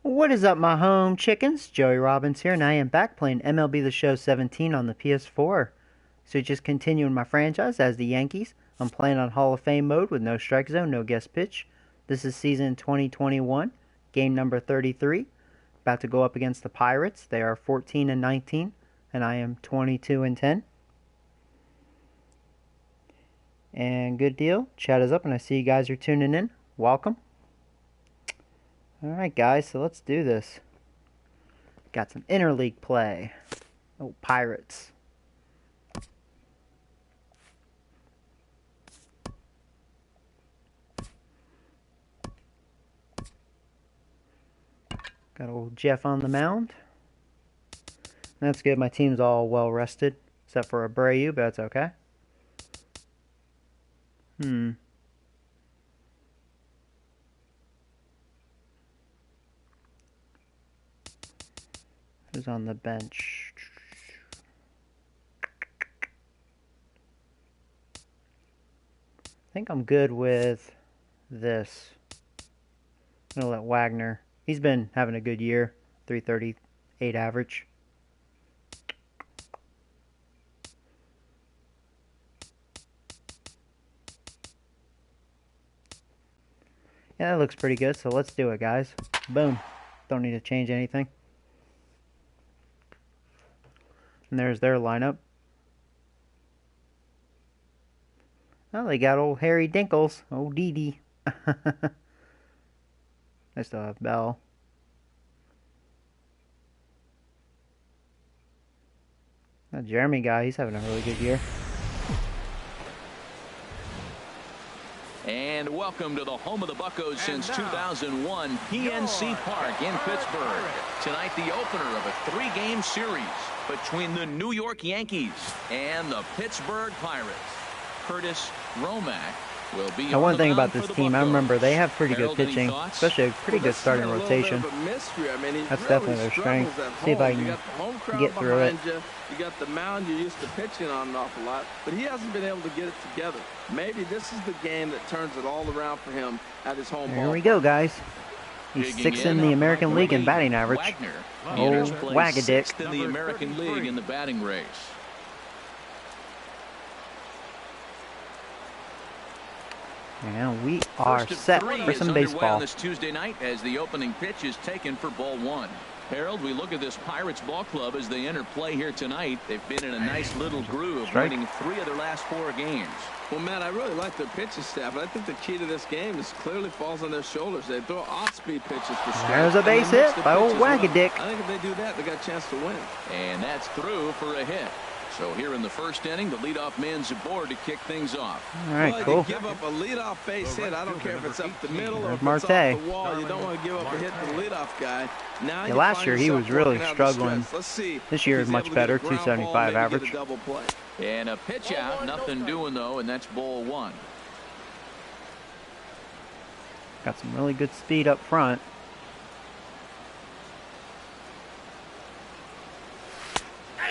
What is up, my home chickens? Joey Robbins here, and I am back playing MLB The Show 17 on the PS4. So just continuing my franchise as the Yankees. I'm playing on Hall of Fame mode with no strike zone, no guest pitch. This is season 2021, game number 33. About to go up against the Pirates. They are 14 and 19, and I am 22 and 10. And good deal. Chat is up, and I see you guys are tuning in. Welcome. Alright guys, so let's do this. Got some interleague play. Oh, Pirates. Got old Jeff on the mound. That's good, my team's all well rested. Except for Abreu, but that's okay. Who's on the bench? I think I'm good with this. I'm going to let Wagner. He's been having a good year. 338 average. Yeah, that looks pretty good, so let's do it, guys. Boom. Don't need to change anything. And there's their lineup. Oh, they got old Harry Dinkles. Old Dee. I still have Bell. That Jeremy guy, he's having a really good year. And welcome to the home of the Buccos since 2001, PNC Park in Pittsburgh. Tonight, the opener of a 3-game series between the New York Yankees and the Pittsburgh Pirates. Curtis Romack will be now, one thing about this team, I remember they have pretty good pitching, especially a pretty good starting rotation. That's definitely their strength. See if I can get through it. You got the mound you're used to pitching on an awful lot, but he hasn't been able to get it together. Maybe this is the game that turns it all around for him at his home ball. Here we go, guys. He's 6th in the American League in batting average. Old Wagadick. 6th in the American League in the batting race. And we are set for some baseball. On this Tuesday night as the opening pitch is taken for ball 1. Harold, we look at this Pirates ball club as they enter play here tonight. They've been in a nice little groove, winning 3 of their last 4 games. Well, Matt, I really like their pitching staff, but I think the key to this game is clearly falls on their shoulders. They throw off-speed pitches for strikes. There's a base hit by old Wagadick. I think if they do that, they got a chance to win. And that's through for a hit. So here in the first inning, the leadoff man's aboard to kick things off. All right, cool. Give up a leadoff base hit. I don't care if it's up the middle or if Marte. it's off the wall. You don't want to give up a hit to the leadoff guy. Now yeah, last year he was really struggling. This year is much better, 275 average. And a pitch out, nothing doing though, and that's ball 1. Got some really good speed up front.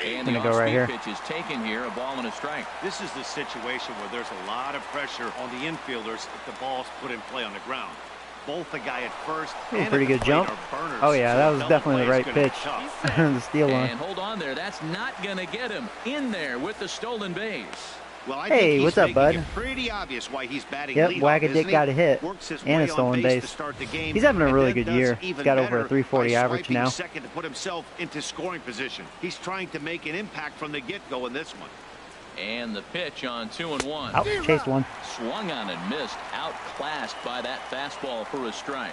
And the go right here. Pitch is taken here, a ball and a strike. This is the situation where there's a lot of pressure on the infielders if the ball's put in play on the ground. Both the guy at first and pretty good jump. Oh yeah, that was definitely the right pitch. The steal one. And hold on there, that's not going to get him in there with the stolen base. Well, I hey, think what's up, bud? Pretty obvious why he's batting yep, leadoff, Wagadick got a hit and a stolen base. He's having a really good year. He's got over a 340 average now. Second to put himself into scoring position. He's trying to make an impact from the get-go in this one. And the pitch on 2-1. Oh, chased one. Swung on and missed, outclassed by that fastball for a strike.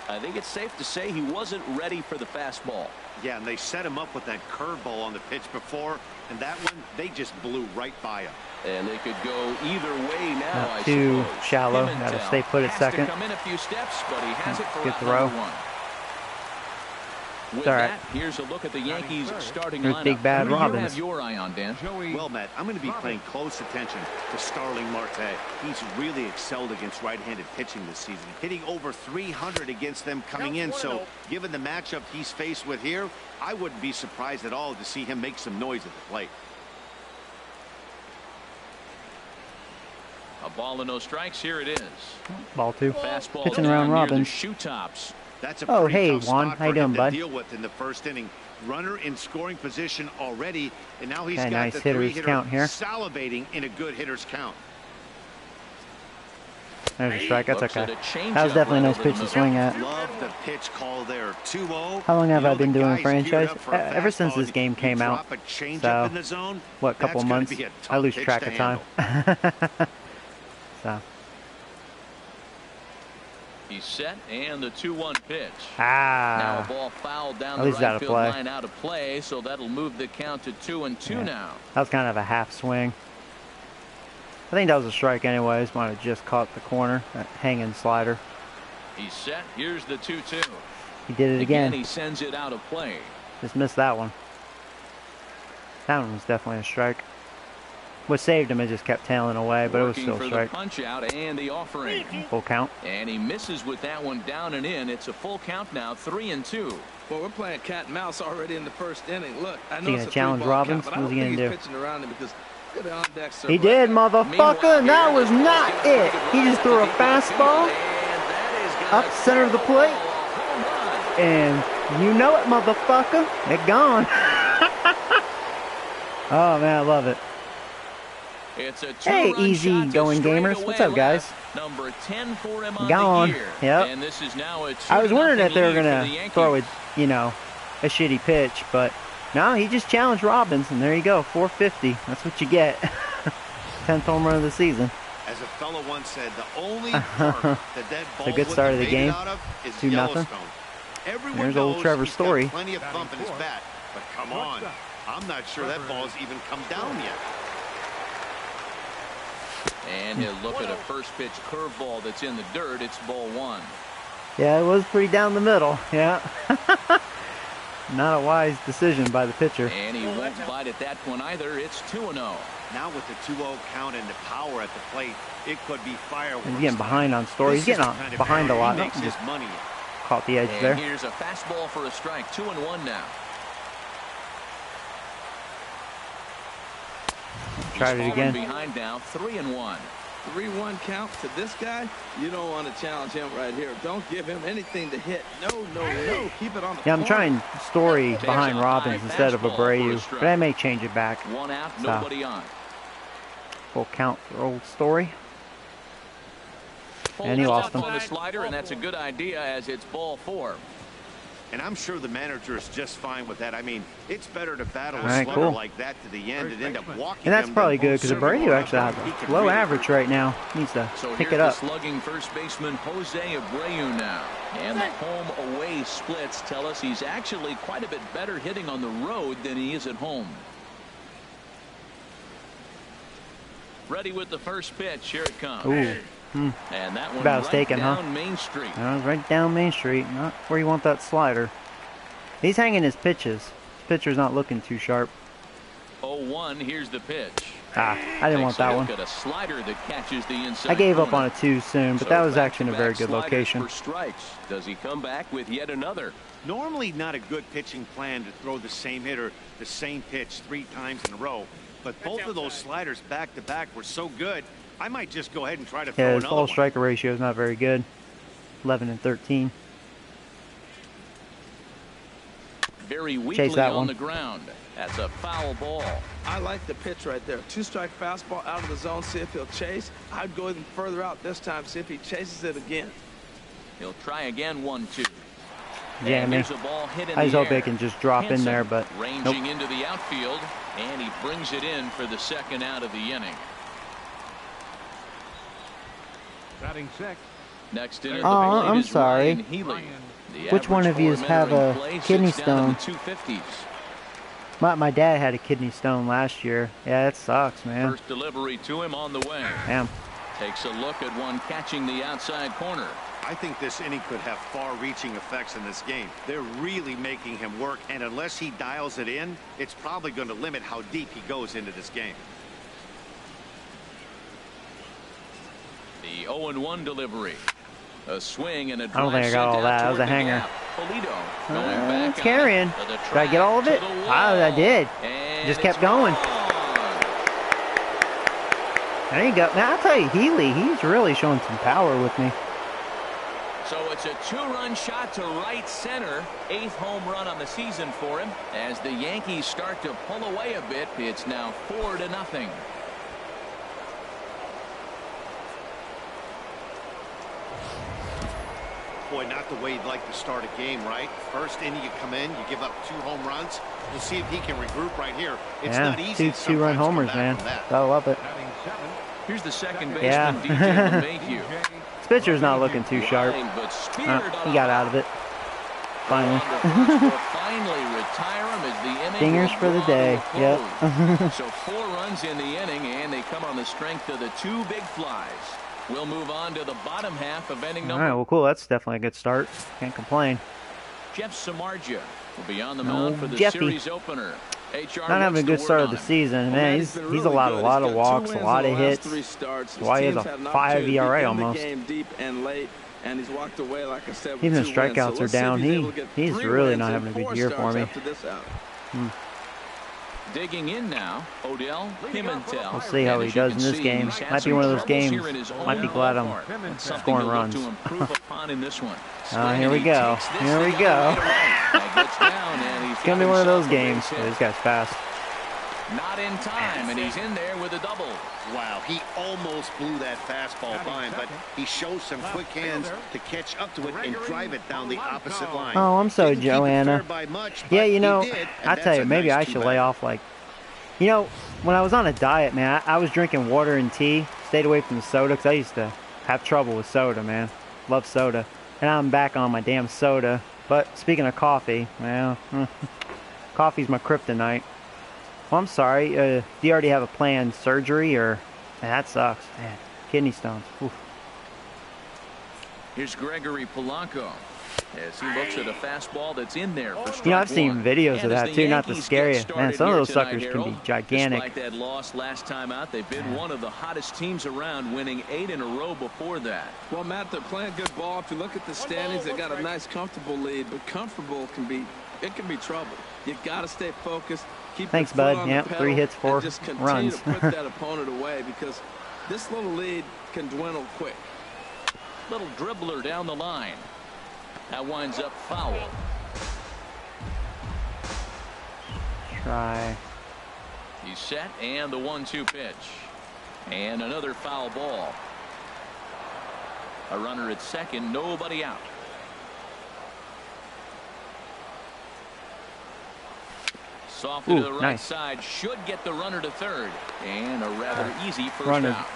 I think it's safe to say he wasn't ready for the fastball. Yeah, and they set him up with that curveball on the pitch before, and that one, they just blew right by him. And they could go either way now. Not too shallow. Got to stay put at second. Come in a few steps, but he has it for good throw. With all right. that, here's a look at the Yankees starting There's lineup. Big Bad Who do you Robbins. have your eye on, Dan? Well, Matt, I'm going to be paying close attention to Starling Marte. He's really excelled against right-handed pitching this season, hitting over 300 against them coming in. So, given the matchup he's faced with here, I wouldn't be surprised at all to see him make some noise at the plate. A ball and no strikes. Here it is. Ball 2. Fastball pitching down around near Robbins. the shoe tops. That's a Oh, pretty hey, tough Juan. spot How you for him doing, to bud? deal with in the first inning. Runner in scoring position already, and now he's Okay, got nice the hitter's three-hitter count here. salivating in a good hitter's count. There's a strike. That's Looks okay. at a changeup That was definitely a right nice over the pitch to middle. swing at. Love the pitch call there. 2-0. How long have You know, I been the doing guy's franchise? geared up for a Ever since fastball, this and game you came out. drop a changeup So, in the zone, what, couple that's gonna months? be a I tough lose pitch track to of time. So, He's set, and the 2-1 pitch. Now a ah, ball fouled down At the least right out of field play. line, out of play, so that'll move the count to 2-2 now. that was kind of a half swing. I think that was a strike anyways. Might have just caught the corner, that hanging slider. He's set. Here's the 2-2. He did it again. He sends it out of play. Just missed that one. That one was definitely a strike. What saved him, it just kept tailing away, but it was still a Working for strike. the punch out and the offering. Full count. And he misses with that one down and in. It's a full count now, 3-2. Well, we're playing cat and mouse already in the first inning. Look, I know He it's gonna a challenge 3-ball Robbins? count, but I What's don't he think gonna he's do? pitching around him because look at the on-deck He serve. did, motherfucker, and that was not it. He just threw a fastball up center of the plate, and you know it, motherfucker. It gone. Oh man, I love it. It's a Hey, two-run easy shot to going gamers. straightaway What's up, guys? left. Number 10 for him on Gone. the year. Yep. And this is now a I was wondering 2-0 if they were lead for gonna the Yankees. throw it, you know, a shitty pitch, but no, he just challenged Robbins, and there you go, 450. That's what you get. 10th home run of the season. As a fellow once said, the only park that ball a good wouldn't start of the have made it game. out of is 2-0. Yellowstone. Everyone There's old knows Trevor he's got Story. plenty of thump in his bat, but come on, I'm not sure that ball's even come down yet. And he'll look at a first pitch curveball that's in the dirt. It's ball one. Yeah, it was pretty down the middle. Yeah. Not a wise decision by the pitcher. And he won't bite at that one either. It's 2-0. Now with the 2-0 count and the power at the plate, it could be fireworks. He's getting behind on Story. He's This is getting the kind of behind a power lot. he makes Just his money. caught the edge And there. here's a fastball for a strike. 2-1 now. Tried He's it again. fallen behind now. 3-1. 3-1 count to this guy. You don't want to challenge him right here. Don't give him anything to hit. No. Keep it on the Yeah, I'm corner. trying Story Takes behind a Robbins high instead of fastball for a Abreu, strike. but I may change it back. One out, So. nobody on. Full count for old Story. And he Folds lost up him. on the slider, and that's a good idea as it's ball four. And I'm sure the manager is just fine with that. I mean, it's better to battle All a right, slugger cool. like that to the end and end up walking And that's him probably than good because serving Abreu one actually up. has He a could low really average right now. Needs to So pick here's it up. the slugging first baseman Jose Abreu now. And the home-away splits tell us he's actually quite a bit better hitting on the road than he is at home. Ready with the first pitch. Here it comes. Ooh. And that one About was right taken, huh? down Main Street. Right down Main Street. Not where you want that slider. He's hanging his pitches. His pitcher's not looking too sharp. 0-1. Here's the pitch. I didn't want Takes a that look one. at a slider that catches the inside I gave up corner. on it too soon, but So that was actually in a back-to-back very good sliders location. For strikes. Does he come back with yet another? Normally not a good pitching plan to throw the same hitter the same pitch 3 times in a row, but both of those sliders back to back were so good, I might just go ahead and try to throw Yeah, his another ball one. striker ratio is not very good. 11 and 13. Very Chase weakly that on one. the ground. That's a foul ball. I like the pitch right there. 2-strike fastball out of the zone. See if he'll chase. I'd go even further out this time. See if he chases it again. He'll try again. 1-2. Yeah, And man. there's a ball hit in I just the hope they air. can just drop in there, but Ranging nope. into the outfield, and he brings it in for the second out of the inning. Batting six. Next in at Oh, the plate I'm is sorry. Ryan Healy. The Which one average of yous for have entering a play kidney sits down in stone? the 250s. My dad had a kidney stone last year. Yeah, it sucks, man. First delivery to him on the way. Damn. Takes a look at one catching the outside corner. I think this inning could have far-reaching effects in this game. They're really making him work, and unless he dials it in, it's probably going to limit how deep he goes into this game. The 0-1 delivery. A swing and a drive. I don't think I got all that. That was a hanger. Polito going back It's carrying. on to the Did I get all of track it? to the Ah, I wall. did. And Just it's kept going. gone. There you go. Now, I'll tell you, Healy, he's really showing some power with me. So it's a two-run shot to right center. 8th home run on the season for him. As the Yankees start to pull away a bit, it's now 4-0. Boy, not the way you'd like to start a game, right? First inning, you come in, you give up 2 home runs. We'll see if he can regroup right here. It's not easy. Two-run homers, man. I love it. Here's the second baseman, DJ LeMahieu. This pitcher's not looking too sharp. He got out of it. Finally. Finally retire him as the inning. Dingers for the day. Yep. So 4 runs in the inning, and they come on the strength of the 2 big flies. We'll move on to the bottom half of inning number. All right, well, cool. That's definitely a good start. Can't complain. Jeff Samardzija will be on the mound for the Jeffy. series opener. Not having a good start of the season, man. He's allowed a lot of walks, a lot of hits. That's why he has a 5 ERA almost. And he's walked away, like I said, even the strikeouts are down. He's really not having a good year for me. Digging in now, Odell Pimentel. We'll see how he does in this game. Might be one of those games. Might be glad I'm scoring runs. Here we go. Here we go. It's going to be one of those games. Oh, this guy's fast. Not in time, and he's in there with a double. Wow, he almost blew that fastball by him, but he shows some quick hands to catch up to it and drive it down the opposite line. Oh, I'm sorry, Joanna. Yeah, you know, I tell you, maybe I should lay off, like, you know, when I was on a diet, man, I was drinking water and tea, stayed away from the soda, because I used to have trouble with soda, man. Love soda. And I'm back on my damn soda. But speaking of coffee, well, coffee's my kryptonite. Well, I'm sorry. Do you already have a planned surgery, or man, that sucks? Man, kidney stones. Oof. Here's Gregory Polanco as he looks at a fastball that's in there for strike You know, I've seen videos of that too. Not to Yankees scare you, man. Some of those suckers Harold, can be gigantic. Despite that loss last time out, they've been one of the hottest teams around, winning 8 in a row before that. Well, Matt, they're playing good ball. If you look at the standings, they got a nice, comfortable lead, but comfortable can be trouble. You got to stay focused. Keep Thanks, bud. Yep, 3 hits, 4 runs. Just continue to put that opponent away, because this little lead can dwindle quick. Little dribbler down the line. That winds up foul. Try. He's set, and the 1-2 pitch. And another foul ball. A runner at second, nobody out. Softly to the right side, should get the runner to third. And a rather easy first out.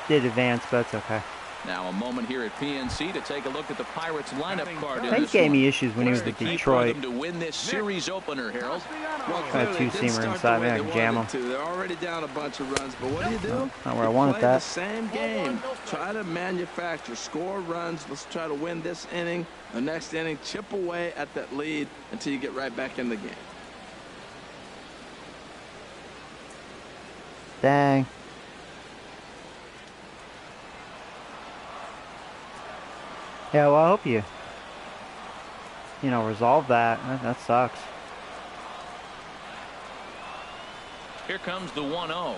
Did advance, but it's okay. Now a moment here at PNC to take a look at the Pirates lineup card. He gave me issues when he was with Detroit. To win this series opener, Harold. Well, Got a 2-seamer inside, man. I can jam him. They're already down a bunch of runs, but what do? Not where I wanted that. The same game. Try to manufacture, score runs. Let's try to win this inning. The next inning, chip away at that lead until you get right back in the game. Dang. Yeah, well, I hope you resolve that. That sucks. Here comes the 1-0.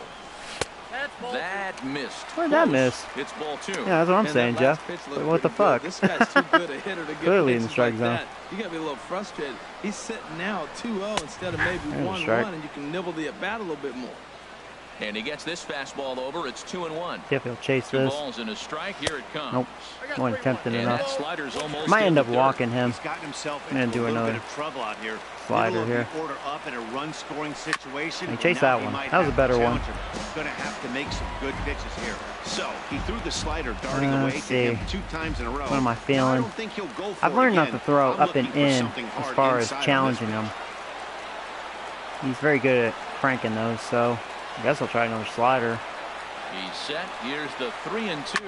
That missed. Where'd that miss? It's ball 2. Yeah, that's what I'm saying, Jeff. What the fuck? This guy's too good a hitter to get Clearly in the strike zone. You got to be a little frustrated. He's sitting now 2-0 instead of maybe 1-1, and you can nibble the at-bat a little bit more. And he gets this fastball over. It's 2-1. Yep, he'll chase Two this. balls and a strike. Here it comes. Nope. Wasn't tempting and enough. That slider's almost Might end up in the walking him. He's gotten himself I'm gonna into do a little another bit of trouble out here. slider here. Order up in a run-scoring situation. He chased that one. That was a better one. Going to have to make some good pitches here. So he threw the slider darting away to him 2 times in a row. What am I feeling? I've learned not to throw up and in as far as challenging him. He's very good at cranking those, so I guess I'll try another slider. He's set. Here's the 3-2.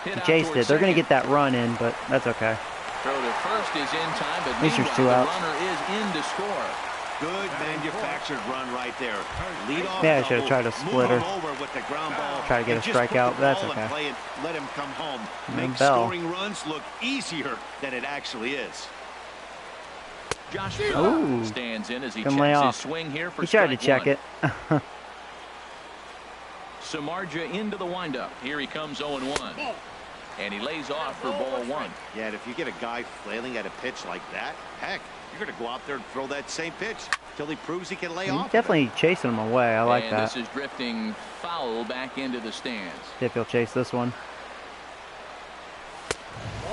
He chased it. They're going to get that run in, but that's okay. Throw to first is in time, but at least there's 2 the outs. runner is in to score. Good manufactured run right there. Lead off Yeah, I should have tried a splitter. Try to get a strikeout, but that's okay. Let him come home. And Make Bell. scoring runs look easier than it actually is. Josh Bell stands in as he Can lay checks his off. swing here for He tried to check one. it. Samardzija into the windup. Here he comes 0-1. And he lays off for ball one. Yeah, and if you get a guy flailing at a pitch like that, heck, you're going to go out there and throw that same pitch till he proves he can lay He's off. definitely chasing him away. I like that. This is drifting foul back into the stands. See if he'll chase this one.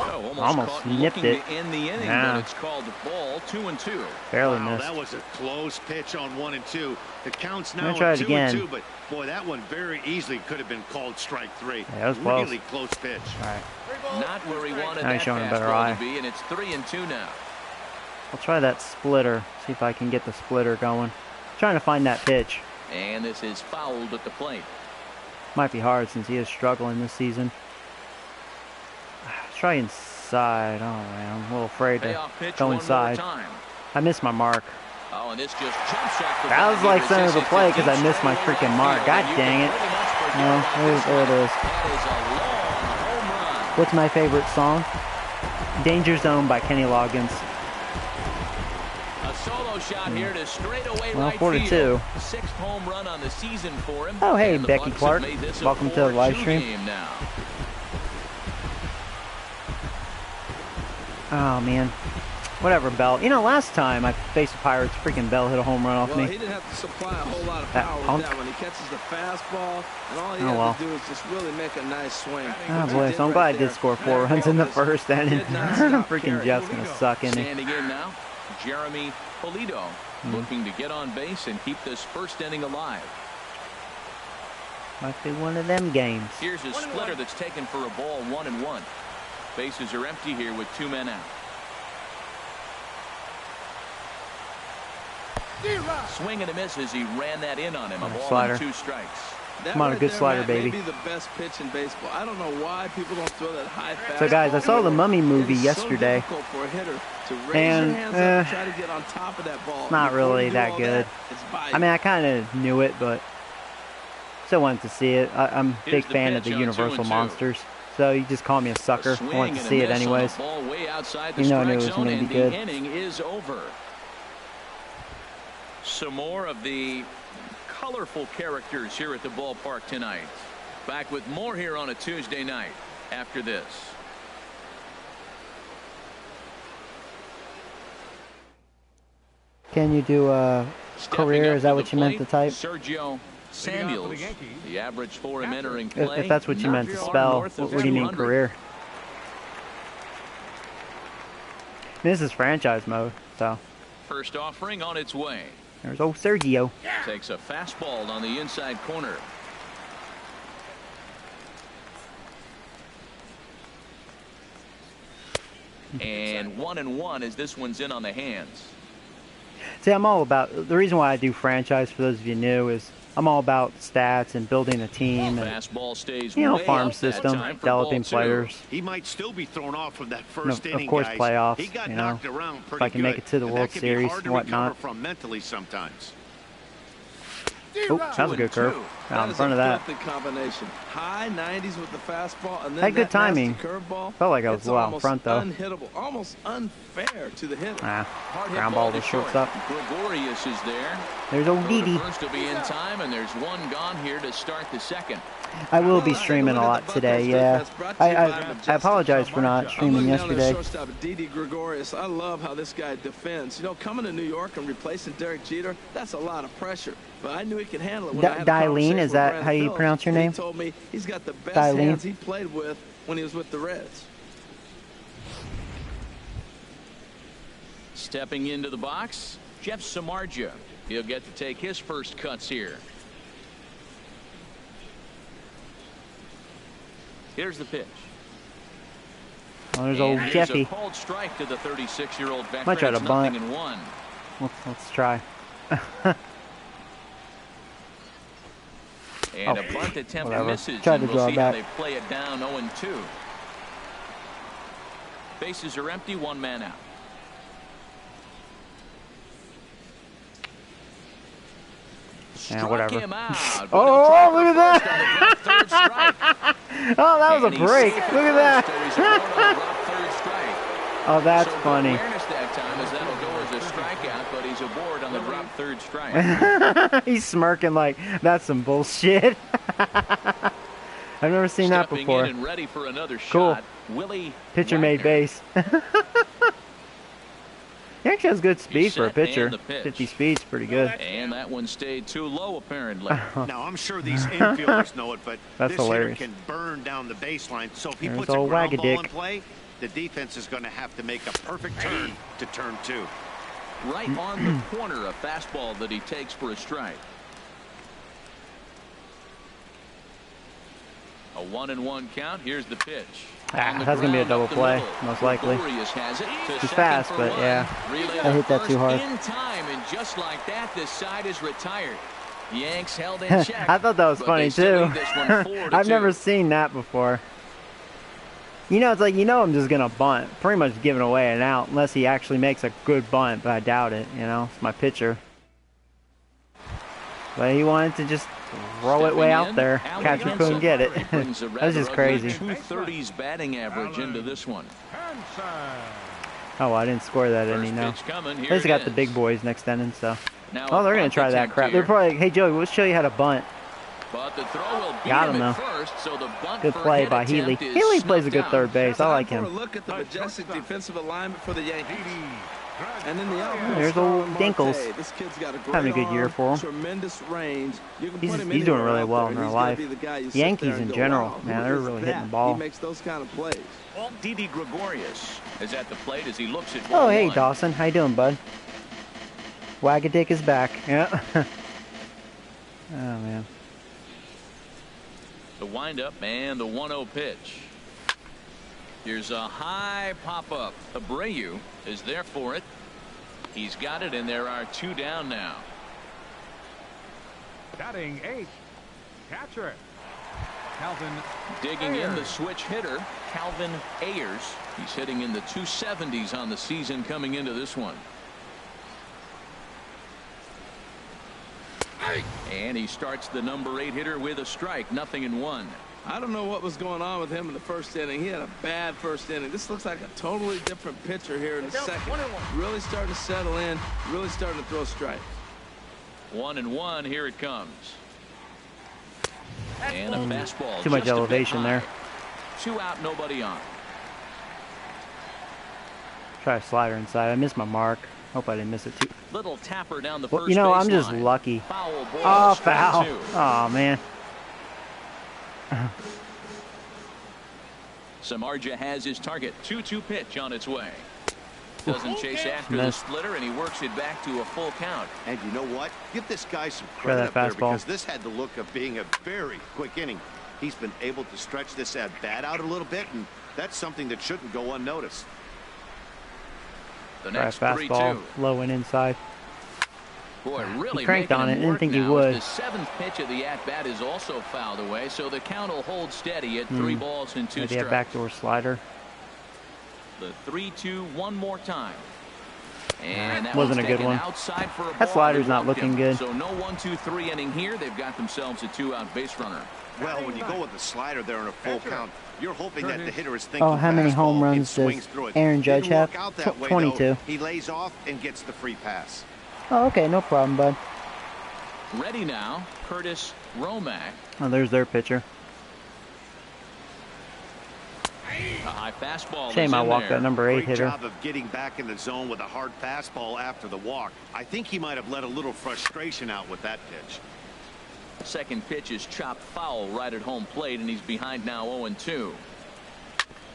Oh, almost nipped it. To end the inning, Yeah. but it's called ball 2-2. Barely Wow, missed. that was a close pitch on 1 and 2. The count's I'm gonna now try at it 2 and again. 2, but boy, that one very easily could have been called strike 3. Yeah, that was close. Really close pitch. All right. Not where he wanted Now he's that showing a better fastball eye. to be, and it's 3-2 now. I'll try that splitter. See if I can get the splitter going. Trying to find that pitch. And this is fouled at the plate. Might be hard since he is struggling this season. Let's try inside. Oh man, I'm a little afraid to Payoff pitch go one more inside. time. I missed my mark. Oh, and this just jumps off the That was ball. like He center of the resists play it because I deep missed my straight freaking away mark. right God field. dang You it. can pretty much forget No, that there it is. That is a long home run. What's my favorite song? Danger Zone by Kenny Loggins. A solo shot here to straightaway Well, right 4-2. field. Sixth home run on the season for him. Oh, hey, And the Becky Bucks have Clark. made this a Welcome to the live 4-2 stream. game now. Oh man. Whatever, Bell. You know, last time I faced the Pirates, freaking Bell hit a home run off Well, me. he didn't have to supply a whole lot of That power punk. with that one. He catches the fastball, and all he Oh, had well. to do is just really make a nice swing. Oh What he boy, did so I'm right glad I there, did score 4 that runs in the ball first just inning. did not stop Freaking carrying. Jeff's gonna suck in it. Standing in now, Jeremy Polito Hmm. looking to get on base and keep this first inning alive. Might be one of them games. Here's a splitter that's taken for a ball 1-1. Bases are empty here with 2 men out. Swing and a miss as he ran that in on him. A ball Slider. and 2 strikes. That Come on, a right good there, slider, Matt, baby. May be the best pitch in baseball. I don't know why people don't throw that high fastball. So guys, I saw the Mummy movie It is yesterday. So difficult for a hitter to raise And, your hands up and try to get on top of that ball. Not Before really you do that all good. it's by I mean, I kind of knew it, but still wanted to see it. I'm a Here's big the fan of pitch the on Universal 2-2. Monsters. So you just call me a sucker. I wanted to see it anyways. Ball way outside the You know I knew strike it was zone, gonna be and good. the inning is over. Some more of the colorful characters here at the ballpark tonight. Back with more here on a Tuesday night after this. Can you do a career? Is that what you meant to type? Sergio Samuels. The average for him entering If play. that's what you meant to spell, what do you mean career? This is franchise mode, so First offering on its way. there's old Sergio. Takes a fastball on the inside corner. And 1-1 as this one's in on the hands. See, I'm all about, the reason why I do franchise, for those of you new, is I'm all about stats and building a team and, Fastball stays you know, way farm up that system, time for developing ball 2. players. He might still be thrown off from that And first of inning, course, guys. playoffs, He got you know, knocked around pretty I can make good, it to the and World that can be Series hard and to recover whatnot. from mentally sometimes. Oh, that was a good curve. Out in front of that. Filthy combination. High 90s with the fastball, and then Had good that nasty timing. curveball. Felt like I was It's a little out in almost front, though. Unhittable, almost unfair to the hitter. Hard hit Ground ball to to shortstop. Gregorius is there. There's old Throw to Didi. first will be in time, and there's one gone here to start the second. I will be streaming a lot today, yeah. I apologize for not streaming yesterday. Shortstop Didi Gregorius. I love how this guy defends. You know, coming to New York and replacing Derek Jeter, that's a lot of pressure. But I knew he could handle it. When I had a Dylene, conversation is with that Brandon how you Phillips, pronounce your and name? He told me he's got the best Dylene? hands he played with when he was with the Reds. Stepping into the box, Jeff Samardzija. He'll get to take his first cuts here. Here's the pitch. Oh, there's old And here's Jeffy. a called strike to the 36-year-old veteran. Might try to It's bunt. 0-1. Let's try. And Oh, a bunt attempt whatever. misses. Tried to and we'll draw see how back. they play it down 0-2. Bases are empty, one man out. Yeah, Struck whatever. him out. Oh, look at that! Oh, that was a break. Look at that. Oh, that's So funny. awareness that time as that'll go as a strikeout, but he's aboard on the drop third strike. He's smirking like, that's some bullshit. I've never seen that Stepping before. in and ready for another Cool. shot, Willie Pitcher made Wagner. base. He actually has good speed for a set and pitcher. the pitch. 50 speed's pretty good. And that one stayed too low, apparently. Now, I'm sure these infielders know it, but That's this hilarious. hitter can burn down the baseline. So if he There's puts a old ground ball Wagadick. in play, the defense is going to have to make a perfect turn to turn 2. Right on the corner, a fastball that he takes for a strike. A 1-1 count. Here's the pitch. That's going to be a double play, most likely. Has it to He's fast, but yeah. I hit that too hard. In time, and just like that, the side is retired. Yanks held in check. I thought that was but funny they still too. lead this one 4-2. I've never seen that before. You know, it's like, I'm just going to bunt. Pretty much giving away an out unless he actually makes a good bunt, but I doubt it, It's my pitcher. But he wanted to just throw it way out there. Catcher couldn't get it. That's just crazy. 230s batting average into this one. Oh, I didn't score that First inning, no. pitch coming. At Here least it got the is. big boys next inning, so. Now Oh, they're a going to try bunt that attempt crap. here. They're probably like, hey, Joey, we'll show you how to bunt. But the throw will beat Got him him, at though. first, so the bunt Good for play hit by Healy. attempt is Healy plays a snuffed good out. third base. I like Time him. for a look at the majestic defensive alignment for the Yankees. And then the outfield There's star old Marte. Dinkles. This kid's got a great Having a good year arm, for him. Tremendous range. You can He's put him doing anywhere really out well there, in and their he's gonna life. be the guy you sit Yankees there and in go, general, wow, man, who they're is really hitting that? the ball. He makes those kind of plays. Well, Didi Gregorius is at the plate as he looks at Oh, ball hey, one. Dawson. How you doing, bud? Wagadick is back. Yeah. Oh, man. The windup and the 1-0 pitch. Here's a high pop-up. Abreu is there for it. He's got it, and there are 2 down now. Batting 8th, catcher Calvin. Digging in the switch hitter, Calvin Ayers. He's hitting in the 270s on the season coming into this one. And he starts the number 8 hitter with a strike, 0-1. I don't know what was going on with him in the first inning. He had a bad first inning. This looks like a totally different pitcher here in the second. Really starting to settle in, really starting to throw strikes. 1-1, here it comes. And a fastball. Too much just a bit elevation high. there. 2 out, nobody on. Try a slider inside. I missed my mark. Hope I didn't miss it too. Little tapper down the Well, first I'm just baseline. lucky. Foul ball, Oh, strike foul. 2. Oh, man. Samardzija has his target. 2-2 pitch on its way. Doesn't chase after the Missed. splitter, and he works it back to a full count. And you know what? Give this guy some Try credit that up there fastball. because this had the look of being a very quick inning. He's been able to stretch this at bat out a little bit, and that's something that shouldn't go unnoticed. The Try a next fastball. 3-2. Low and inside. Boy, really cranked making on it. him Didn't work think he now would. as the 7th pitch of the at-bat is also fouled away, so the count will hold steady at 3 balls and 2 Maybe a strikes. backdoor slider. The 3-2 one more time. And that Wasn't one's a good taken one. outside for a That ball. slider's They not walked looking him. good. So no 1-2-3 inning here. They've got themselves a 2-out base runner. Well, when you go with the slider there in a full count, you're hoping that the hitter is thinking Oh, how many home fastball and runs does swings through it. Aaron Judge Didn't work have? out that way, 22. though. He lays off and gets the free pass. Oh, okay. No problem, bud. Ready now, Curtis Romack. Oh, there's their pitcher. A high fastball. Shame is I in walked there. that number 8 Great hitter. job of getting back in the zone with a hard fastball after the walk. I think he might have let a little frustration out with that pitch. Second pitch is chopped foul right at home plate, and he's behind now 0-2.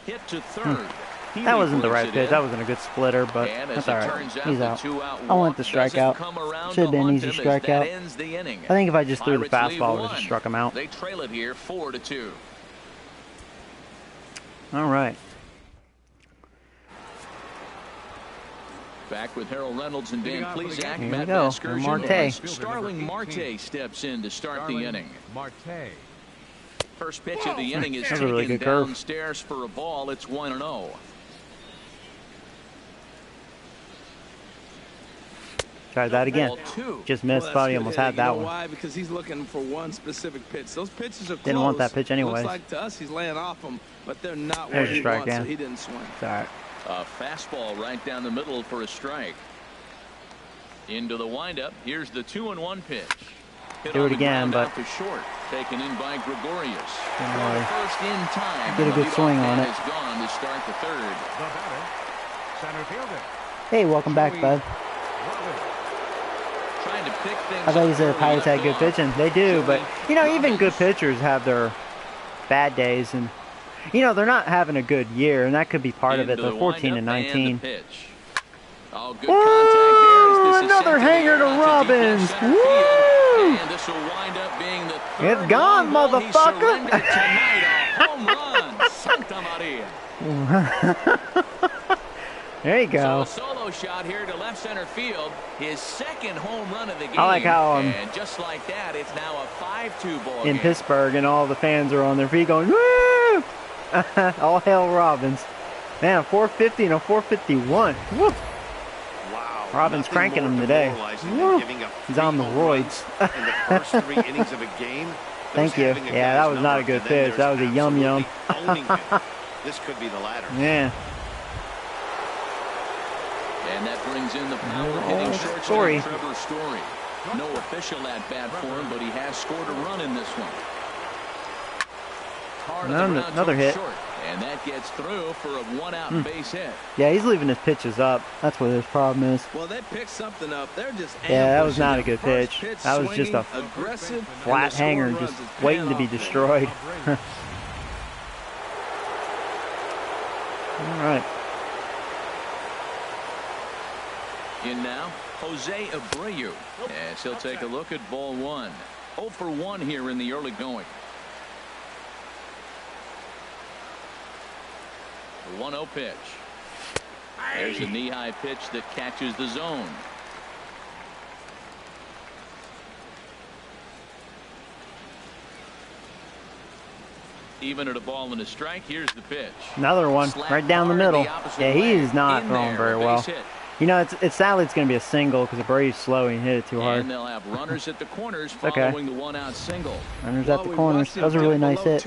Hit to third. Healy That wasn't the brings right it pitch. in. That wasn't a good splitter, but And as that's it all right. turns out, He's the out. 2-out I want walk the doesn't strikeout. come around Should have to been haunt easy him as strikeout. that ends the inning. I think if I just threw the Pirates leave fastball, it would one. just struck him out. They trail it here 4-2. All right. Back with Harold Reynolds and Dan Plesac. Here we Matt go. Vasgersian. Marte. Starling Marte steps in to start the inning. Marte. First pitch of the inning is That's a really taken good curve. downstairs for a ball. It's 1-0. Try that again. Ball 2. Just missed. Well, Thought he that's almost good had hitting. that You know one. why? Because he's looking for one specific pitch. Those pitches are close. Didn't want that pitch anyways. Looks like to us he's laying off them, but they're not There's where a he strike, wants, Dan. so he didn't swing. It's all right. A fastball right down the middle for a strike. Into the windup. Here's the 2-1 pitch. Hit Do on it the again, ground but out to short. taken in by Gregorius. Really. First in time. Get a good swing on it. Has gone to start the third. The batter, center fielder. Hey, welcome back, bud. Trying to pick things I thought you up said the early, Pirates had left good off. pitching. They do, but, you know, even good Robbins. pitchers have their bad days. And, you know, they're not having a good year, and that could be part of it. Into They're the 14 and windup 19. the pitch. Oh, good Woo! contact there as this is Another sent hanger the to air out Robbins. deep left center field. Woo! And this will wind up being the third It's gone, long ball he motherfucker. surrendered tonight. A home run. Santa Maria. There you So go. a solo shot here to left center field. His second home run of the game. I like how, and just like that, it's now a 5-2 ball in game. Pittsburgh, and all the fans are on their feet going, woo! All hail Robbins. Man, a 450 and a 451. Woo! Wow. Robbins nothing cranking more him today. demoralizing than Woo. giving up He's on the 3 home runs roids. in the first 3 innings of a game. Thank you. Having a Yeah, guy's that was not a number, good and then pitch. That was a there's yum-yum. absolutely owning him. This could be the latter. Yeah. And that brings in the power Oh, hitting shortstop Story. Trevor Story. No official at bat for him, but he has scored a run in this one. Hard of the ground Another towards hit. short, and that gets through for a one-out base hit. Yeah, he's leaving his pitches up. That's what his problem is. Well, they picked something up. They're just Yeah, that was ambushing not a him. good First pitch. That was just a swinging, aggressive, flat and the scoring hanger, runs just is waiting to paying be off for them. destroyed. All right. In now, Jose Abreu, as he'll take a look at ball one. 0 for 1 here in the early going. The 1-0 pitch. There's a knee-high pitch that catches the zone. Even at a ball and a strike, here's the pitch. Another one Slapped right down the hard middle. the opposite Yeah, he way. is not In throwing there, very a well. base hit. You know, it's sadly it's going to be a single because Abreu's slow and he hit it too hard. And they'll have runners at the corners okay. following the one-out single. Runners at the corners. That was a really nice hit.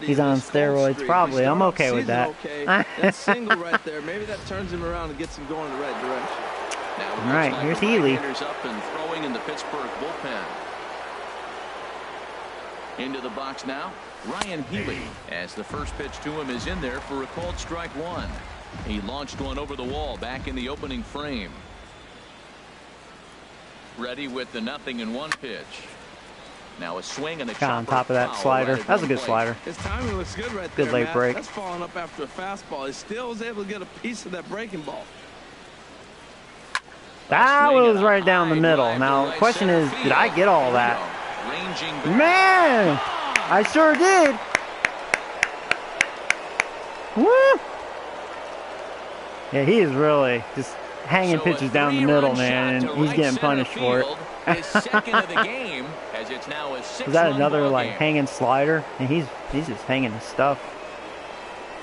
He's on steroids, probably. I'm okay with that. Okay. That single right there, maybe that turns him around and gets him going in the right direction. Now, it All looks right, like here's the Healy. right-hander's up and throwing in the Pittsburgh bullpen. Into the box now, Ryan Healy, as the first pitch to him is in there for a called strike one. He launched one over the wall back in the opening frame. Ready with the 0-1 pitch. Now a swing and a Got on chopper top of that foul slider. right at That was a home good plate. slider. His timing looks good right Good there, late Matt. break. That's following up after a fastball. He still was able to get a piece of that breaking ball. That Swing was and a right down the high middle. drive to Now, the right question center is, did I field. get all Here we that? go. Ranging back. Man, I sure did. Woo! Yeah, he is really just hanging So a pitches down the three-run middle, shot man, to and he's right getting center punished for it. field. His second of the game, as it's now a 6-run Was that another ball like game. hanging slider? And he's just hanging his stuff,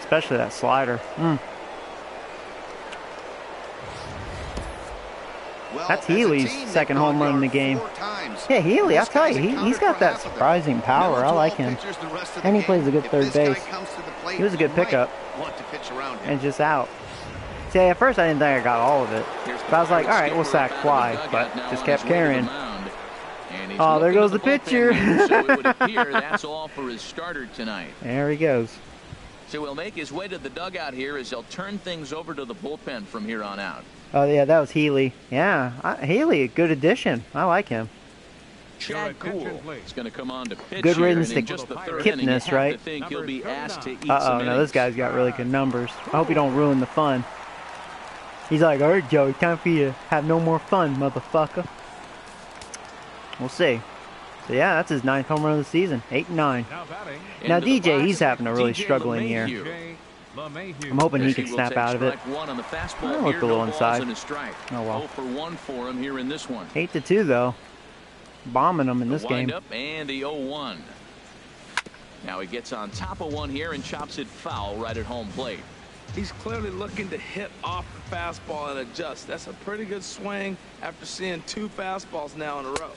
especially that slider. Well, That's as a Healy's team, they've second gone home run in the yard game. 4 times. Yeah, Healy, This I'll tell guy's you, he's accounted got for that half of them. surprising power. Miller I to like all him. pitchers the rest of And the he plays a good game. third If this guy base. comes to the plate, He was a good you might pickup. want to pitch around him. And just out. See, at first I didn't think I got all of it. But I was like, all right, we'll sack fly, but just kept carrying. Oh, there goes the pitcher. So it would appear that's all for his starter tonight. There he goes. So he'll make his way to the dugout here as he'll turn things over to the bullpen from here on out. Oh, yeah, that was Healy. Yeah, Healy, a good addition. I like him. Chad Cool is going to come on to pitch Good here, riddance and in to just the third inning, you Kipnis, have right? to think he'll be asked to eat Uh-oh, some no, innings. this guy's got really good numbers. I hope you don't ruin the fun. He's like, all right, Joey, time for you to have no more fun, motherfucker. We'll see. So, yeah, that's his 9th home run of the season. 8-9. Now batting, Now, Into the DJ, box, he's having a really DJ struggling year. LeMahieu. Jay LeMahieu. I'm hoping he As can will snap take out of it. strike one on the fastball That here, looked a no little balls inside. and a strike. Oh, well. 0 for 1 for him here in this one. 8-2, though. Bombing them in this game. Wind up and the 0-1. Now he gets on top of one here and chops it foul right at home plate. He's clearly looking to hit off the fastball and adjust. That's a pretty good swing after seeing 2 fastballs now in a row.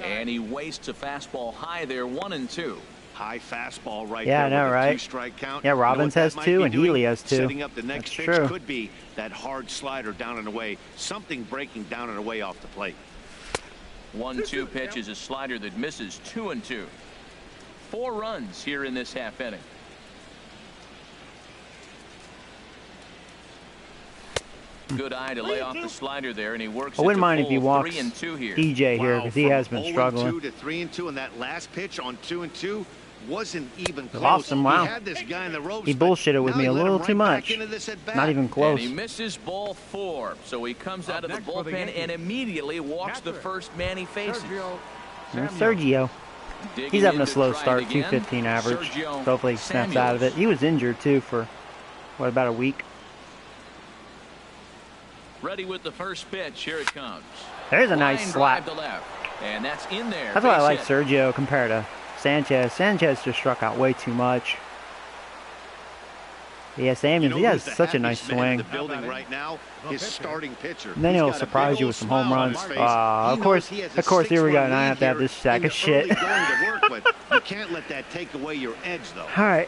And he wastes a fastball high there, 1-2. High fastball right Yeah, I there know, with a right? 2-strike count. Yeah, You know Robbins what that has might 2 be and doing? Healy has 2. Setting up the next That's pitch true. could be that hard slider down and away. Something breaking down and away off the plate. 1-2 pitch is a slider that misses 2-2. 4 runs here in this half inning. Good eye to lay off the slider there, and he works. I wouldn't mind if he walks 3-2 here. DJ here, because he has been struggling. 0-2 to 3-2, and that last pitch on 2-2 wasn't even close. Lost him, wow. He had this guy in the ropes, He bullshitted with me a little too much. Not even close. And he misses ball 4, so he comes out of the bullpen and immediately walks the first man he faces. Sergio. He's having a slow start, 215 average. Hopefully he snaps out of it. He was injured too for, what, about a week? Ready with the first pitch. Here it comes. There's a nice slap. To left, and that's in there. That's why I like Sergio compared to Sanchez. Sanchez just struck out way too much. Yeah, Samuels, he has such a nice swing. The building right now, his starting pitcher. And then he'll surprise you with some home runs. Of course, here we go. And I have to have this sack of shit. You can't let that take away your edge, though. All right.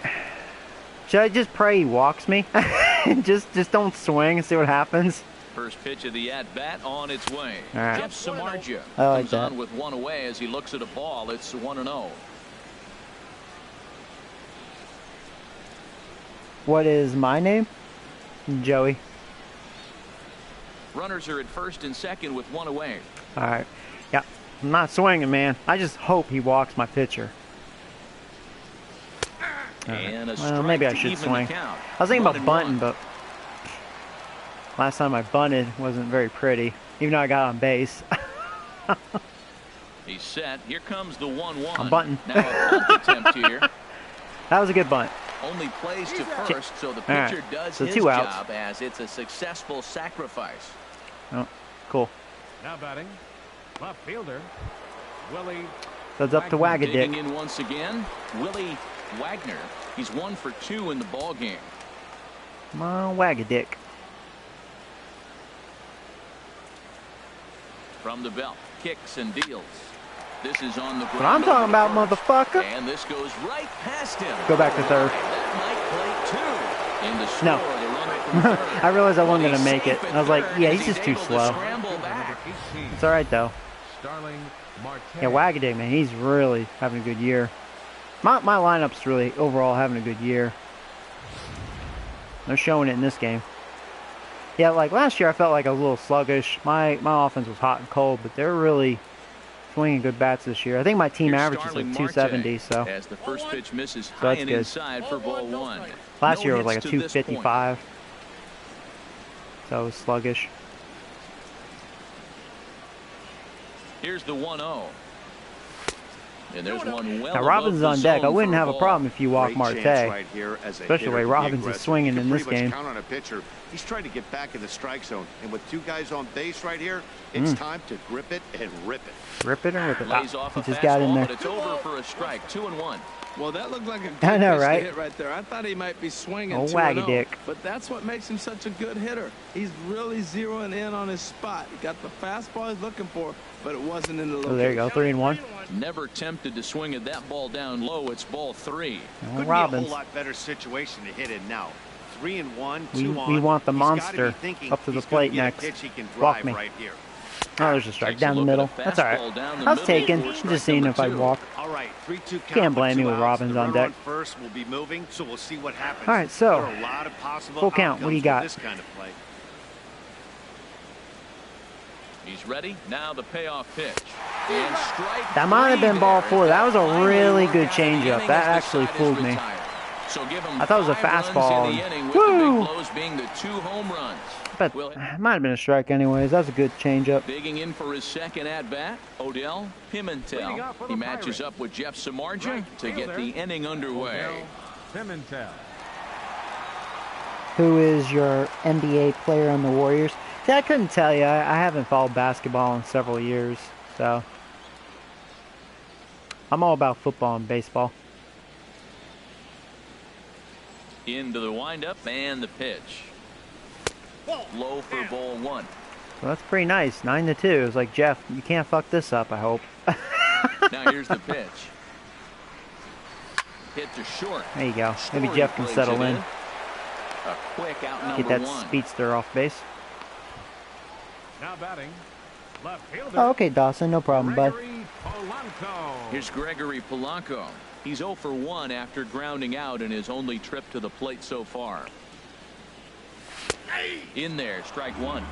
Should I just pray he walks me? just don't swing and see what happens. First pitch of the at-bat on its way. All right. Jeff Samardzija like comes on with 1 away as he looks at a ball. It's 1-0. What is my name? Joey. Runners are at first and second with 1 away. All right. Yeah, I'm not swinging, man. I just hope he walks my pitcher. And a well, maybe I should swing. I was thinking about bunting, but last time I bunted wasn't very pretty, even though I got on base. He's set. Here comes the 1-1. I'm bunting. Now a bunt attempt here. That was a good bunt. Only plays to first, so the pitcher does his 2 outs. job as it's a successful sacrifice. Oh, cool. Now batting, left fielder, Willie. So it's up to Wagadick. Digging in once again, Willie Wagner. He's 1 for 2 in the ball game. Come on, Wagadick. From the belt, kicks and deals. This is on the ground. What I'm talking about, motherfucker. And this goes right past him. Go back to third. That might play 2. In the score, No. the runner from third. I realized I wasn't going to make it. I was like, yeah, he's just too slow. It's all right, though. Yeah, Wagadick, man, he's really having a good year. My lineup's really, overall, having a good year. They're showing it in this game. Yeah, like last year, I felt like I was a little sluggish. My offense was hot and cold, but they're really swinging good bats this year. I think my team average is like 270, so as the first pitch misses high and inside for ball 1. Last year was like a 255, so it was sluggish. Here's the 1-0. And there's one well. Now Robbins on deck. I wouldn't have a problem if you walk Marte, right here as especially the way Robbins is swinging in this game. Count on a pitcher. He's trying to get back in the strike zone, and with 2 guys on base right here, it's time to grip it and rip it. Rip it and rip it. Lays off He a just got in fastball, there. but it's over for a strike. 2-1. Well, that looked like a good I know, pitch right? to hit right there. I thought he might be swinging Oh, 2-0, Wagadick. but that's what makes him such a good hitter. He's really zeroing in on his spot. He got the fastball he's looking for, but it wasn't in the location. Oh, there you go, 3-1. Never tempted to swing at that ball down low. It's ball 3. Couldn't Robbins. be a whole lot better situation to hit in now. 3-1, 2 We on. want the He's monster gotta be thinking up to the he's gonna plate get a next. pitch he can Walk drive me. right here. Oh, there's a strike Takes a down the look middle. at a That's all right. fastball down the I was middle taking, for just strike seeing if number I'd 2. walk. All right, 3-2 count. Can't blame me with outs. Robbins The on runner deck. First will be moving, so we'll see what happens. All right, so, there are a lot of possible full count. What do you outcomes got? with this kind of play. He's ready. Now the payoff pitch. And strike That might have been 3 ball there. 4. That was a Finally really worked good out the changeup. inning That as the actually side is fooled me. retired. So give him I thought it was a 5 runs fastball. in the inning with Woo! the big blows being the 2 home runs. But Well, it might have been a strike anyways. That was a good changeup. digging in for his second at-bat, Odell Pimentel. He matches up with Jeff Samardzija to get the inning underway. Pimentel. Who is your NBA player on the Warriors? See, I couldn't tell you. I haven't followed basketball in several years, so I'm all about football and baseball. Into the windup and the pitch. Low for ball 1. So that's pretty nice. 9-2. It's like, Jeff, you can't fuck this up, I hope. Now here's the pitch. Hit to short. There you go. Maybe Story Jeff can plays settle it in. A quick out number Get that 1. speedster off base. Now batting, left fielder. Oh, okay, Dawson. No problem, bud. Gregory Polanco. Here's Gregory Polanco. He's 0 for 1 after grounding out in his only trip to the plate so far. In there, strike one.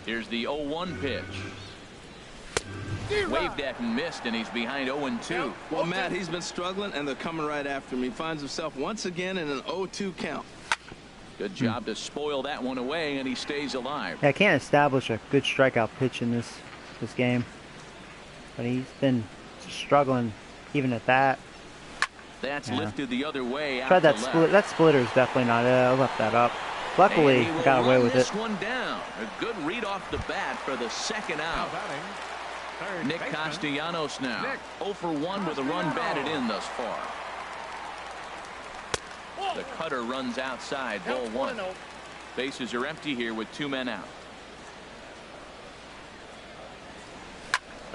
Here's the 0-1 pitch. Waved at and missed, and he's behind 0-2. Well, Matt, he's been struggling, and they're coming right after him. He finds himself once again in an 0-2 count. Good job to spoil that one away, and he stays alive. Yeah, I can't establish a good strikeout pitch in this game, but he's been struggling even at that. That's lifted the other way. Tried that split. That splitter's definitely not it. I left that up. Luckily, got away with it. One down. A good read off the bat for the second out. Nick Castellanos now. 0 for 1 with a run batted in thus far. The cutter runs outside. Ball one. Bases are empty here with 2 men out.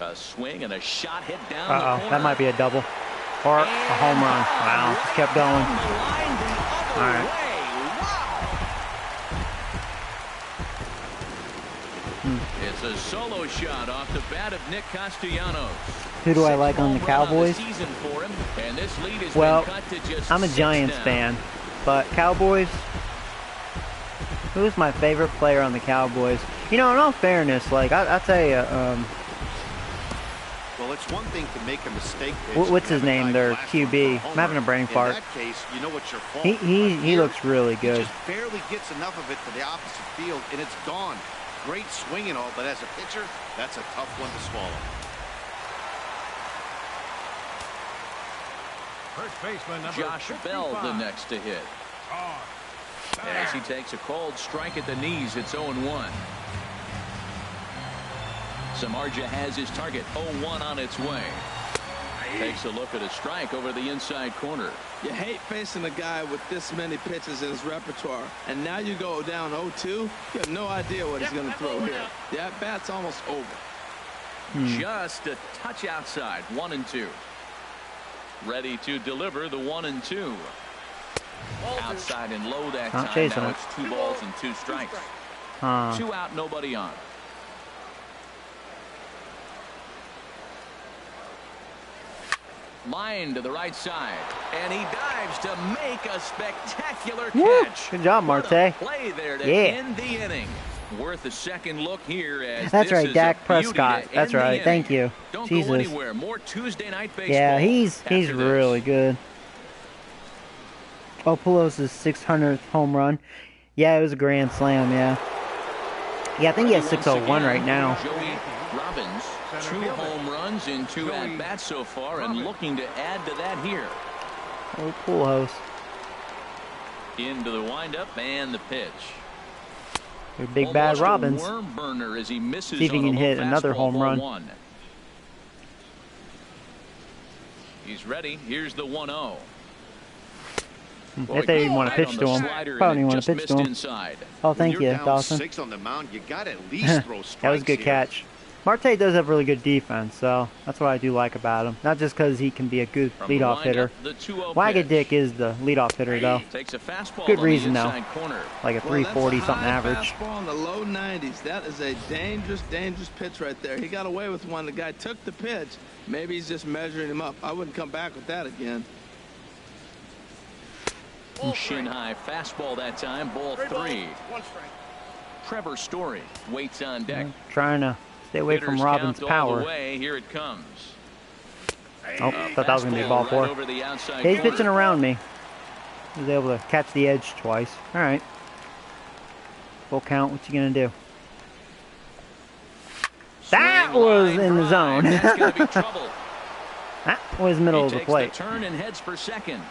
A swing and a shot hit down the corner. That might be a double or a home run. Wow, just kept going. All right. It's a solo shot off the bat of Nick Castellanos. Who do I like on the Cowboys? Well, I'm a Giants fan, but Cowboys, who's my favorite player on the Cowboys? You know, in all fairness, like, I'll tell you, well, it's one thing to make a mistake. What's his name? Their QB. I'm having a brain fart. In that case, you know it's your fault. He looks really good. He just barely gets enough of it to the opposite field, and it's gone. Great swing and all, but as a pitcher, that's a tough one to swallow. First baseman number Josh 55. Bell the next to hit. As he takes a cold strike at the knees, it's 0-1. Samardzija has his target. 0-1 on its way. Takes a look at a strike over the inside corner. You hate facing a guy with this many pitches in his repertoire, and now you go down 0-2. You have no idea what he's going to throw here. The at-bat's almost over. Just a touch outside. 1-2. Ready to deliver the 1-2. Outside and low that Not time. chasing Now it. it's 2 balls and 2 strikes. 2 out, nobody on. Line to the right side, and he dives to make a spectacular catch. Good job, Marte. What a play there to end the inning. Worth a second look here. As That's this right, is Dak a Prescott. beauty to That's end the right. inning. Thank you. Don't Jesus. go anywhere. More Tuesday night baseball. Yeah, he's after this. really good. Pulos' 600th home run. Yeah, it was a grand slam. Yeah. Yeah, I think he has 601 right now. Joey Robbins, 2 home runs in 2 at-bats so far, and looking to add to that here. Pulos. Into the windup and the pitch. Your big bad Almost a Robbins. worm burner as he misses. See if he on can a hit low another fastball, home ball run. 1. He's ready. Here's the 1-0. I thought he didn't want to pitch to him. Probably didn't want to pitch to him. Inside. Oh, thank When you, you're down Dawson. 6 on the mound, you got to at least throw strikes. That was a good here. catch. Marte does have really good defense, so that's what I do like about him. Not just because he can be a good From the leadoff hitter. windup, the 2-0 Wagga pitch. Dick is the leadoff hitter, though. Takes a fastball Good on reason, the though. inside corner. Like a Well, 340 that's a something high average. fastball in the low 90s. That is a dangerous, dangerous pitch right there. He got away with one. The guy took the pitch. Maybe he's just measuring him up. I wouldn't come back with that again. Shin high fastball that time. Ball 3. Trevor Story waits on deck. Trying to stay away from Hitters Robbins' count all the power. way. Here it comes. Oh, thought that was going to be a ball Fastball 4. right over the outside He's corner. pitching around me. He was able to catch the edge twice. All right. Full count. What you going to do? That Swing was line in the drive. zone. That's going to be trouble. That was middle He of the takes plate. the turn and heads for second.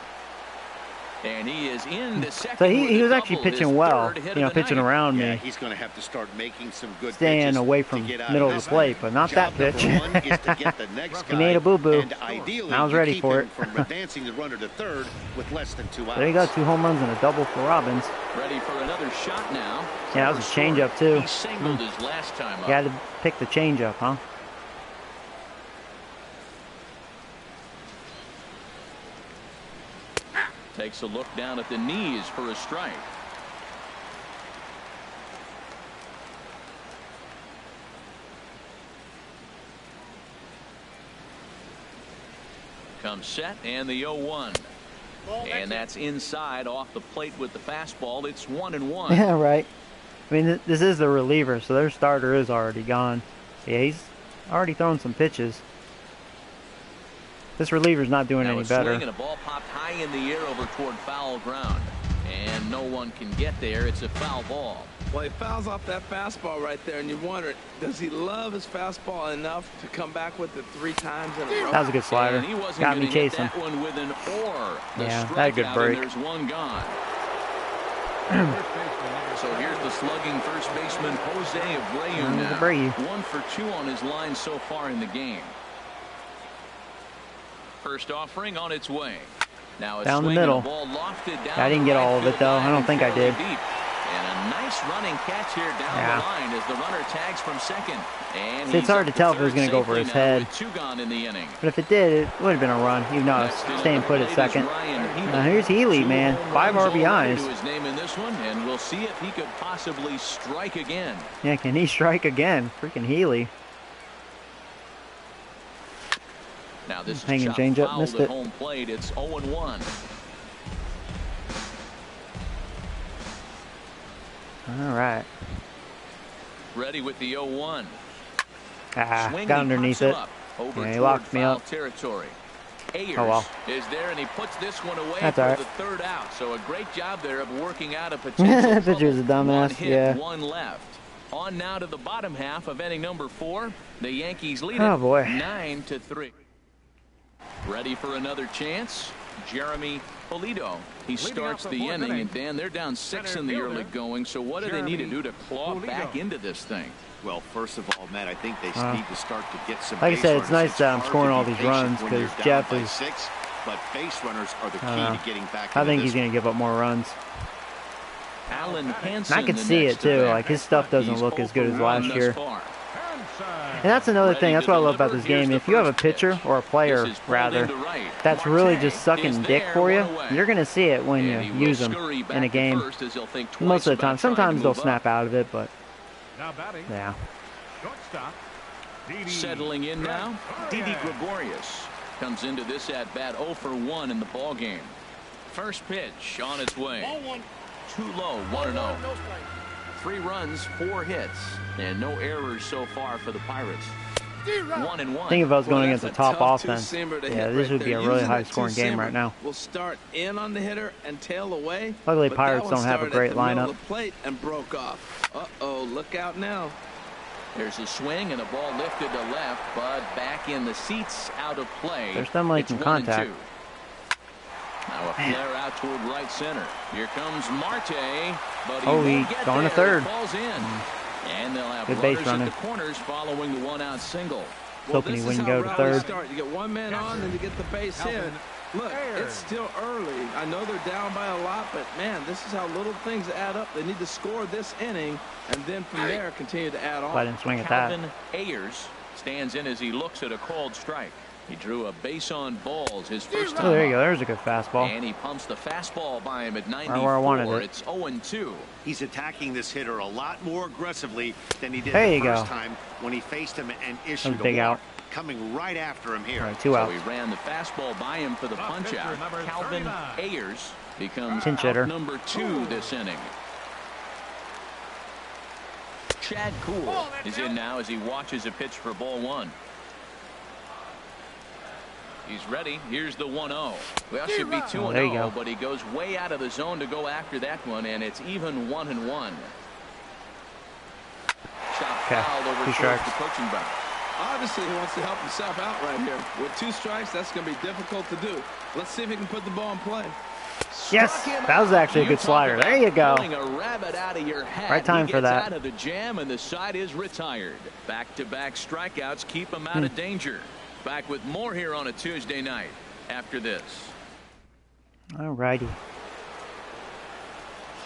And he is in the second. So with he a was actually double, his pitching well, third hit you know, of the pitching night. around Yeah, me, he's going to have to start making some good staying pitches away to from get out middle of this the plate, inning. but not Job that pitch. number 1 is to get the next He guy, made a boo-boo. and ideally, I was you ready keep for him it. from advancing the runner to third with less than 2 outs. There you go, 2 home runs and a double for Robbins. Ready for another shot now. Yeah, that was a changeup too. He singled his last time up. You had to pick the changeup, huh? Takes a look down at the knees for a strike. Comes set and the 0-1. And that's inside off the plate with the fastball. It's 1-1. Yeah, right. I mean, this is the reliever, so their starter is already gone. Yeah, he's already thrown some pitches. This reliever's not doing any better. Swing and a ball popped high in the air over toward foul ground. And no one can get there. It's a foul ball. Well, he fouls off that fastball right there, and you wonder, does he love his fastball enough to come back with it 3 times in a row? That was a good slider. And he wasn't Got me chasing. that one with an or. Yeah, that had a good break. There's one gone. So here's the slugging first baseman Jose Abreu now. 1 for 2 on his line so far in the game. First offering on its way. Now down the middle. I didn't get all of it though. I don't think I did. And a nice running catch here down the line as the runner tags from second. And it's hard to tell if it was going to go over his head. 2 gone in the inning. But if it did, it would have been a run. Even though I was staying put at second. Now here's Healy, man. 5 RBIs. His name in this one, and we'll see if he could possibly strike again. Yeah, can he strike again? Freaking Healy. Now this hanging changeup, missed it. Home plate. It's 0-1. All right. Ready with the 0-1. Got underneath it. Yeah, he locked me up. Territory. Ayers well. is there, and he puts this one away That's for right. the 3rd out. So a great job there of working out a potential Pitcher's a dumbass. 1 hit, yeah. 1 left. On now to the bottom half of inning number 4. The Yankees lead it 9-3. Ready for another chance. Jeremy Polito. He starts the inning, and Dan, they're down 6 in the early going. So what do they need to do to claw back into this thing? Well, first of all, Matt, I think they need to start to get some. Like I said, it's nice that I'm scoring all these runs because Jeff is. 6, but base runners are the key to getting back. I think he's going to give up more runs. Alan Hansen, I can see it too. Like his stuff doesn't look as good as last year. And that's another thing. That's what I love about this game. If you have a pitcher or a player, rather, that's really just sucking dick for you, you're going to see it when you use them in a game. Most of the time. Sometimes they'll snap out of it, but yeah. Settling in now, Didi Gregorius comes into this at bat 0 for 1 in the ball game. First pitch on its way. Too low, 1-0. 3 runs, 4 hits, and no errors so far for the Pirates. 1-1. I think if I was going against the top offense, yeah, this would be a really high-scoring game right now. We'll start in on the hitter and tail away. Luckily, Pirates don't have a great lineup. Plate and broke off. Uh-oh, look out now. There's a swing and a ball lifted to left, but back in the seats, out of play. They're still making contact. Now a flare out toward right center. Here comes Marte, but he's going to third. Falls in. And they'll have good base runners running. at the corners following the 1-out single. Hoping he wouldn't go to third. You get 1 man on, then you get the base hit. Look, it's still early. I know they're down by a lot, but man, this is how little things add up. They need to score this inning, and then from there continue to add on. I didn't swing at that. Calvin Ayers stands in as he looks at a called strike. He drew a base on balls his first time. Oh, there you go. There's a good fastball. And he pumps the fastball by him at 94. Right where I wanted it. It's 0-2. He's attacking this hitter a lot more aggressively than he did the first time when he faced him and issued a big walk. out. Coming right after him here. Right, 2 outs. So he ran the fastball by him for the punch out. Calvin Ayers becomes pinch out hitter. number 2 this inning. Chad Kuhl is in now as he watches a pitch for ball 1. He's ready. Here's the 1-0. Well, should be 2-0, but he goes way out of the zone to go after that one, and it's even 1-1. Shot fouled over towards the pitching box. Obviously, he wants to help himself out right here. With 2 strikes, that's going to be difficult to do. Let's see if he can put the ball in play. Yes, that was actually a good slider. There you go. Right time for that. Out of the jam, and the side is retired. Back-to-back strikeouts keep him out of danger. Back with more here on a Tuesday night after this. All righty.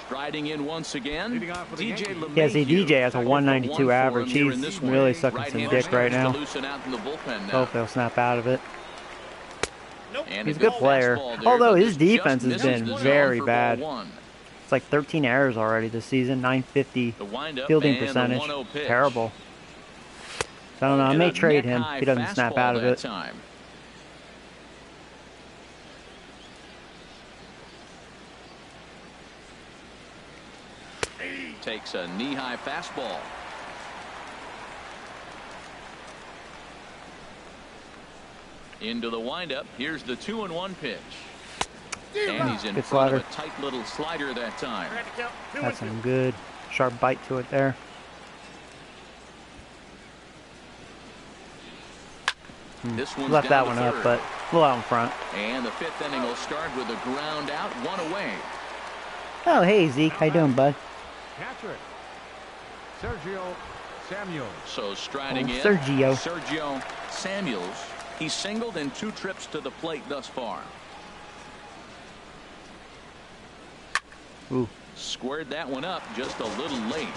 Striding in once again, DJ LeMahieu. Yeah, see, DJ has a 192 average. He's really sucking some dick right now. Hopefully he'll snap out of it. He's a good player. Although his defense has been very bad. It's like 13 errors already this season. 950 fielding percentage. Terrible. So I don't know. I may trade him if he doesn't snap out of it. Takes a knee-high fastball. Into the windup. Here's the 2-1 pitch. And he's in Good front slider. of a tight little slider that time. That's some good sharp bite to it there. This one's Left down that to one third. up, but a little out in front. And the 5th inning will start with a ground out, 1 away. Oh, hey, Zeke. How you doing, bud? Catcher. Sergio Samuels. So striding in, Sergio Samuels. He's singled in 2 trips to the plate thus far. Ooh. Squared that one up just a little late.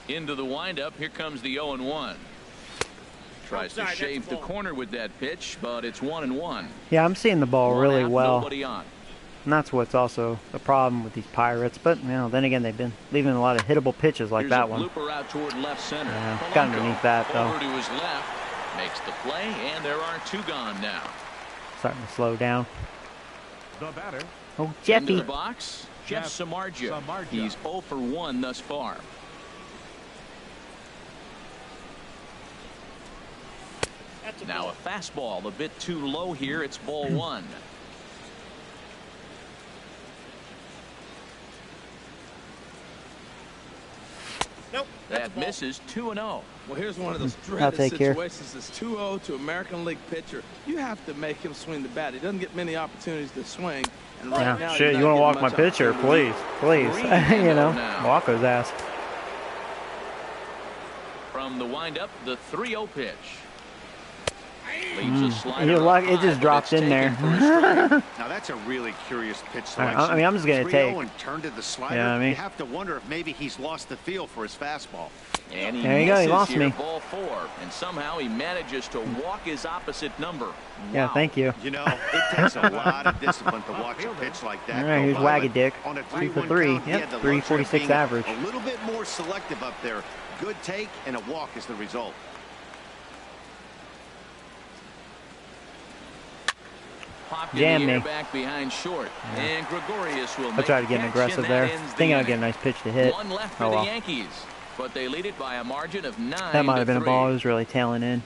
Into the windup. Here comes the 0-1. Tries to shave the corner with that pitch, but it's 1-1. Yeah, I'm seeing the ball really well. Nobody on. And that's what's also the problem with these Pirates. But, you know, then again, they've been leaving a lot of hittable pitches like Here's that a one. blooper out toward left center. Yeah, got underneath that, though. Over to his left. Makes the play, and there are 2 gone now. Starting to slow down. The batter. Oh, Into Jeffy. the box, Jeff Samardzija. He's 0 for 1 thus far. Now a fastball a bit too low here. It's ball 1. Nope. That misses 2-0. Well, here's one of those I'll dreaded take care. situations. It's 2-0 to American League pitcher. You have to make him swing the bat. He doesn't get many opportunities to swing. And right now, Yeah, he's shit, not you want to getting walk my much pitcher, opportunity. please. You know, now. walk his ass. From the windup, the 3-0 pitch. Leaves a slider You're lucky, up it high, just but dropped it's in there. taken for a strike. Now that's a really curious pitch I selection. mean, I'm just gonna 3-0 take. and turn to the slider. Yeah, I mean. You have to wonder if maybe he's lost the feel for his fastball. And he There you go, he misses lost here, me. ball 4, and somehow he manages to walk his opposite number. Yeah, Wow. thank you. You know, it takes a lot of discipline to watch a pitch like that. All right, go here's by, Waggy but Dick. On a 3 for 3-1 3. count, he Yep, had the 346 luxury of being average. A little bit more selective up there. Good take and a walk is the result. Popped in Jam the air me. back behind short, and Gregorius will I'll make try to the get catch, aggressive and there. that ends the Think I'll inning. get a nice pitch to hit. 1 left for Oh, the well. Yankees, but they lead it by a margin of 9 That might have to been a 3. ball. It was really tailing in.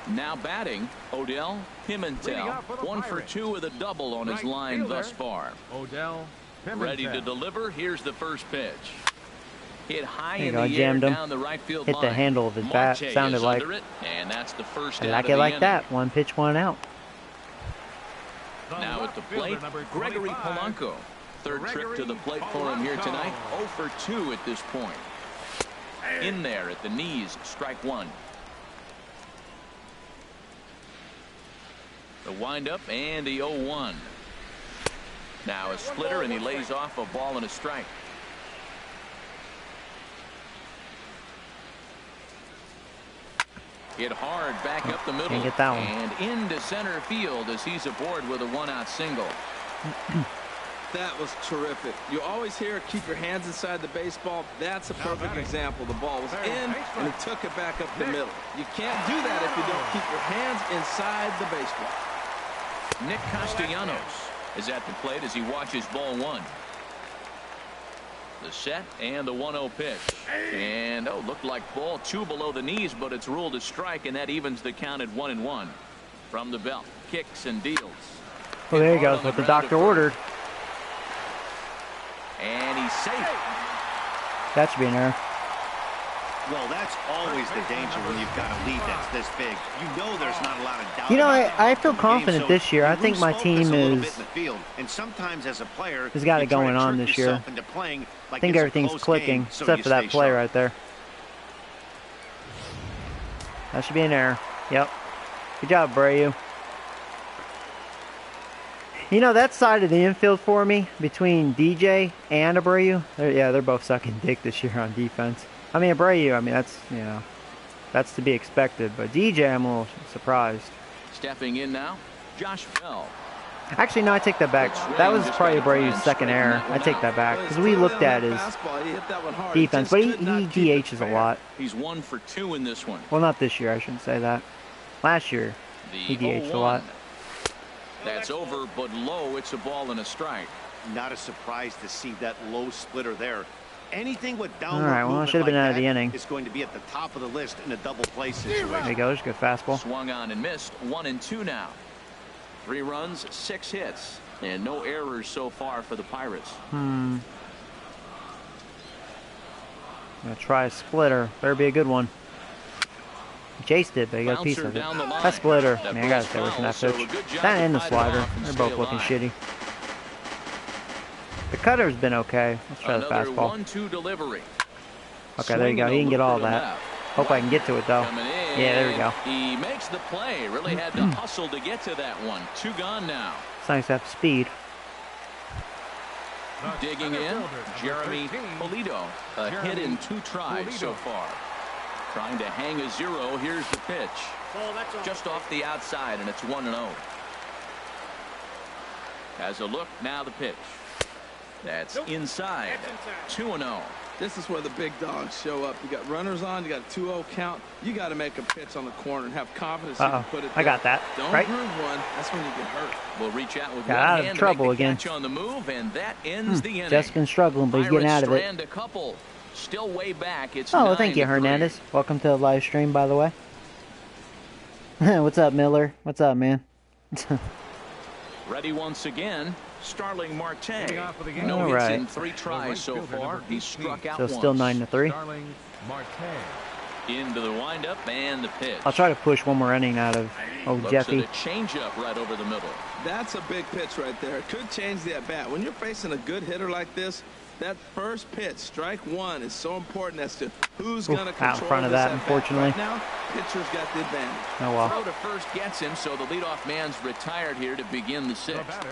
Now batting, Odell Leading Pimentel. up for the 1 for Pirates. 2 with a double on his Right line fielder. thus far. Odell Pimentel. Ready to deliver. Here's the first pitch. Hit high There you in go, the air jammed him. down the right field Hit line. the handle of his bat. Marte Sounded is like. under it, and that's the first I out like of it the like inning. that. 1 pitch, 1 out. The Now left at the fielder, plate, number Gregory 25. Polanco. Third trip to the plate for him here tonight. 0 for 2 at this point. In there at the knees, strike 1. The windup and the 0-1. Now a splitter, and he lays off a ball and a strike. Hit hard back up the middle. Can't get that one. And into center field as he's aboard with a 1-out single. That was terrific. You always hear keep your hands inside the baseball. That's a perfect example. The ball was in, and he took it back up the middle. You can't do that if you don't keep your hands inside the baseball. Nick Castellanos is at the plate as he watches ball 1. The set and the 1-0 pitch. And looked like ball 2 below the knees, but it's ruled a strike, and that evens the count at 1-1. From the belt, kicks and deals. Well, there you Hit go. hard on What the ground doctor to first. ordered. And he's safe. That should be an error. Well, that's always the danger when you've got a lead that's this big. You know there's not a lot of doubt. You know, about that I feel in the confident game, this year. you I think lose my focus team a little is- bit in the field. And sometimes as a player, has got you it try to going on trick this year. yourself into playing like I think it's a everything's close clicking, game, so except you for that stay play sharp. right there. That should be an error. Yep. Good job, Brayu. You know, that side of the infield for me, between DJ and Abreu, they're both sucking dick this year on defense. I mean, Abreu, I mean, that's, you know, that's to be expected. But DJ, I'm a little surprised. Stepping in now, Josh Bell. Actually, no, I take that back. That was probably Abreu's second error. I take that back. Because we looked at his defense. But he DHs a lot. He's 1 for 2 in this one. Well, not this year, I shouldn't say that. Last year, The he DH'd a 0-1. lot. That's over, but low. It's a ball and a strike. Not a surprise to see that low splitter there. Anything with All downward right, well, I movement should have been like out of the that inning. is going to be at the top of the list in a double play There situation. you go. There's a good fastball. Swung on and missed. 1-2 now. 3 runs, 6 hits, and no errors so far for the Pirates. I'm gonna try a splitter. Better be a good one. He chased it, but he got a piece of it. Bouncer down the line. That splitter. That Man, I gotta goes stay away from foul, that so pitch. a good job That to and the fight it slider. off and They're stay both looking alive. shitty. The cutter's been okay. Let's try the Another fastball. 1-2 delivery. Okay, there you go. He didn't get all that. Hope I can get to it, though. Coming in, Yeah, there we go. He makes the play. Really had to hustle to get to that one. 2 gone now. It's nice to have speed. The Digging center in, fielder, number Jeremy 13, Polito. A hit in 2 tries so far. Trying to hang a 0. Here's the pitch. Just off the outside, and it's 1-0. Has a look, now the pitch. That's inside. 2-0. This is where the big dogs show up. You got runners on, you got a 2-0 count. You got to make a pitch on the corner and have confidence you can put it there. I got that. Don't Right? groove one. That's when you get hurt. Will reach out with Got one out of hand trouble to make the again. catch on the move, and that ends the inning. Just been struggling, but he's getting out of it. Strand a couple. Still way back. It's Oh, thank you, 9-3. Hernandez. Welcome to the live stream, by the way. What's up, Miller? What's up, man? Ready once again. Starling Marte. Leading off for the game. No All hits right. in 3 tries so far. He struck out So once. still 9-3. Starling Marte. Into the windup and the pitch. I'll try to push one more inning out of Looks Jeffy. at a changeup right over the middle. That's a big pitch right there. It could change the at-bat. When you're facing a good hitter like this, that first pitch, strike 1, is so important as to who's going to control out in front of this that, at-bat. unfortunately. Right now, pitcher's got the advantage. Oh well. Throw to first gets him, so the leadoff man's retired here to begin the The 6th. batter,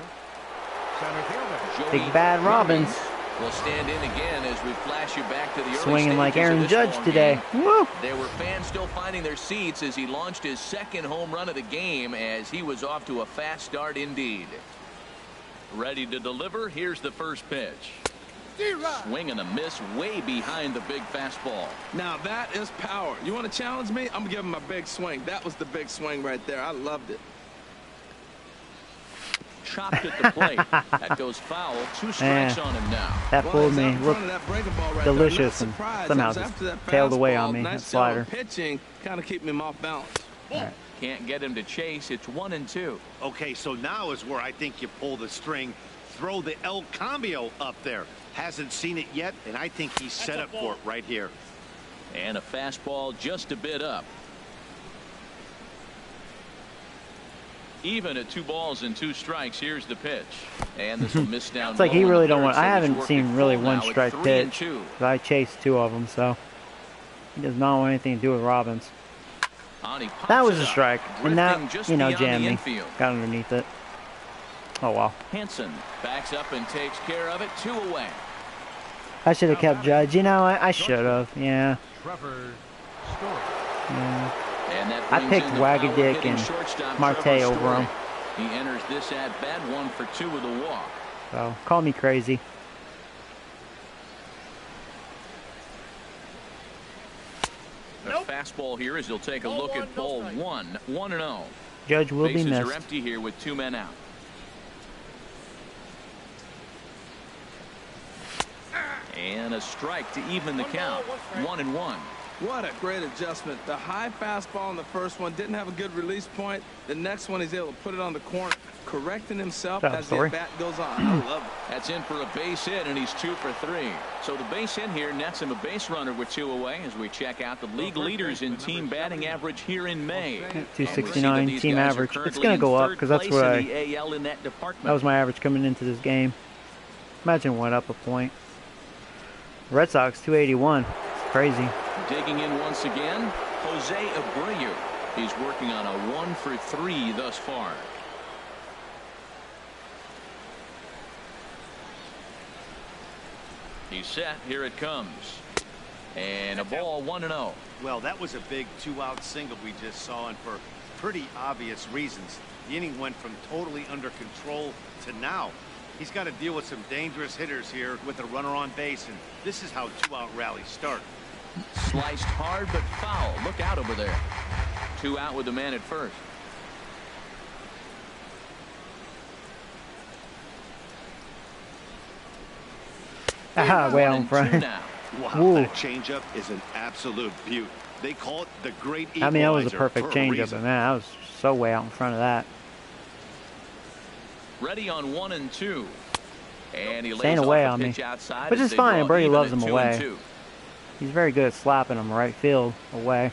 center fielder. Joey Big bad Robbins. will stand in again as we flash you back to the early Swinging like stages of Aaron this Judge ball today. game. Woo! There were fans still finding their seats as he launched his 2nd home run of the game as he was off to a fast start indeed. Ready to deliver. Here's the first pitch. Swing and a miss way behind the big fastball. Now, that is power. You want to challenge me? I'm going to give him a big swing. That was the big swing right there. I loved it. Chopped at the plate. That goes foul. 2 strikes on him now. That Well, fooled he's me. out in front Looked of that breaking ball right delicious there. and Not surprised. somehow It was just after that tailed away on fastball. me, Nice that slider. job pitching, kind of keeping him off balance. Can't get him to chase. It's 1-2. Okay, so now is where I think you pull the string. Throw the El Cambio up there. Hasn't seen it yet, and I think he's set up for it right here. And a fastball just a bit up. Even at 2 balls and 2 strikes. Here's the pitch. And this will miss down. It's like he low on really the don't third, want. so I he's haven't working seen really full one now at strike pitch. 3-2. 'Cause I chased 2 of them, so he does not want anything to do with Robbins. Ani pops That was it a up, strike, and drifting that just you know beyond the jammed me. infield. Got underneath it. Oh well. Hansen backs up and takes care of it. 2 away. I should have kept Judge. You know, I should have. Yeah. Trevor Story. Yeah. And that I brings picked in the Wagadick power-hitting and shortstop, Marte Trevor over Story. him. He enters this at bat 1 for 2 with a walk. So call me crazy. A fastball here as he'll take a look at ball 1. 1-0. Judge will be Bases are missed. empty here with 2 men out. And a strike to even the count. 1-1. What a great adjustment. The high fastball in the first one didn't have a good release point. The next one, he's able to put it on the corner, correcting himself Good job, as Story. the bat goes on. I love it. That's in for a base hit, and he's 2 for 3. So the base hit here nets him a base runner with 2 away as we check out the league leaders in team batting average here in May. 269 team average. It's going to go up because that's what that was my average coming into this game. Imagine it went up a point. Red Sox 281. It's crazy. Digging in once again, Jose Abreu. He's working on a 1 for 3 thus far. He's set. Here it comes. And a ball 1-0. Well, that was a big 2-out single we just saw, and for pretty obvious reasons. The inning went from totally under control to now. He's got to deal with some dangerous hitters here with a runner on base, and this is how 2-out rallies start. Sliced hard but foul. Look out over there. 2 out with the man at first. Way out in 1-2 front. now. Wow, Ooh. that changeup is an absolute beaut. They call it the great equalizer. I mean, that was a perfect for a changeup, reason. but man, I was so way out in front of that. Ready on 1-2. And he Staying lays away off a on me. pitch outside Which as is they fine. draw Brady even loves at him away. 2-2. He's very good at slapping him right field away.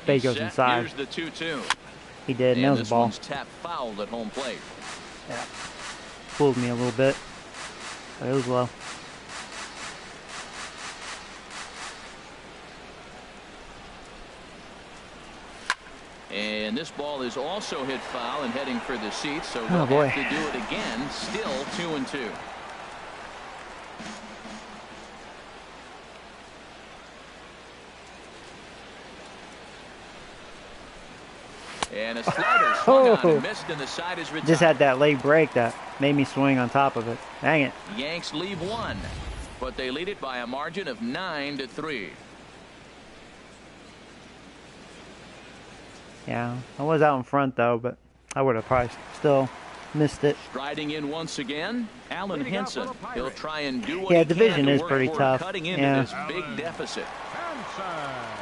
He He's goes set. inside. Here's the 2-2. He did. And Nails the this ball. one's tapped fouled at home plate. Yeah. Fooled me a little bit. But it was low. And this ball is also hit foul and heading for the seats, so Oh, they'll boy. have to do it again. Still 2-2. And a slider swung on and missed, and the side is retired. Just had that late break that made me swing on top of it. Dang it. Yanks leave one, but they lead it by a margin of 9-3. Yeah, I was out in front though, but I would have probably still missed it. Striding in once again, Alan Henson. He'll try and do what Yeah, he division can to is work pretty toward tough. cutting into Yeah. this big deficit. Hanson.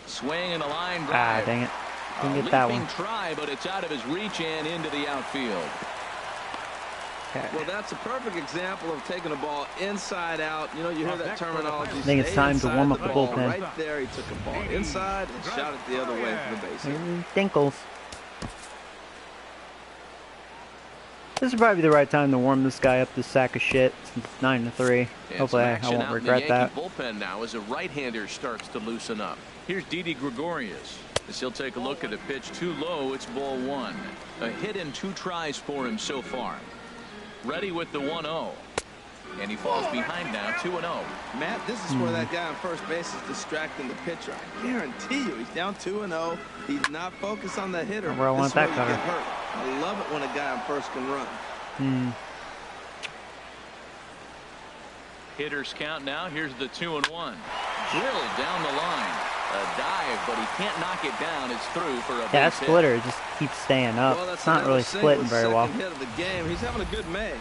Swing and a line Ah, drive. dang it. Didn't A get that leaping one. try, but it's out of his reach and into the outfield. Okay. Well, that's a perfect example of taking a ball inside out. You know, you hear that terminology. I think it's stay time to inside warm up the ball. bullpen. Right there, he took a ball inside and shot it the other way for the base hit. Dinkles. This is probably the right time to warm this guy up, this sack of shit, since it's 9-3. And Hopefully some I action won't out in regret the that. Yankee bullpen now as a right-hander starts to loosen up. Here's Didi Gregorius. As he'll take a look at a pitch too low, it's ball one. A hit in 2 tries for him so far. Ready with the 1-0. And he falls behind now, 2-0. Matt, this is where that guy on first base is distracting the pitcher. I guarantee you, he's down 2-0. He's not focused on the hitter. Where I want This is that where you cutter. get hurt. I love it when a guy on first can run. Hitters count now. Here's the 2-1. Drilled down the line. A dive, but he can't knock it down. It's through for a Yeah, that base hit. splitter just keeps staying up. Well, that's It's not another really single, splitting very well. second hit of the game. He's having a good May.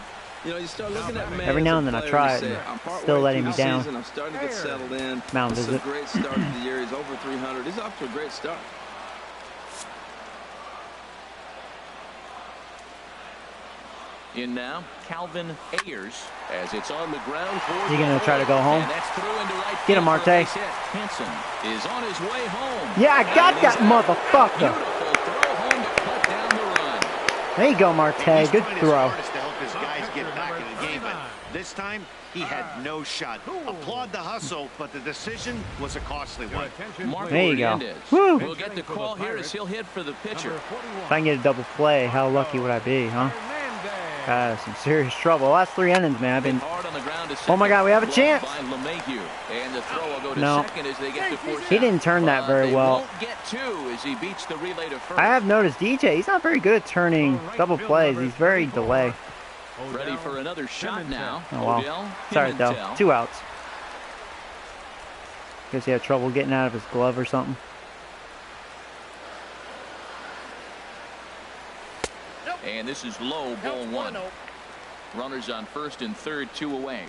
You know, you start looking at May. Every as now a and then I player, try you it, say, and I'm partway still letting through me the down. season, I'm starting to get settled in. Mound This is a visit. great start to the year. He's over 300. He's off to a great start. In now, Calvin Ayers, as it's on the ground for Is he gonna the try to hole. go home? And that's through into right Get him, field for a Marte. base hit. Henson is on his way home. Yeah, I got And that he's out. motherfucker. Beautiful throw home to cut down the run. There you go, Marte. He's Good trying his throw. hardest to help his guys get back in the game, but this time he had no shot. Applaud the hustle, but the decision was a costly one. Mark There you go. Hernandez Woo. will get the call here as he'll hit for the pitcher. If I can get a double play, how lucky would I be, huh? Some serious trouble. Last 3 innings, man. I've been. Hard on the ground to Oh my God, we have a blocked chance. by LeMahieu. And the throw will go to No. second as they get to force He out. didn't turn that very They well. won't get 2 as he beats the relay to first. I have noticed DJ. He's not very good at turning double plays. He's very delay. Ready for another shot now. Oh well. Odell Sorry though. Pimentel. 2 outs. Guess he had trouble getting out of his glove or something. And this is low, ball 1. Runners on first and third, 2 away.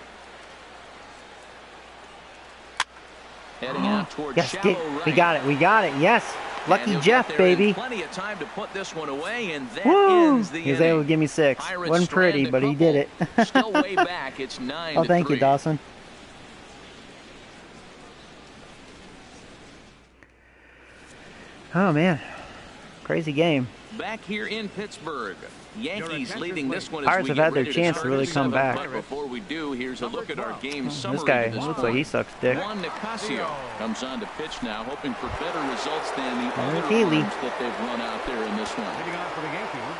Heading out toward Yes, shallow right. we got it. We got it. Yes. And Lucky he'll Jeff, get there in baby. Plenty of time to put this one away, and that Woo! ends the He was inning. able to give me 6. Pirates Wasn't pretty, strand a but he did it. couple. Still way back. It's 9-3. Oh, thank you, Dawson. Oh, man. Crazy game. Back here in Pittsburgh. Yankees leading this one as Pirates we have get had their ready chance to start really the come 7th. back. But before we do, here's a look at our game summary. This guy to this looks like point. he sucks dick. Juan Nicasio comes on to pitch now, hoping for better results than the There's other Healy. arms that they've run out there in this one. Hitting off for the Yankees,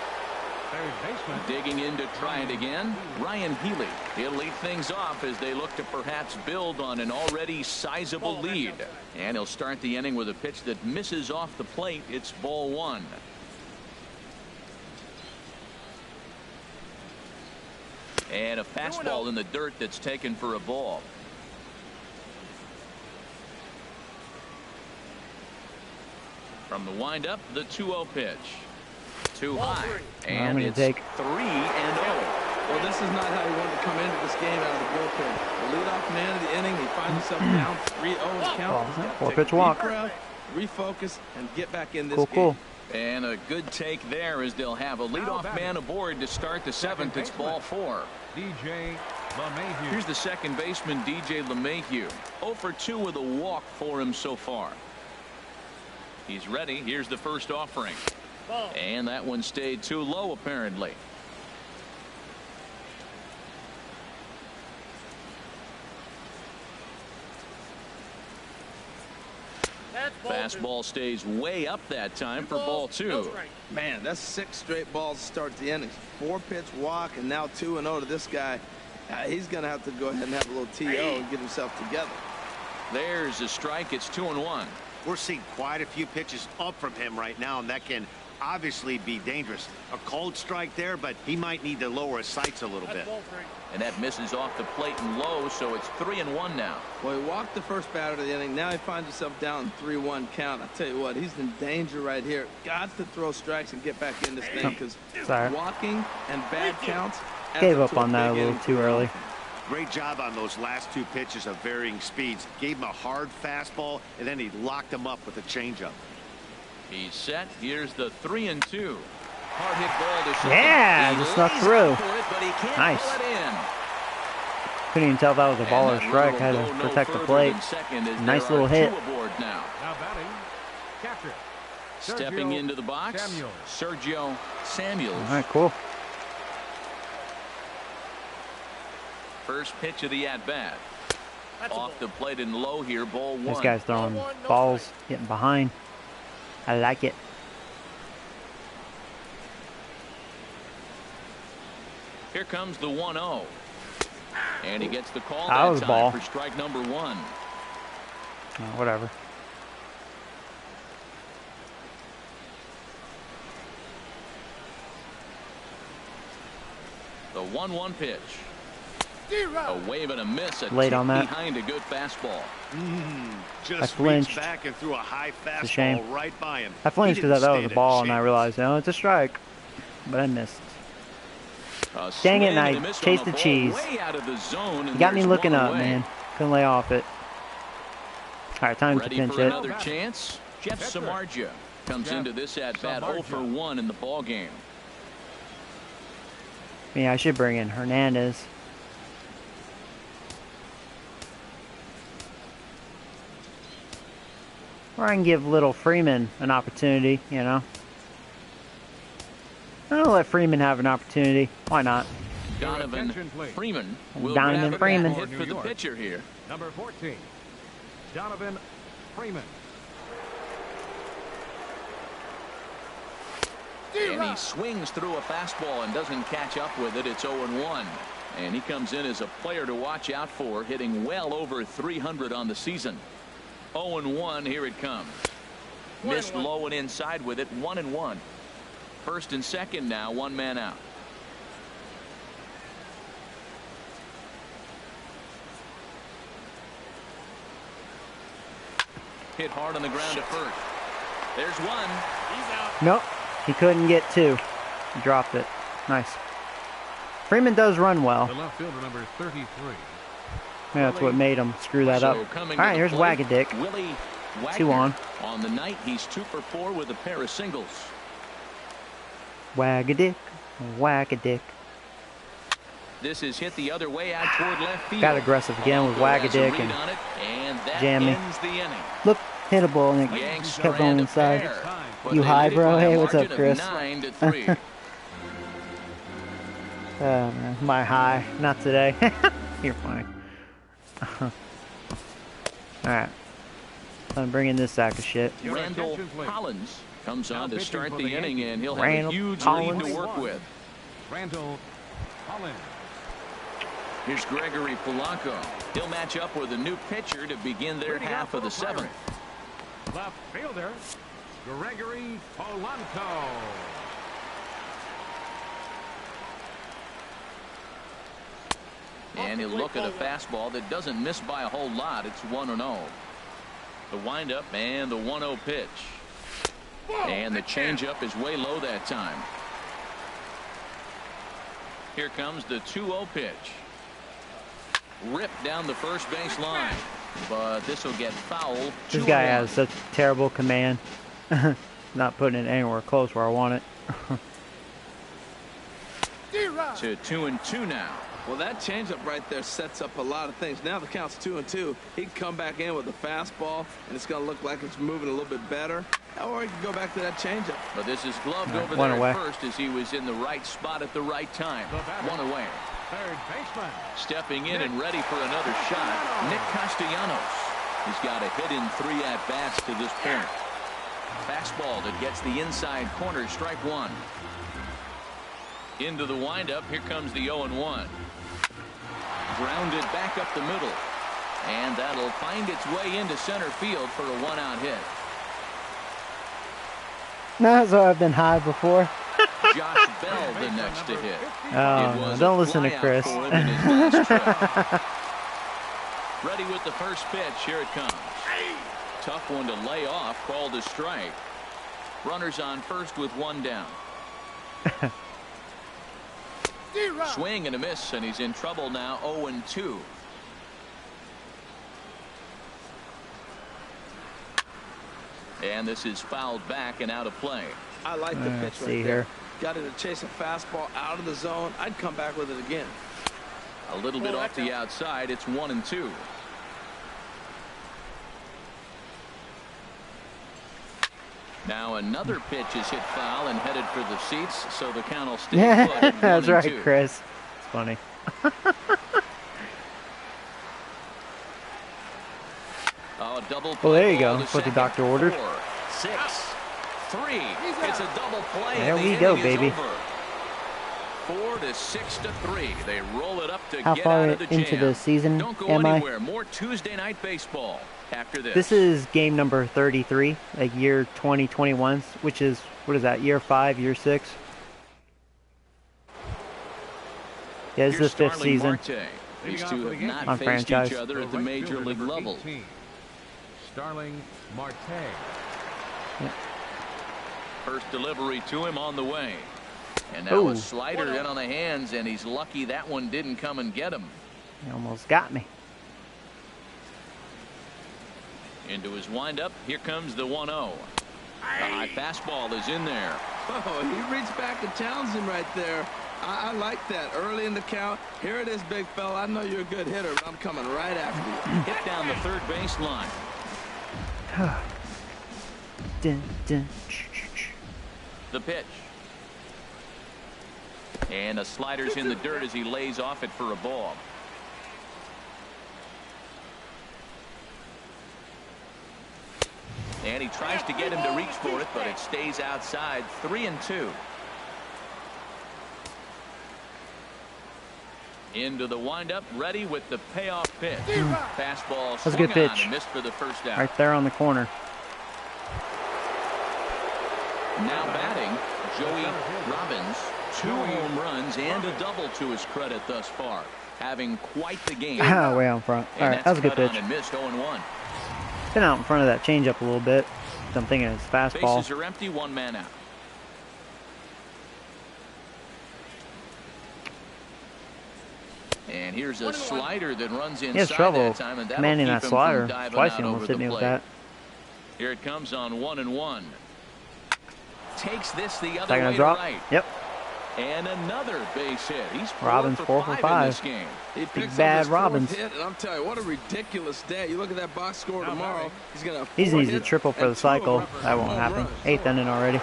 third baseman. Digging in to try it again, Ryan Healy. He'll lead things off as they look to perhaps build on an already sizable lead. And he'll start the inning with a pitch that misses off the plate. It's ball 1. And a fastball in the dirt that's taken for a ball. From the windup, the 2-0 pitch. Too high. I'm And gonna it's take 3-0. Well, this is not how he wanted to come into this game out of the bullpen. The leadoff man of the inning, he finds himself down 3-0 count. He's got to take a pitch deep walk. breath, refocus, and get back in this game. Cool. And a good take there as they'll have a leadoff man aboard to start the 7th. It's ball 4. DJ LeMahieu. Here's the second baseman, DJ LeMahieu. 0 for 2 with a walk for him so far. He's ready. Here's the first offering. And that one stayed too low, apparently. Fastball stays way up that time for ball 2. Man, that's 6 straight balls to start the innings. 4-pitch walk, and now 2-0 to this guy. He's going to have to go ahead and have a little TO and get himself together. There's a strike. It's 2-1. We're seeing quite a few pitches up from him right now, and that can obviously be dangerous. A cold strike there, but he might need to lower his sights a little bit. And that misses off the plate and low, so it's 3-1 now. Well, he walked the first batter of the inning. Now he finds himself down 3-1 count. I tell you what, he's in danger right here. Got to throw strikes and get back in this thing, because walking and bad counts. Gave up on that a little too early. Great job on those last 2 pitches of varying speeds. Gave him a hard fastball, and then he locked him up with a changeup. He's set. Here's the 3-2. Hard hit ball to second. Yeah, just snuck through. But he can't Nice. pull it in. Couldn't even tell if that was a ball or a strike. Had to protect the plate. Nice little hit. Now batting, catcher. stepping into the box, Sergio Samuels. All right, cool. First pitch of the at-bat. Off the plate and low here, ball 1. This guy's throwing balls, getting behind. I like it. Here comes the 1-0. And he gets the call That was that ball. time for strike number 1. Oh, whatever. The 1-1 pitch. A wave and a miss. A Late tick on that. behind a good fastball. Just flinched. reached back and threw a high a shame. fastball right by him. I flinched He because I didn't thought it was a stand ball, and I chance. realized, oh, it's a strike. But I missed. A Dang it, swing and I a miss on chased the ball cheese. way out of the zone, and You got me there's looking one up, away. man. Couldn't lay off it. All right, time to Ready pinch for it. another chance. Jeff Samardzija comes into this at-bat 0 for 1 in the ball game. Yeah, I should bring in Hernandez. Or I can give little Freeman an opportunity, you know. I'll let Freeman have an opportunity. Why not? Donovan attention, please. Freeman will Donovan grab a Freeman. hit for the pitcher here. Number 14, Donovan Freeman. And he swings through a fastball and doesn't catch up with it. It's 0-1. And he comes in as a player to watch out for, hitting well over 300 on the season. 0-1, here it comes. Missed low and inside with it, 1-1. First and second now, 1 man out. Hit hard on the ground at first. There's 1. Nope, he couldn't get 2. He dropped it. Nice. Freeman does run well. The left fielder, number 33. Yeah, that's what made him screw that up. So All coming right, to here's the plate, Wagadick. Willie Wagner. 2 on. On the night, he's 2 for 4 with a pair of singles. Wagadick. Wagadick. This is hit the other way out toward left field. Got aggressive again with Blanco has a Wagadick read and on it, and that jam me. ends the inning. Look, hittable, and it Yanks kept strand going a inside. pair, but You they high, lead it bro? by a Hey, what's up, margin of Chris? 9-3. Man, my high. Not today. You're fine. Alright. I'm bringing this sack of shit. Randall attention, please. Collins comes Now on to pitching start for the the inning, Yankees. and he'll have Randall a huge Collins. lead to work with. Randall Collins. Here's Gregory Polanco. He'll match up with a new pitcher to begin their Leading half off of the for the 7th. Pirates. Left fielder, Gregory Polanco. And he'll look at a fastball that doesn't miss by a whole lot. It's 1-0. The windup and the 1-0 pitch. And the changeup is way low that time. Here comes the 2-0 pitch. Ripped down the first base line, but this will get foul. This guy has such terrible command. Not putting it anywhere close where I want it. To 2-2 now. Well, that changeup right there sets up a lot of things. Now the count's 2-2. He can come back in with a fastball, and it's going to look like it's moving a little bit better. Or he can go back to that changeup. But this is gloved over there at first as he was in the right spot at the right time. One away. Third baseman. Stepping in and ready for another shot, Nick Castellanos. He's got a hit in 3 at-bats to this point. Fastball that gets the inside corner, strike 1. Into the windup, here comes the 0-1. Grounded back up the middle. And that'll find its way into center field for a 1-out hit. Not so I've been high before. Josh Bell the next to hit. Oh, don't listen to Chris. Ready with the first pitch. Here it comes. Tough one to lay off. Called a strike. Runners on first with 1 down. Swing and a miss, and he's in trouble now. 0-2. And this is fouled back and out of play. I like the pitch see right here. there. Got it to chase a fastball out of the zone. I'd come back with it again. A little bit off the outside. It's 1-2. Now another pitch is hit foul and headed for the seats, so the count will stay put at 1-2. That's right, Chris. It's funny. Oh, double play. Well, there you go. What the doctor ordered. 4, 6, 3. It's a double play. There we go, baby. 4-6-3. They roll it up to How get far out of the jam. into the season Don't go am anywhere. I? More Tuesday night baseball after this. This is game number 33, like year 2021, which is, what is that, year 5, year 6? Yeah, this is the 5th season. Marte. These two have not on faced franchise. each other at the major league level. 18, Starling Marte. First delivery to him on the way. And now a slider in on the hands, and he's lucky that one didn't come and get him. He almost got me. Into his windup, here comes the 1-0. The high fastball is in there. Oh, he reached back and challenged him right there. I like that. Early in the count. Here it is, big fella. I know you're a good hitter, but I'm coming right after you. Hit down the third base line. Dun, dun. The pitch. And a slider's in the dirt as he lays off it for a ball. And he tries to get him to reach for it, but it stays outside. 3-2. Into the windup, ready with the payoff pitch. Fastball. That's a good pitch. Missed for the first out. Right there on the corner. Now batting, Joey Robbins. 2 home runs and a double to his credit thus far. Having quite the game. Way out in front. All right, that was a good pitch. And missed 0-1. Been out in front of that changeup a little bit. I'm thinking it's fastball. Bases are empty, 1 man out. And here's a slider that runs inside. He has trouble that time, and commanding that slider. Twice he almost hit me with that. Here it comes on 1-1. Takes this the other Second way to drop. right. Yep. And another base hit. He's Robbins 4 for 5. in this game. He picks bad up his Robbins. fourth hit, and I'm telling you, what a ridiculous day. You look at that box score tomorrow. He's gonna. He just needs a triple for the cycle. That won't happen. 8th inning already.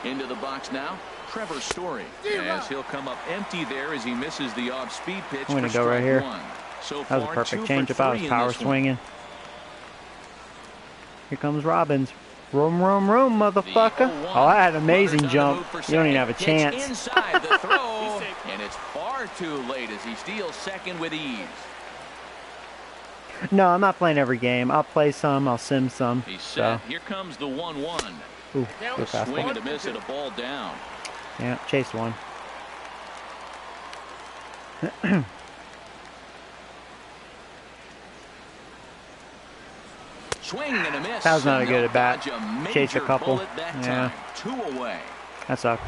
Into the box now, Trevor Story. As he'll come up empty there as he misses the off-speed pitch. I'm gonna for go right strike here. 1. So That was a far, perfect 2 for changeup. I 3 was in power this one. swinging. Here comes Robbins. Room, room, room, motherfucker. Oh, I had an amazing jump. You don't even have a chance. Inside the throw, and it's far too late as he steals second with ease. No, I'm not playing every game. I'll play some. I'll sim some. He's So, set. Here comes the 1-1. ooh, good Swing fastball. and a miss at a ball down. Yeah, chased one. Swing and a miss. That was not a good at bat. Dodge a Chase a major couple. bullet that Yeah. time. 2 away. That sucked.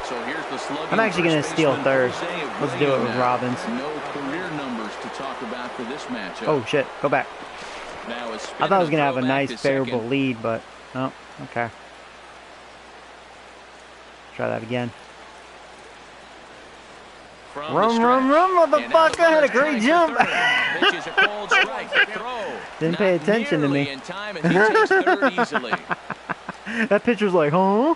So here's the slugging. I'm actually going to first steal baseman, third. Jose Let's do it with Abreu now. Robbins. No career numbers to talk about for this matchup. Oh, shit. Go back. Now a I spin thought I was and going to have a throw back nice, to favorable second. lead, but no. Okay. Try that again. From the Run, stretch. run, run, And now the motherfucker! Had a runner's great trying jump. for third. Pitch is a cold strike. Throw. Didn't pay Not attention to nearly me. in time, and he takes third easily. That pitcher's like, huh?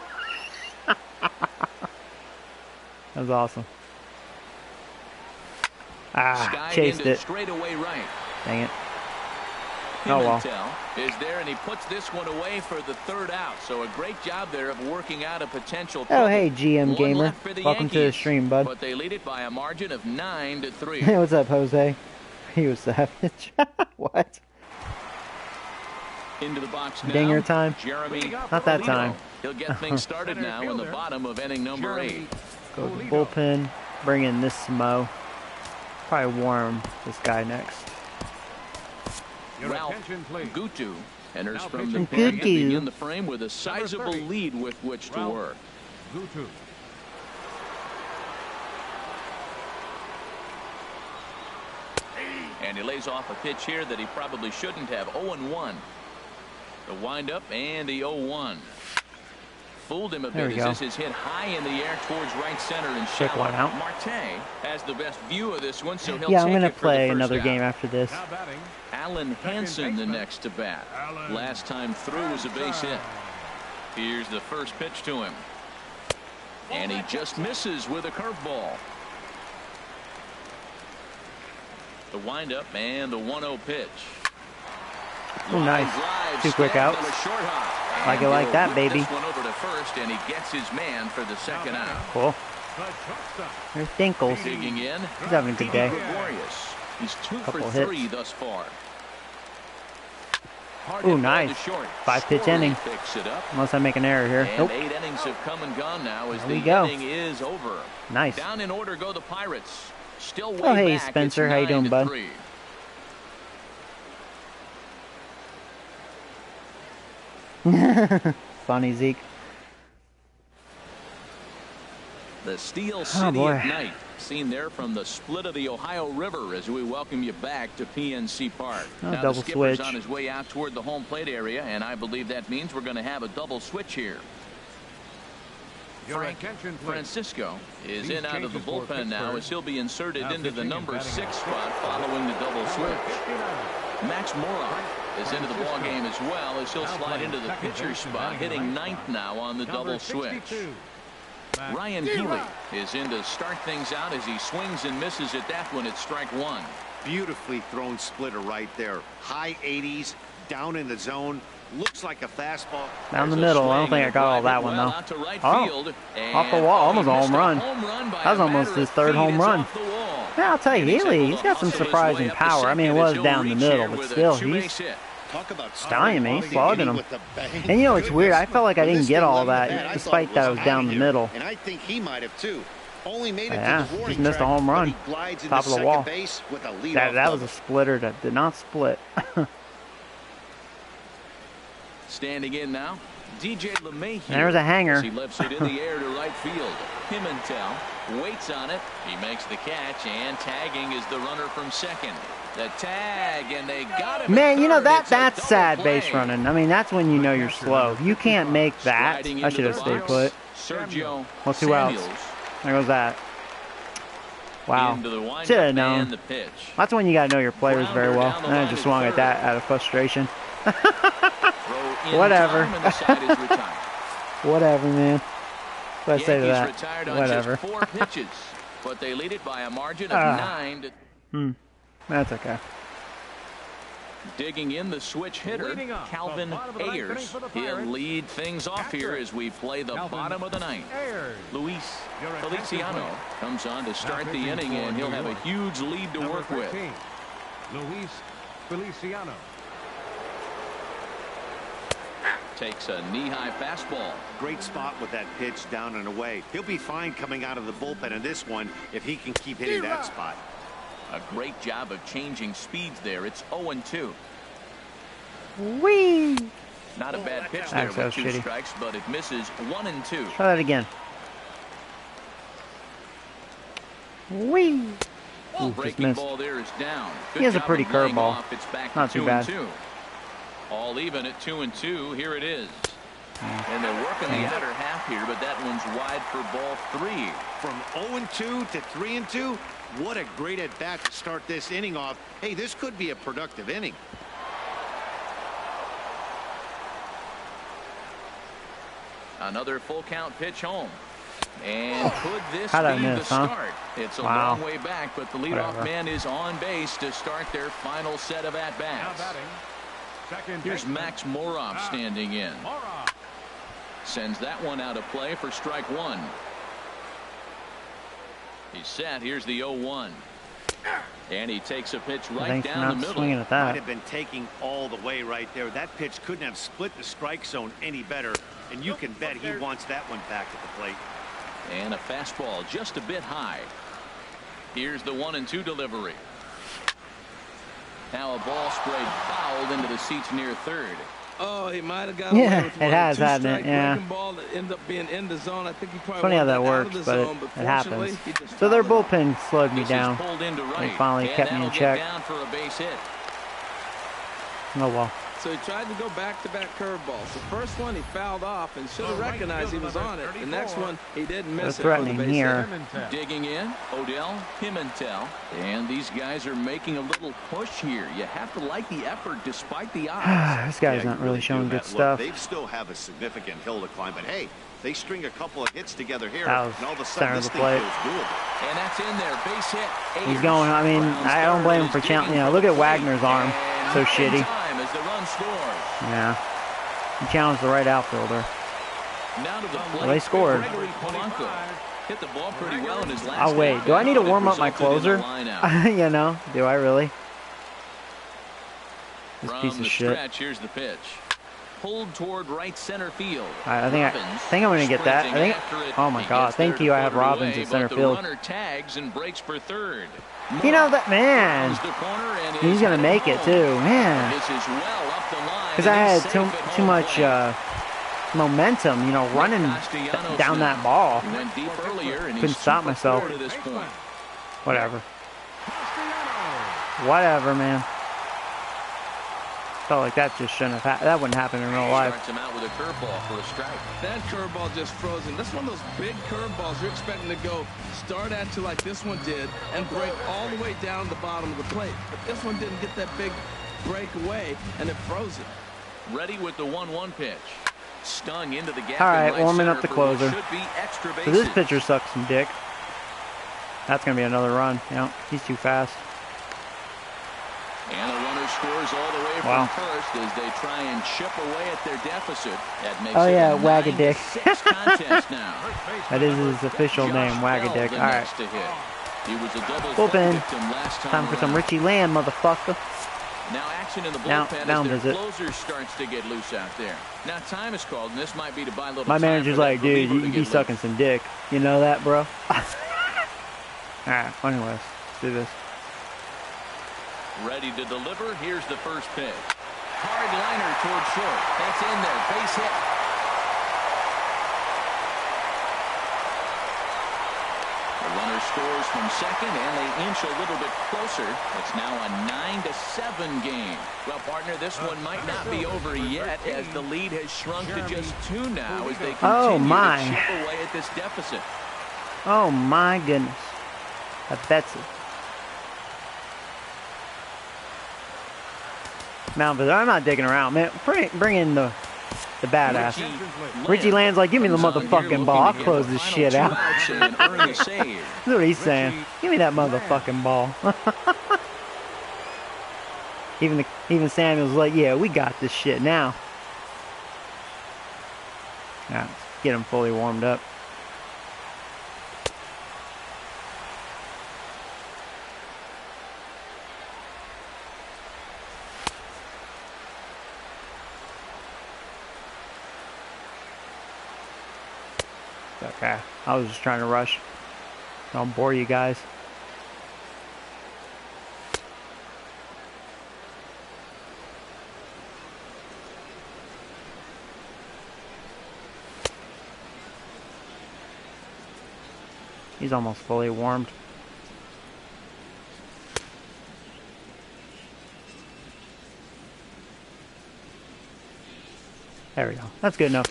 That was awesome. Ah, Skied chased into it. straightaway right. Dang it. Oh, well. Pimentel is there, and he puts this one away for the third out. So a great job there of working out a potential trouble. Oh, hey, GM One Gamer. left for the Welcome to the Yankees, stream, bud. But they lead it by a margin of 9-3. Hey, what's up, Jose? He was savage. What? Into the box now. Dinger time? Jeremy Not that Polito. time. He'll get things started now in the bottom of inning number 8. Go to the bullpen. Bring in this Smo. Probably warm this guy next. Your Ralph attention, please. Gutu enters Now from the pitching pen, Gutu. getting in the frame with a sizable 30. lead with which to Ralph work. Gutu. And he lays off a pitch here that he probably shouldn't have. 0-1. The windup and the 0-1. Fooled him a There bit we as go. this is hit high in the air towards right center and Quick shallow. one out. Marte has the best view of this one, so he'll Yeah, take I'm going to it for the play first another out. game after this. Now batting. Alan Hansen the baseman, next to bat. Alan Last time through was a base hit. Here's the first pitch to him. And he just misses with a curveball. The windup and the 1-0 pitch. Oh, nice. Drive, Two quick stabbed outs. on a short hop. Like And it like he'll that, whip baby. This one over to first, and he gets his man for the second out. Cool. The shortstop. There's Dinkles. Digging in. He's having a good day. Gregorius. He's 2 for Couple 3 hits. thus far. Hard Ooh, hit ball nice. to short. 5-pitch Story inning. Picks it up. Unless I make an error here. And Nope. 8 innings have come and gone now as There the we go. inning is over. Nice. Down in order go the Pirates. Still way Oh, hey, back. Spencer. It's How you doing, bud? 9-3. Funny, Zeke. The Steel City boy. at night, seen there from the split of the Ohio River as we welcome you back to PNC Park. Oh, now double the skipper's switch. on his way out toward the home plate area, and I believe that means we're going to have a double switch here. Your Frank attention, please. Francisco is These in out of the changes for bullpen now Pittsburgh. as he'll be inserted Now into the pitching number and batting 6 at spot following the double switch. 59. Max Mora is into the ball Francisco. game as well as he'll Now slide playing into the second pitcher's base and spot, batting hitting right ninth spot. now on the Number double switch. 62. Ryan Healy is in to start things out as he swings and misses at that one at strike 1. Beautifully thrown splitter right there. High 80s, down in the zone. Looks like a fastball. Down the There's a middle. I don't swing think I and got all drive that it one, well though. out to right Oh, field, off the and, wall. he Almost a missed home run. by That was a almost matter his of third feet. home It's run. off the wall. Yeah, I'll tell you, And he's Healy, able he's to got some hustle his surprising way up to power. I mean, it second was as he'll down the reach middle, here but with a still, two-base he's hit. Talk about stallion me, starting slugging him. with a bang. And you know, it's weird. I felt like I When didn't this get thing all left the that, bat, I thought despite that I was outta down the here. middle. And I think he might have too. Only made it Yeah, to the warning just missed a track, home but run. he glides into Top of the second wall. base with a leadoff That was double. a splitter that did not split. Standing in now, DJ LeMahieu. There's a hanger. As he lifts it in the air to right field. Pimentel waits on it. He makes the catch, and tagging is the runner from second. The tag, and they got him. Man, at you know, third. It's a that's double sad play. base running. I mean, that's when you know you're slow. You can't make that. Striding I into should have the stayed box, put. Sergio Well, 2 outs. Samuels There goes that. Wow. into the windup Should have known. and the pitch. That's when you got to know your players very Grounder well. down the And I line just at swung at third. that out of frustration. Throw in Whatever. time, and the side is retired. Whatever, man. What I say to Yankees that? retired on Whatever. just 4 pitches, but they lead it by a margin of 9 to That's okay. Digging in the switch hitter, Leading off Calvin the bottom of the ninth inning Ayers. for the He'll Pirates. lead things off here as we play the Calvin bottom of the ninth. Ayers. Luis Your attention, Feliciano please. comes on to start the pitching inning, for and he'll New have a York. huge lead to Number work with. 13, Luis Feliciano. Takes a knee-high fastball. Great spot with that pitch down and away. He'll be fine coming out of the bullpen in this one if he can keep hitting that spot. A great job of changing speeds there. It's 0-2. Whee! Not a bad pitch there Actually, that with was 2 shitty. strikes, but it misses 1 and 2. Try that again. Whee! Ooh, just Breaking missed. ball there is down. Good He has a job pretty of laying curveball. off. It's back Not to too 2 and bad. 2. All even at 2 and 2. Here it is. And they're working the outer half here, but that one's wide for ball 3. From 0-2 to 3-2, what a great at bat to start this inning off. Hey, this could be a productive inning. Another full count pitch home. And could this How'd I be miss, the huh? start? It's a Wow. long way back, but the leadoff Whatever. man is on base to start their final set of Now at-bats. batting. Second Here's baseman. Max Moroff standing in. Mora. Sends that one out of play for strike 1. He's set. Here's the 0-1. And he takes a pitch right Thanks for down the not middle. swinging at Might that. have been taking all the way right there. That pitch couldn't have split the strike zone any better. And you can bet he wants that one back at the plate. And a fastball just a bit high. Here's the 1-2 delivery. Now a ball sprayed fouled into the seats near third. Oh, he might have got Yeah, away with it one. has, hasn't it? Two-strike Yeah. breaking ball that ended up being in the zone. I think he probably Funny how wanted that out of works, the but zone, it happens. fortunately, he just So their fouled it. bullpen slowed me This down. is pulled into right. finally kept me in that'll get check. down for a base hit. Oh well. So he tried to go back-to-back curveballs. The first one he fouled off and should have recognized he was on it. The next one he didn't miss it. They're for the threatening base hit. here. Pimentel. Digging in, Odell, Pimentel. And these guys are making a little push here. You have to like the effort despite the odds. This guy's Yeah, not you really do, showing Matt. good Look, stuff. they still have a significant hill to climb, but hey, they string a couple of hits together here, That was and all of a center sudden of this the thing plate. feels doable. And that's in there. Base hit. He's Ayers. going. I mean, Brown's I don't third blame him is for challenging. digging You know, for look the at plate. Wagner's arm. And So in shitty. time as the run scores. Yeah. He challenged the right outfielder. Now to the plate. Well, they scored. Gregory Polanco hit the ball pretty well in his last. Oh wait, do I need to at-bat, warm but up my it resulted in closer? a line out. You know, do I really? This From piece of the shit. stretch, here's the pitch. Pulled toward right center field. I think Robbins I'm gonna get that. I sprinting think. after it. Oh my He God! gets there Thank to you. I put have it Robbins away, in center but field. The runner tags and breaks for third. You know that man. Rounds the corner and He's is gonna headed make it home. too, man. This is well up the line. Because I and had he's safe at too home much plate. momentum, you know, running Castellanos down now. that ball. He went deep earlier and Couldn't he's stop 2 for myself. 4 to this point. Whatever. Castellanos. Whatever, man. Felt like that just shouldn't have happened. That wouldn't happen in real life. Starts him out with a curveball for a strike. That curveball just frozen. That's one of those big curveballs you're expecting to go start at you like this one did and break all the way down the bottom of the plate. But this one didn't get that big breakaway and it froze it. Ready with the 1-1 pitch. Stung into the gap. All right, in right warming center up the for what closer. should be extra So this bases. pitcher sucks some dick. That's gonna be another run. You know, he's too fast. And the runner scores all the way from Wow. first as they try and chip away at their deficit. That makes Oh, it yeah, a Wagadick. 9-6 contest now. That is his official name, Josh Bell, Wagadick. the All right, next to hit. He was a double Bullpen. victim last time for some around. Richie Lamb, motherfucker. Now action in the Now- bullpen now as their visit. closer starts to get loose out there. Now time is called, and this might be to buy a little My time manager's for that like, dude, reliever you to be get sucking loose. some dick. You know that, bro? All right, anyways, let's do this. Ready to deliver. Here's the first pitch. Hard liner toward short. That's in there. Base hit. The runner scores from second, and they inch a little bit closer. It's now a 9-7 game. Well, partner, this one might not be over yet as the lead has shrunk to just 2 now as they Oh, continue my. to chip away at this deficit. Oh my goodness. I bet you. Mount Visitor, I'm not digging around, man. Bring in the badass. Richie Land's like, give me the comes on here motherfucking ball. I'll looking to get close the this final shit 2 out. outs and earn the save. That's what he's saying. Give me that motherfucking ball. even Samuel's like, yeah, we got this shit now. Now, let's get him fully warmed up. Okay, I was just trying to rush. Don't bore you guys. He's almost fully warmed. There we go. That's good enough.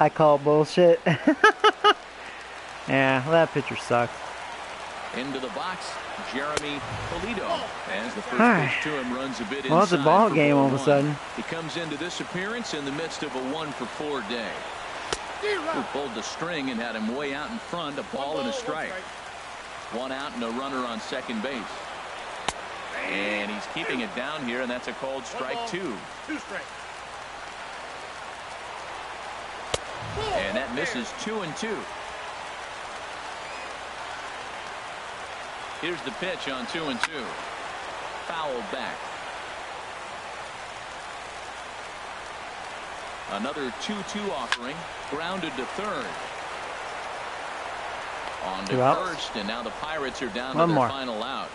I call bullshit. Yeah, well, that pitcher sucked. Into the box, Jeremy Polito. As the first Alright. pitch to him runs a bit inside. Well, it's a ball for game all of a one. sudden. He comes into this appearance in the midst of a 1-for-4 day. Who pulled the string and had him way out in front, a ball and a strike. One out and a runner on second base. And he's keeping it down here, and that's a called strike 2. And that misses 2-2. Here's the pitch on 2-2. Fouled back. Another 2-2 offering. Grounded to third. On to first, and now the Pirates are down to their final out.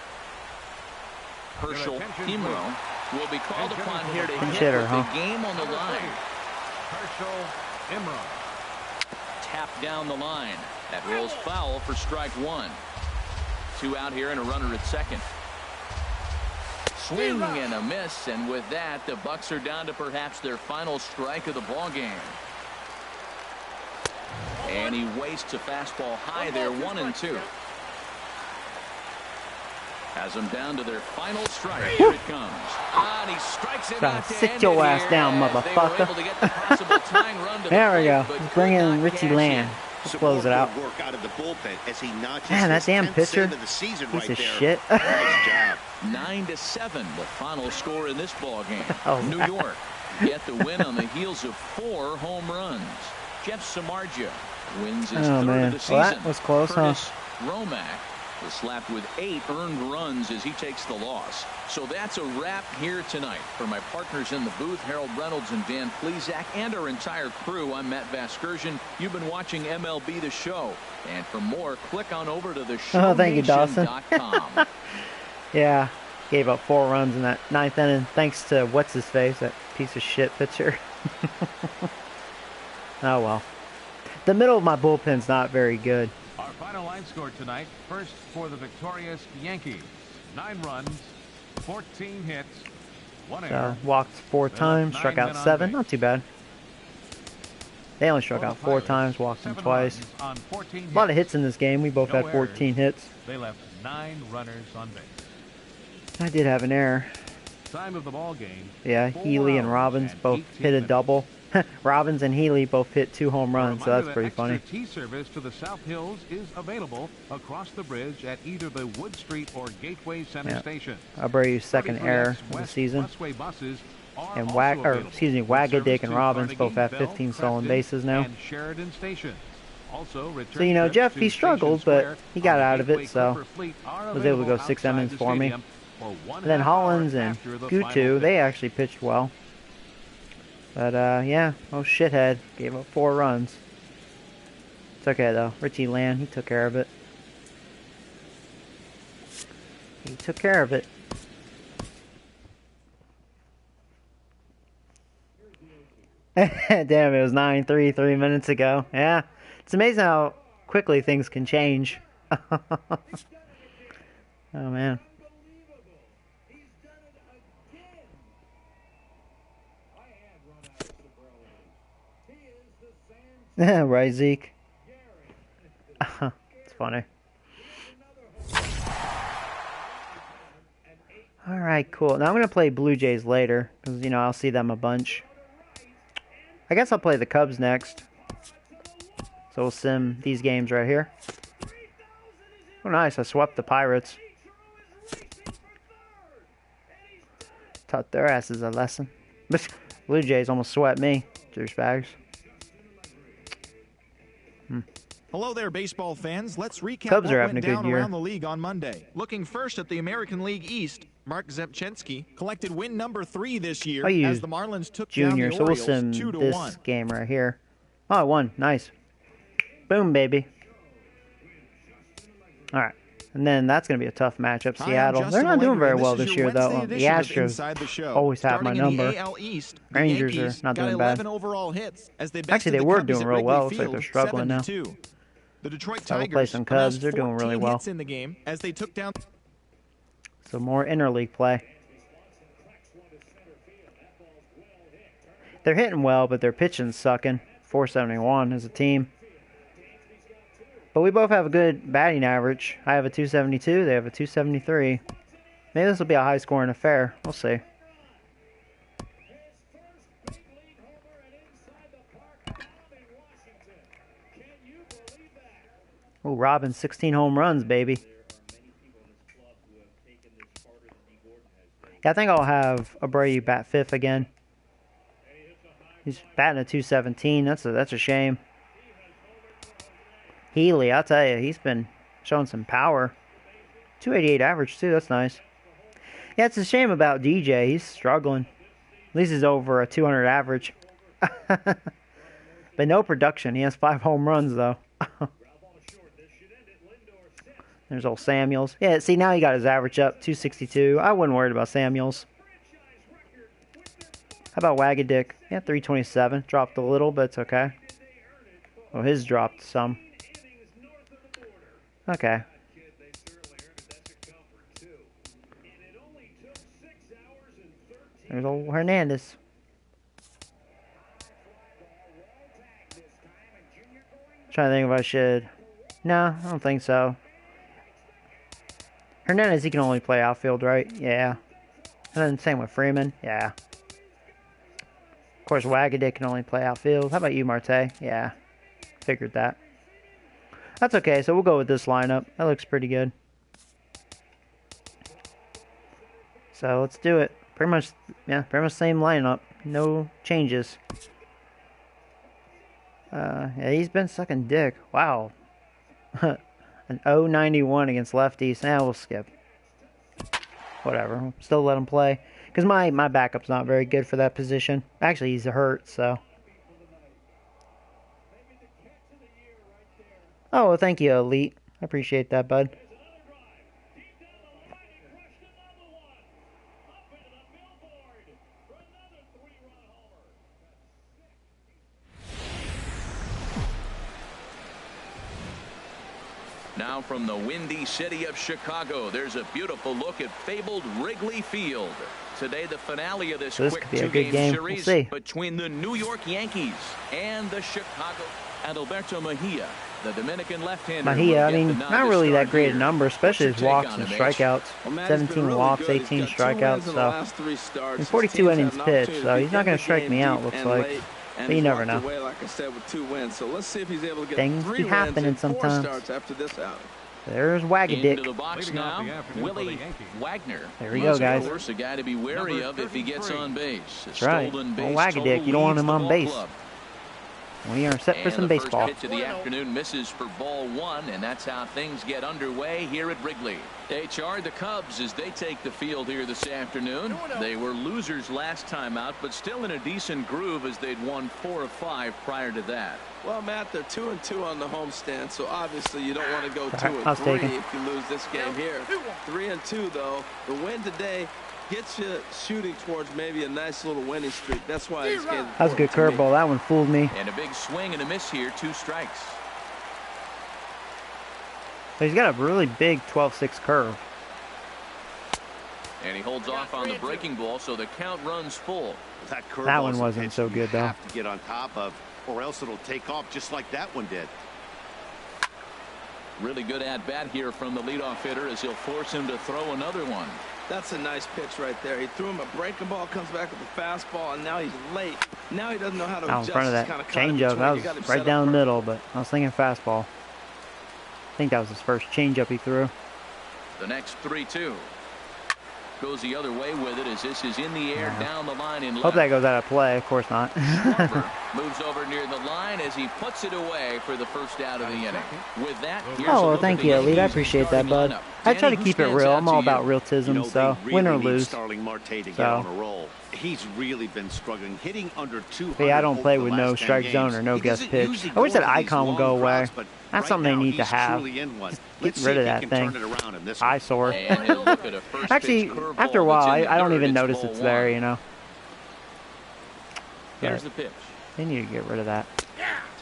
Herschel Himro will be called upon here to hit with the game on the line. Herschel Himro. Tap down the line. That rolls foul for strike 1. 2 out here and a runner at second. Swing and a miss, and with that, the Bucks are down to perhaps their final strike of the ball game. And he wastes a fastball high there, 1-2. Has them down to their final strike. Here it comes. And he strikes him out to sit your ass down, motherfucker. There we go. Bring in Richie Land. Let's close it out. Man, that damn pitcher. Piece of shit. 9-7, the final score in this ball game. New York get the win on the heels of 4 home runs. Jeff Samardzija wins his third of the season. Well, that was close, Curtis Romack was slapped with 8 earned runs as he takes the loss. So that's a wrap here tonight. For my partners in the booth, Harold Reynolds and Dan Plesac, and our entire crew, I'm Matt Vasgersian. You've been watching MLB The Show. And for more, click on over to the shownation.com. Yeah, gave up 4 runs in that 9th inning thanks to what's-his-face, that piece of shit pitcher. Oh, well. The middle of my bullpen's not very good. Our final line score tonight. First for the victorious Yankees. 9 runs, 14 hits, 1 error. Walked 4 times, struck out 7. Not too bad. They only struck out 4 times, walked them twice. A lot of hits in this game. We both had 14 hits. They left 9 runners on base. I did have an error. Time of the ball game. Yeah, Healy and Robbins both hit a double. Robbins and Healy both hit 2 home runs, so that's pretty funny. Tea service to the South Hills is available across the bridge at either the Wood Street or Gateway Center station. Abreu's second error of the season. And Wagadick and Robbins both have 15 stolen bases now. So, you know, Jeff, he struggled, but he got out of it, so was able to go 6 innings for me. And then Hollins and Gutu, they actually pitched well. But, yeah, shithead. Gave up 4 runs. It's okay, though. Richie Land, he took care of it. He took care of it. Damn, it was 9-3 3 minutes ago. Yeah, it's amazing how quickly things can change. Oh, man. Right, Zeke? It's funny. Alright, cool. Now I'm going to play Blue Jays later, because, you know, I'll see them a bunch. I guess I'll play the Cubs next. So we'll sim these games right here. Oh, nice. I swept the Pirates. Taught their asses a lesson. Blue Jays almost swept me. Douchebags. Hello there, baseball fans. Let's recap Cubs what are having went a good down year. around the league on Monday. Looking first at the American League East, Mark Zepchenski collected win number 3 this year as the Marlins took Junior, down the so we'll Orioles sim 2-1. this game right here. Oh, I won. Nice. Boom, baby. Alright. And then that's going to be a tough matchup, Seattle. They're not doing very well this year, though. The Astros always have my number. Rangers are not doing bad. Actually, they were doing real well. Looks like they're struggling now. The Detroit Tigers play some Cubs. They're doing really well. In the game as they took down. So more interleague play. They're hitting well, but their pitching's sucking. 471 as a team. But we both have a good batting average. I have a 272. They have a 273. Maybe this will be a high-scoring affair. We'll see. Oh, Robin's 16 home runs, baby. Yeah, I think I'll have Abreu bat 5th again. He's batting a 217. That's a shame. Healy, I'll tell you, he's been showing some power. 288 average, too. That's nice. Yeah, it's a shame about DJ. He's struggling. At least he's over a 200 average. But no production. He has 5 home runs, though. There's old Samuels. Yeah, see, now he got his average up. 262. I wasn't worried about Samuels. How about Wagadick? Yeah, 327. Dropped a little, but it's okay. Oh, his dropped some. Okay. There's old Hernandez. Trying to think if I should. No, I don't think so. Hernandez, he can only play outfield, right? Yeah. And then same with Freeman. Yeah. Of course, Wagadick can only play outfield. How about you, Marte? Yeah. Figured that. That's okay, so we'll go with this lineup. That looks pretty good. So let's do it. Pretty much same lineup. No changes. Yeah, he's been sucking dick. Wow. An 091 against lefties. We'll skip. Whatever. Still let him play. Because my backup's not very good for that position. Actually, he's hurt, so. Oh, well, thank you, Elite. I appreciate that, bud. Now from the windy city of Chicago, there's a beautiful look at fabled Wrigley Field. Today, the finale of this quick two-game series between the New York Yankees and the Chicago. Adalberto Mejia, the Dominican left-hander. Mejia, I mean, not really that great a number, especially his walks and strikeouts. 17 walks, 18 strikeouts, so. And 42 innings pitched, so he's not going to strike me out, looks like. But you never know. Things be happening sometimes. There's Wagadick. Into the box now, Willie Wagner. There we go, guys. Of course, a guy to be wary of if he gets on base. That's right. Wagadick, you don't want him on base. We are set for some baseball. The first pitch of the afternoon misses for ball 1, and that's how things get underway here at Wrigley. HR, the Cubs, as they take the field here this afternoon. They were losers last time out, but still in a decent groove as they'd won 4 of 5 prior to that. Well, Matt, they're 2-2 on the homestand, so obviously you don't want to go 2-3 if you lose this game here. 3-2, though. The win today gets you shooting towards maybe a nice little winning streak. That's why this game. That was a good curveball. That one fooled me. And a big swing and a miss here. 2 strikes. So he's got a really big 12-6 curve. And he holds off on the breaking ball, so the count runs full. That one wasn't so good, though. Have to get on top of, or else it'll take off just like that one did. Really good at-bat here from the leadoff hitter as he'll force him to throw another one. That's a nice pitch right there. He threw him a breaking ball, comes back with a fastball, and now he's late. Now he doesn't know how to adjust. In front of that changeup, that was right down the middle, but I was thinking fastball. I think that was his first changeup he threw. The next 3-2 goes the other way with it as this is in the air down the line in left. Hope that goes out of play. Of course not. Moves over near the line as he puts it away for the first out of the inning. With that, oh, well, thank you, Elite. I appreciate that, bud. I try to keep it real. I'm all about realism, so win or lose. Starling Marte to get on a roll. He's really been struggling, hitting under 200. Hey, I don't play with no strike zone or no guest pitch. I wish that icon would go away. That's something they need to have. Just get rid of that thing. Eyesore. Actually, after a while, I don't even notice it's there, you know. Here's the pitch. They need to get rid of that.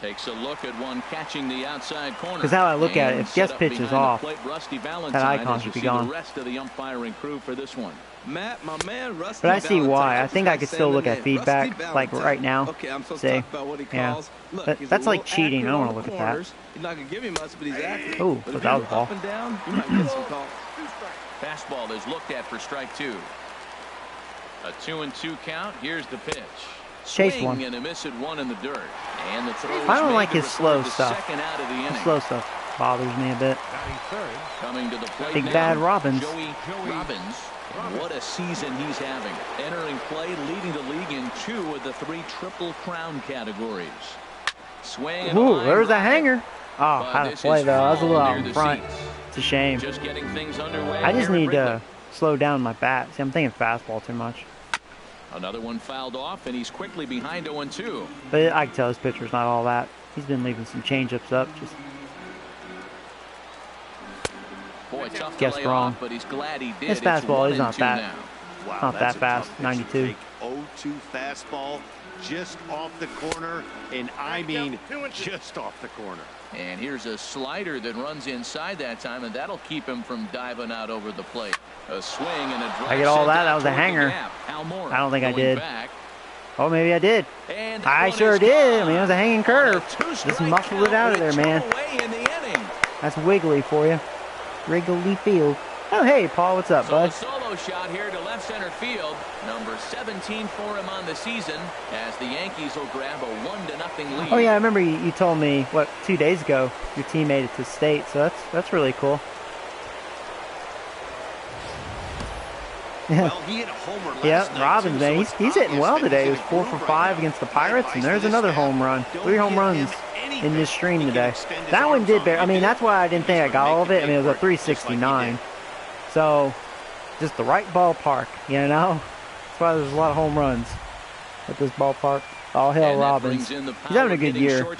Takes a look at one catching the outside corner. Because how I look at it, if guest pitch is off, that icon should be gone. The rest of the umpiring crew for this one. Matt, my man, Rusty but I see why. I think I could still look at Rusty feedback, like right now. Okay, I'm supposed see, to talk about what he calls. Look, that's like cheating. I don't want to look at that. He's not gonna give you much, but he's accurate. Oh, but that was a ball. Up and down, you might get some calls. Fastball is looked at for strike 2. A 2-2 count. Here's the pitch. Chase one. And a miss at one in the dirt. And the throw I don't like his slow stuff. Out of the inning. Slow stuff bothers me a bit. Coming to the plate Big now, bad Robbins. Joey Robbins. What a season he's having. Entering play, leading the league in 2 of the 3 Triple Crown categories. Swing. Ooh, there's a hanger. Oh, how to play though. I was a little out in front. It's a shame. Just getting things underway. I just need to slow down my bat. See, I'm thinking fastball too much. Another one fouled off, and he's quickly behind 0-2. But I can tell his pitcher's not all that. He's been leaving some changeups up. Just boy, tough guess to lay wrong. Off, but he's glad he did. His fastball is not that. Wow, not that fast. 92. 0-2 fastball, just off the corner, and I mean just off the corner. And here's a slider that runs inside that time, and that'll keep him from diving out over the plate. A swing and a drive. I get all that. That was a hanger. I don't think I did. Back. Oh, maybe I did. I sure did. I mean, it was a hanging curve. Just muscled it out of there, man. That's wiggly for you. Wrigley Field. Oh, hey, Paul, what's up, bud? Solo shot here to left center field. Number 17 for him on the season as the Yankees will grab a 1-0 lead. Oh, yeah, I remember you told me, 2 days ago, your team made it to state, so that's really cool. Well, he hit a homer last yeah, Robbins, man, he's hitting well today. He was 4 for 5 against the Pirates, and there's another home run. 3 home runs in this stream today. That one did bear. I mean, that's why I didn't think I got all of it. I mean, it was a 369. So, just the right ballpark, you know? That's why there's a lot of home runs at this ballpark. All hail Robbins. He's having a good year.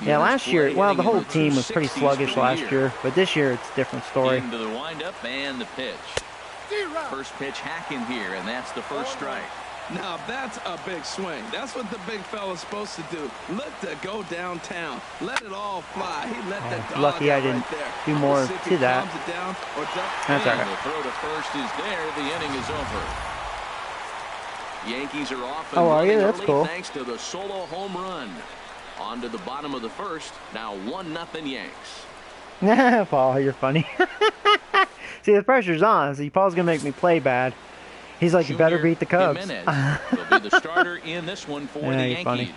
Yeah, last year, well, the whole team was pretty sluggish last year, but this year it's a different story. Into the windup and the pitch. First pitch hacking here, and that's the first strike. Now that's a big swing. That's what the big fella's supposed to do. Look to go downtown. Let it all fly. He let that dog lucky I didn't do more to that. That's all right. The throw to first is there. The inning is over. Yankees are off and are you? That's cool. Thanks to the solo home run. On to the bottom of the first. Now 1-0 Yanks. Paul, you're funny. See, the pressure's on. See, Paul's going to make me play bad. He's like, you better beat the Cubs. Will be the starter in this one for the Yankees. Funny.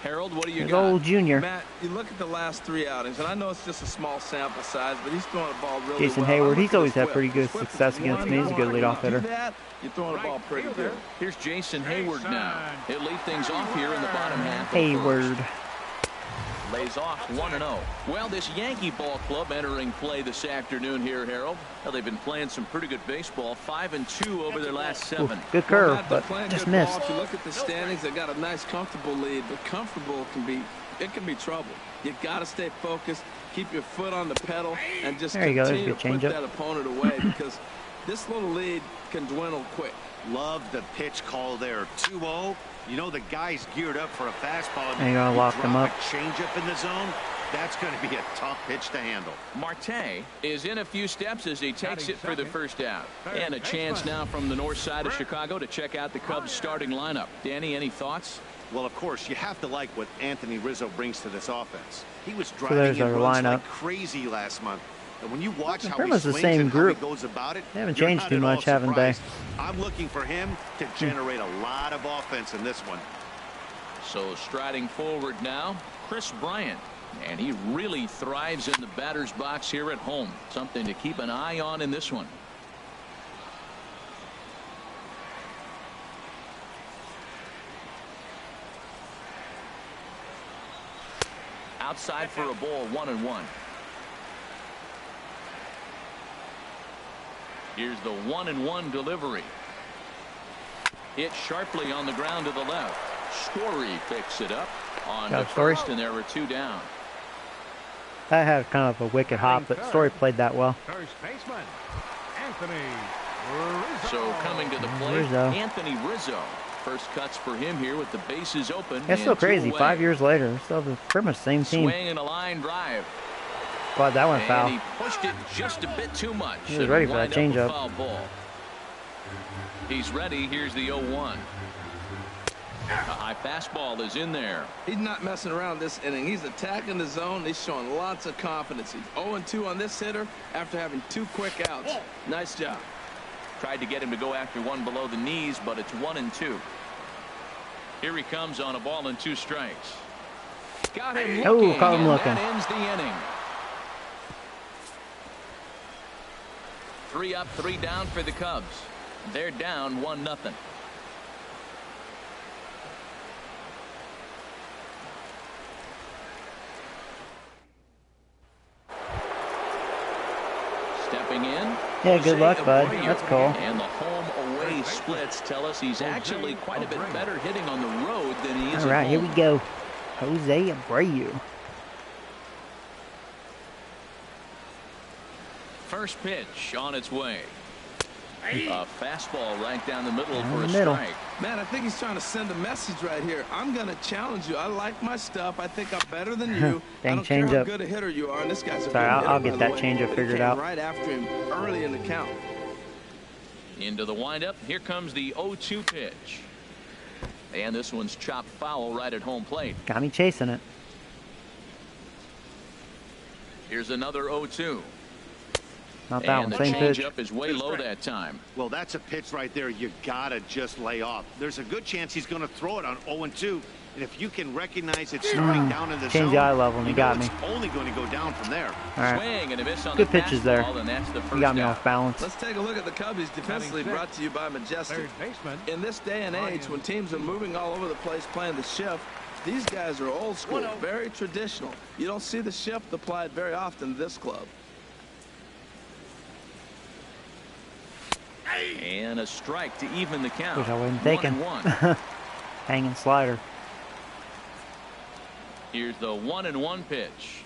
Harold, what do you got? Old Junior. Matt, you look at the last 3 outings, and I know it's just a small sample size, but he's throwing the ball really Jason well. Hayward, he's always had pretty good success against me. He's a good leadoff hitter. You're throwing the ball pretty good. Here's Jason Hayward now. He'll lead things off here in the bottom half. Hayward. Lays off 1-0. Well, this Yankee ball club entering play this afternoon here, Harold. Well, they've been playing some pretty good baseball. 5-2 over their last 7. Ooh, good curve, but just missed. If you look at the standings, they got a nice, comfortable lead, but comfortable can be trouble. You got to stay focused, keep your foot on the pedal, and just continue to put that opponent away because this little lead can dwindle quick. Love the pitch call there. 2-0. You know the guy's geared up for a fastball. And you're going to lock him up. Change up in the zone. That's going to be a tough pitch to handle. Marte is in a few steps as he takes it for the first out. And a chance now from the north side of Chicago to check out the Cubs starting lineup. Danny, any thoughts? Well, of course, you have to like what Anthony Rizzo brings to this offense. He was driving in runs like crazy last month. And when you watch how he swings and how he goes about it, they haven't changed too much, haven't they? I'm looking for him to generate a lot of offense in this one. So striding forward now, Chris Bryant. And he really thrives in the batter's box here at home. Something to keep an eye on in this one. outside for a ball, 1-1. Here's the 1-1 delivery. Hit sharply on the ground to the left. Story picks it up on the first, and there were 2 down. That had kind of a wicked hop, but Story played that well. First baseman, Anthony Rizzo. So coming to the plate, Anthony Rizzo. First cuts for him here with the bases open. That's still crazy. 5 years later, still pretty much the same team. Swing and a line drive. Glad that went foul. And he pushed it just a bit too much. He was ready for that changeup. Foul ball. He's ready. Here's the 0-1. A high fastball is in there. He's not messing around this inning. He's attacking the zone. He's showing lots of confidence. He's 0-2 on this hitter after having 2 quick outs. Nice job. Tried to get him to go after one below the knees, but it's 1-2. Here he comes on a ball and 2 strikes. Got him looking. Caught him looking. That ends the inning. 3 up, 3 down for the Cubs. They're down 1-0. Stepping in. Yeah, good luck, bud. That's cool. And the home-away splits tell us he's actually quite a bit better hitting on the road than he is. All right, here we go. Jose Abreu. First pitch on its way. A fastball right down the middle for a strike. Man, I think he's trying to send a message right here. I'm going to challenge you. I like my stuff. I think I'm better than you. Dang, I don't care how changeup. good a hitter you are. And this guy's a Sorry, good hitter, I'll get that by the way. changeup figured out. Right after him early in the count. Into the windup. Here comes the 0-2 pitch. And this one's chopped foul right at home plate. Got me chasing it. Here's another 0-2. Not that and one. The Same pitch. changeup is way low that time. Well, that's a pitch right there you gotta just lay off. There's a good chance he's going to throw it on 0-2. And if you can recognize it starting down in the zone, change the eye level, and he got me. It's only going to go down from there. All right. Swing and a miss on Good the pitches there. and that's the first He got me down. off balance. Let's take a look at the Cubbies defensively, brought to you by Majestic. Third baseman. In this day and age, when teams are moving all over the place playing the shift, these guys are old school, very traditional. You don't see the shift applied very often in this club. And a strike to even the count. Wish I wasn't taking. 1-1. Hanging slider. Here's the 1-1 pitch.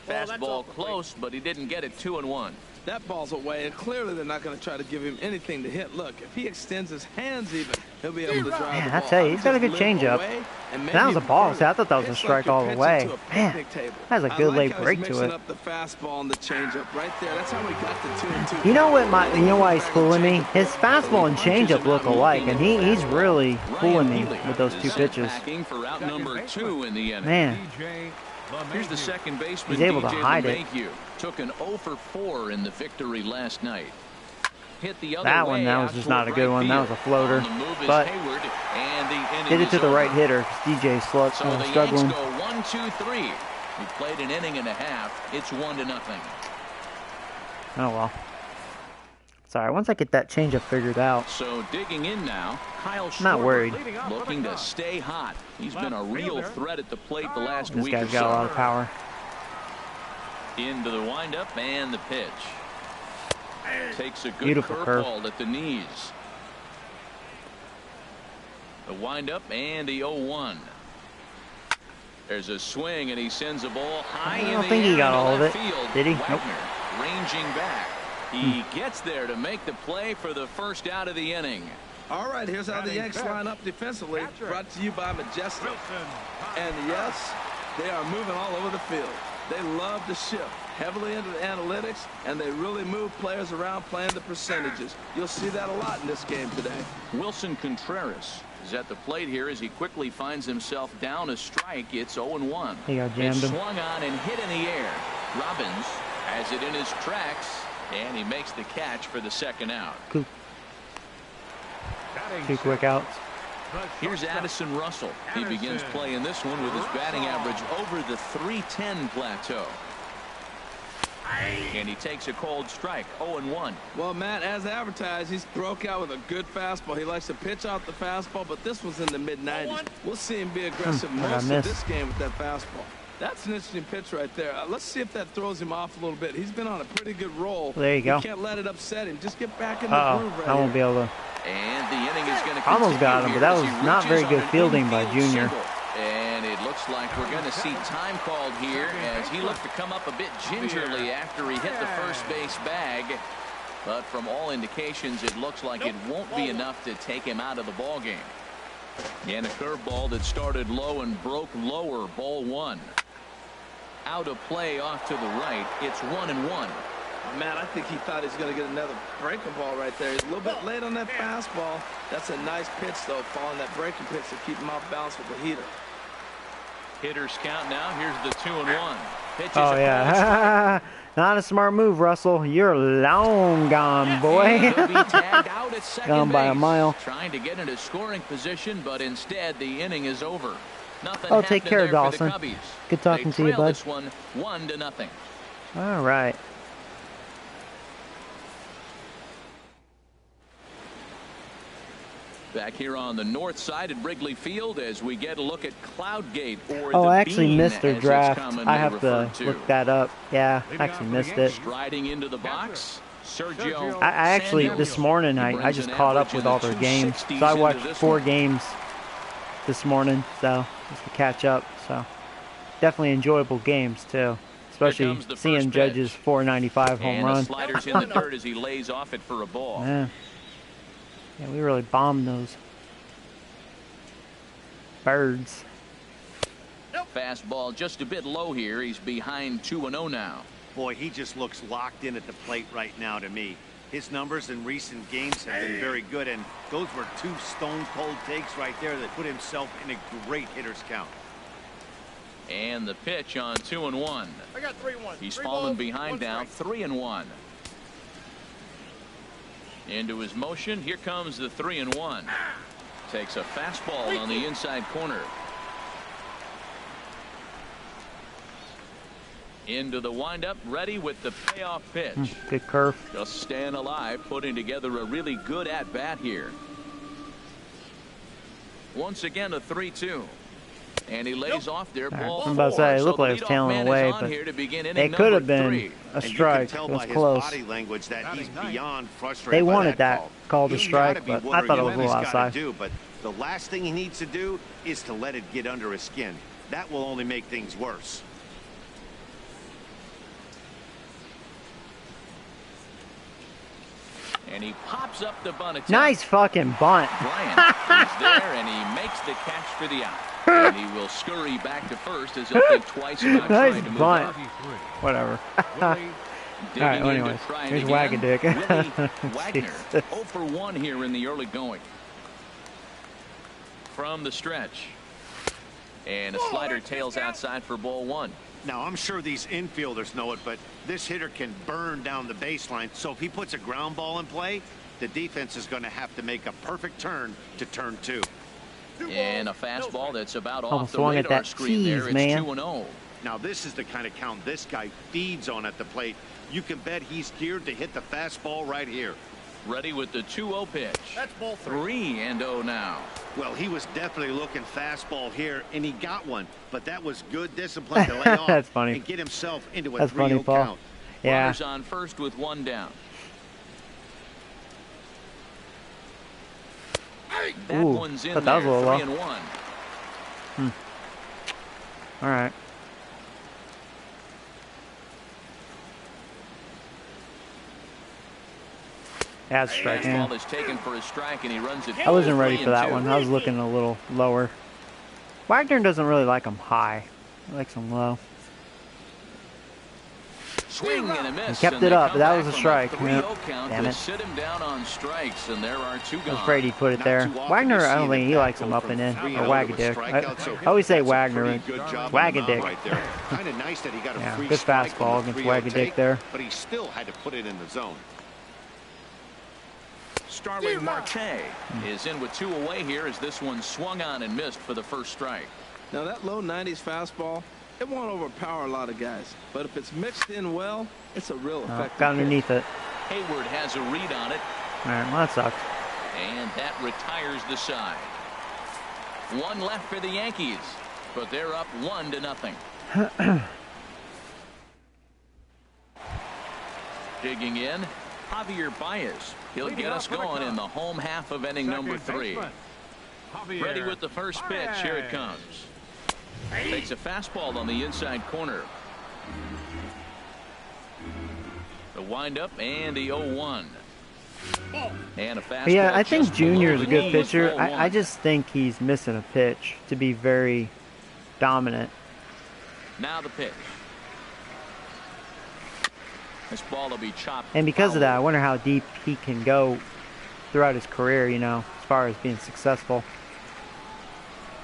Fastball close, but he didn't get it. 2-1. That ball's away, and clearly they're not going to try to give him anything to hit. Look, if he extends his hands even, he'll be able to drive Man, the I ball. tell you, he's got a good changeup. That was a ball. See, I thought that was a strike all the way. Man, that has a good late break to it. Up the fastball and the changeup right there. That's how we got the 2-2. You know what? You know why he's fooling me? His fastball and changeup look alike, and he's really fooling me with those 2 pitches. For route number 2 in the inning. Man, here's the second baseman. He's able to hide it. Took an 0 for 4 in the victory last night. Hit the other that one, that was just not a good one. That was a floater, but hit it to the right hitter. DJ So the struggling. Yanks go 1-2-3. We played an inning and a half. It's 1-0. Oh well. Sorry, once I get that changeup figured out. So digging in now, Kyle Schwarber, not worried. looking to stay hot. He's been a real threat at the plate the last This week or guy's so. got a lot of power. Into the windup and the pitch. Takes a good Beautiful curve. curveball at the knees. The windup and the 0-1. There's a swing and he sends a ball high in the air. I don't think he got all of it. Field. Did he? Wagner Nope. ranging back. He gets there to make the play for the first out of the inning. All right, here's how the Yanks line up defensively. Brought to you by Majestic. And yes, they are moving all over the field. They love to shift heavily into the analytics, and they really move players around playing the percentages. You'll see that a lot in this game today. Wilson Contreras is at the plate here as he quickly finds himself down a strike. It's 0-1. He got jammed him. Swung on and hit in the air. Robbins has it in his tracks, and he makes the catch for the second out. Cool. 2 quick outs. Here's Addison Russell. He begins playing this one with his batting average over the .310 plateau. And he takes a cold strike, 0-1. Well, Matt, as advertised, he's broke out with a good fastball. He likes to pitch out the fastball, but this was in the mid-90s. We'll see him be aggressive most of this game with that fastball. That's an interesting pitch right there. Let's see if that throws him off a little bit. He's been on a pretty good roll. There you go. You can't let it upset him. Just get back in the groove right I won't be able to. And the inning is going to almost got him, but that was not very good fielding by Junior. And it looks like we're going to see time called here as he looked to come up a bit gingerly after he hit the first base bag. But from all indications, it looks like it won't be enough to take him out of the ball game. And a curveball that started low and broke lower, ball one. Out of play off to the right. It's 1-1. Man, I think he thought he was going to get another breaking ball right there. He's a little bit late on that fastball. That's a nice pitch, though, following that breaking pitch to keep him off balance with the heater. Hitters count now. Here's the 2-1. Pitches yeah. Not a smart move, Russell. You're long gone, boy. He'll be tagged out at second gone by a mile. Trying to get into scoring position, but instead the inning is over. Nothing oh, take care, Dawson. Good talking to you, bud. This one 1-0. All right. Back here on the north side at Wrigley Field as we get a look at Cloudgate, or oh, the I actually Bean, missed their draft. I have to to look that up. Yeah, I actually missed it. Striding into the box, Sergio. I actually this morning I just caught up with all their games. So I watched 4 games this morning, so just to catch up. So definitely enjoyable games too, especially seeing Judge's 495 home run. And the sliders in the dirt as he lays off it for a ball. Yeah, we really bombed those birds. Fastball just a bit low here. He's behind 2-0 now. Boy, he just looks locked in at the plate right now to me. His numbers in recent games have been very good, and those were 2 stone-cold takes right there that put himself in a great hitter's count. And the pitch on 2-1. I got 3-1. He's fallen behind now, 3-1. Into his motion. Here comes the 3-1. Takes a fastball on the inside corner. Into the windup, ready with the payoff pitch. Good curve. Just staying alive, putting together a really good at-bat here. Once again, a 3-2. And he lays off there. Ball I'm about to say, it looked like it was tailing away, but it could have been a strike. It was close. They wanted that called a strike, but I thought it was a little outside. But the last thing he needs to do is to let it get under his skin. That will only make things worse. And he pops up the bunt attempt. Nice fucking bunt. Bryant is there, and he makes the catch for the out. And he will scurry back to first as he'll think twice about nice trying to move bunt. up. Whatever. All right, well, anyways, here's Wagadick. Wagner, 0 for 1 here in the early going. From the stretch. And a slider tails outside for ball 1. Now, I'm sure these infielders know it, but this hitter can burn down the baseline. So if he puts a ground ball in play, the defense is going to have to make a perfect turn to turn 2. And a fastball that's about off almost the swung at radar that screen there. tease, It's man. 2-0. Now, this is the kind of count this guy feeds on at the plate. You can bet he's geared to hit the fastball right here. Ready with the 2-0 pitch. That's ball 3. 3-0 now. Well, he was definitely looking fastball here, and he got one. But that was good discipline to lay off That's funny. and get himself into a That's 3-0 funny, Paul. count. Yeah. Runners on first with 1 down. That Ooh, one's in thought that was a there. little low. 3-1. All right. That's strike. Fastball is taken for a strike, and he runs it. I wasn't ready for that 3-2. one. I was looking a little lower. Wagner doesn't really like them high. He likes them low. Swing and a miss. He kept and it they up, come but that back was a from strike. 3-0 Yep. count Damn to it. sit him down on strikes, and there are 2 I gone. was afraid he put it there. Wagner, I don't think he likes them up and in. Or Wagadick. I always say Wagner. Wagadick. Right there. Kind of nice that he got a Yeah, free good strike fastball on the against 3-0 Wagadick take, there. but he still had to put it in the zone. Starling Marte is in with 2 away here as this one swung on and missed for the first strike. Now, that low 90s fastball, it won't overpower a lot of guys. But if it's mixed in well, it's a real effective Got underneath it. Hayward has a read on it, All right, well, that sucks. and that retires the side. 1 left for the Yankees, but they're up 1-0. Digging in, Javier Baez. He'll get us going in the home half of inning number 3. Ready with the first pitch. Here it comes. Takes a fastball on the inside corner. The windup and the 0-1. And a fastball. Yeah, I think Junior is a good pitcher. I just think he's missing a pitch to be very dominant. Now the pitch. This ball will be chopped. And because of that, I wonder how deep he can go throughout his career, you know, as far as being successful.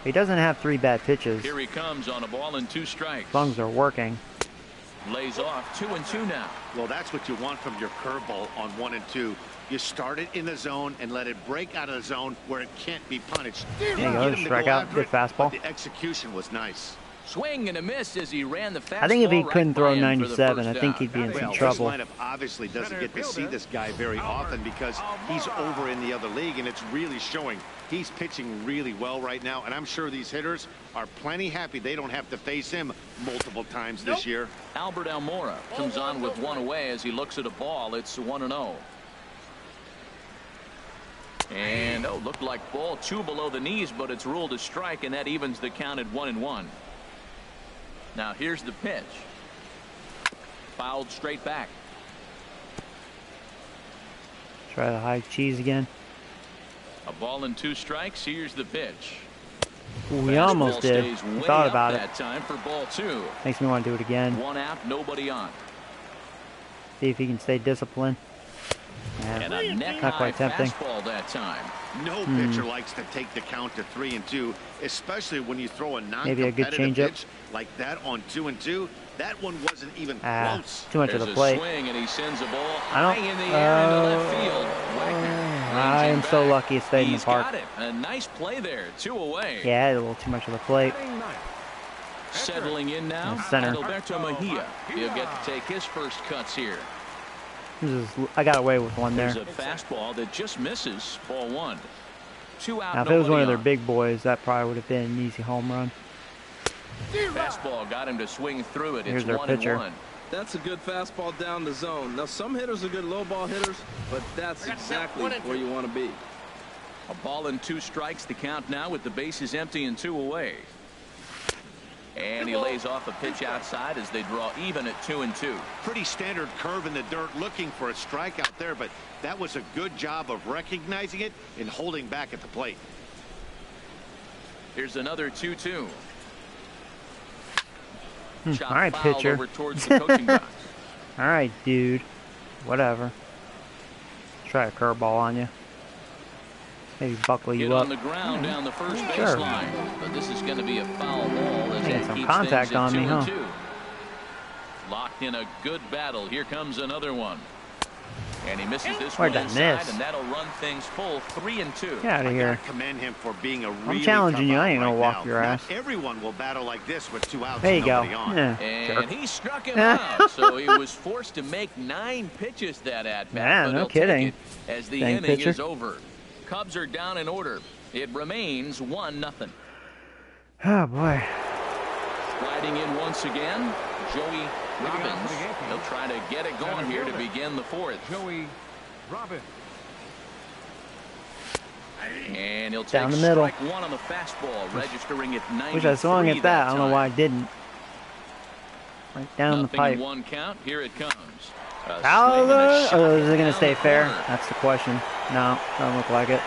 He doesn't have 3 bad pitches. Here he comes on a ball and 2 strikes. His lungs are working. Lays off 2-2 now. Well, that's what you want from your curveball on 1 and 2. You start it in the zone and let it break out of the zone where it can't be punished. There you go, strikeout, good fastball. The execution was nice. Swing and a miss as he ran the fastball. I think if he couldn't right throw 97, I think he'd be in some trouble. This lineup obviously doesn't get to see this guy very often because he's over in the other league, and it's really showing. He's pitching really well right now, and I'm sure these hitters are plenty happy they don't have to face him multiple times this year. Albert Almora comes on with 1 away as he looks at a ball. It's 1-0. And looked like ball 2 below the knees, but it's ruled a strike, and that evens the count at 1-1. Now here's the pitch. Fouled straight back. Try the high cheese again. A ball and 2 strikes. Here's the pitch. Ooh, we almost did. I thought about it. That time for ball 2. Makes me want to do it again. 1 out, nobody on. See if he can stay disciplined. Yeah, And a not quite tempting. fastball that time. No pitcher likes to take the count to 3-2, especially when you throw a maybe a good non-competitive changeup pitch like that on 2-2. That one wasn't even close. Too much There's of the plate. A swing and he sends a ball I don't. high in the air into left field. I am so lucky it stayed in the park. Got it. A nice play there. 2 away. Yeah, a little too much of the plate. Settling in now. Center. Alberto Mejia. He'll get to take his first cuts here. I got away with one there. There's a fastball that just misses. Ball 1. 2 out. Now, if it was one of their big boys, that probably would have been an easy home run. Fastball got him to swing through it. Here's It's their 1-1. pitcher. That's a good fastball down the zone. Now, some hitters are good low ball hitters, but that's exactly where you want to be. A ball and 2 strikes. The count now with the bases empty and 2 away. And he lays off a pitch outside as they draw even at 2-2. Pretty standard curve in the dirt, looking for a strikeout there, but that was a good job of recognizing it and holding back at the plate. Here's another 2-2. All right, pitcher. Over towards the coaching box. All right, dude. Whatever. Try a curveball on you. Maybe buckle you Hit up. on the ground down the first Sure. baseline. But this is going to be a foul ball as Getting that some keeps contact things at on me, huh? 2-2. Locked in a good battle. Here comes another one. And he misses this Where'd one that inside, miss? and that'll run things full 3-2. Get out of I here. gotta commend him for being a really challenging tough you. I out ain't gonna right walk now. your ass. Not everyone will battle like this with 2 outs There you and go. nobody on. Yeah, And jerk. he struck him out, so he was forced to make 9 pitches that at bat. Yeah, but no he'll kidding. take it as the Dang inning pitcher. is over. Cubs are down in order. It remains 1-0. Oh boy. Sliding in once again, Joey Robbins. He'll try to get it going here to begin the 4th. Joey Robbins. And he'll take Down the middle. strike 1 on the fastball, registering at 93. Wish I swung at that. I don't know why I didn't. Right down the Nothing pipe. in 1 count. Here it comes. How is it going to down stay the fair? corner. That's the question. No, doesn't look like it.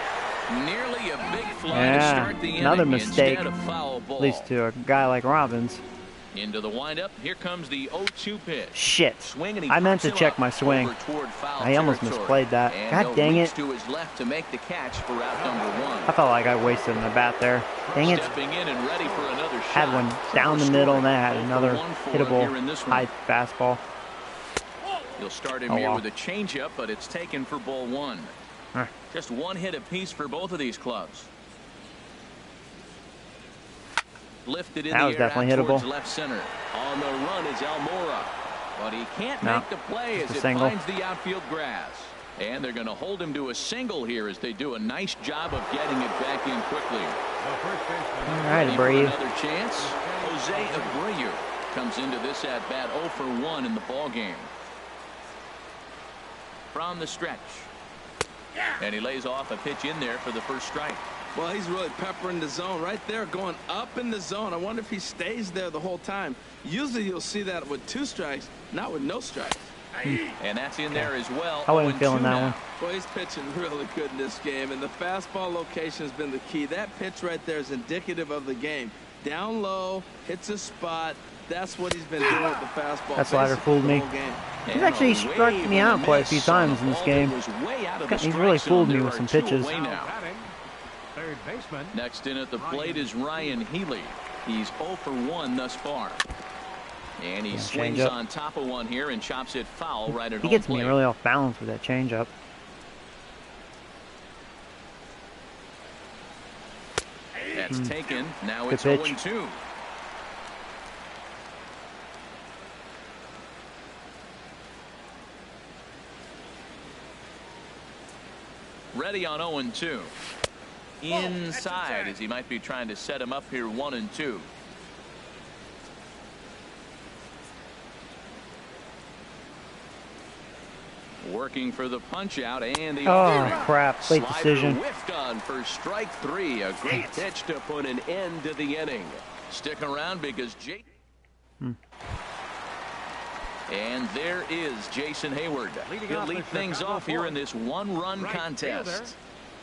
Nearly a big fly to Yeah, start the another inning. mistake. Instead of foul ball. At least to a guy like Robbins. Into the windup. Here comes the 0-2 pitch. Shit. Swing, and he I meant pops to him check up my swing. over toward foul I almost territory. misplayed that. And God he'll dang reach it. to his left to make the catch for out number 1. I felt like I wasted an at-bat there. Dang it. Stepping in and ready for another shot. Had one down the middle, and then I had 0 for another 1 for him here in this hittable one. high fastball. He'll start him Oh, here wow. with a changeup, but it's taken for ball 1. Huh. Just 1 hit apiece for both of these clubs. Lifted in That the was air definitely out hittable. towards left center. On the run is Almora, but he can't No, make the play just as a it single. finds the outfield grass. And they're going to hold him to a single here as they do a nice job of getting it back in quickly. The first baseman. All right, Ready for Brave. another chance. Jose Abreu comes into this at bat 0 for 1 in the ball game. From the stretch. And he lays off a pitch in there for the first strike. Well, he's really peppering the zone right there, going up in the zone. I wonder if he stays there the whole time. Usually you'll see that with 2 strikes, not with no strikes. And that's in there as well. I wasn't feeling that one. Well, he's pitching really good in this game, and the fastball location has been the key. That pitch right there is indicative of the game. Down low, hits a spot. That's what he's been doing with the fastball. That slider fooled me. He's actually struck me out quite a few times in this game. He's really fooled me with some pitches. Third baseman. Next in at the plate is Ryan Healy. He's 0 for 1 thus far. And he swings on top of one here and chops it foul right at home plate. He gets me really off balance with that changeup. That's taken. Now it's 0-2. Ready on 0-2. Inside, as he might be trying to set him up here 1-2. Working for the punch out and the crap, late decision. Whiffed on for strike 3. A great pitch to put an end to the inning. Stick around because and there is Jason Hayward. He'll lead things off here in this 1-run contest.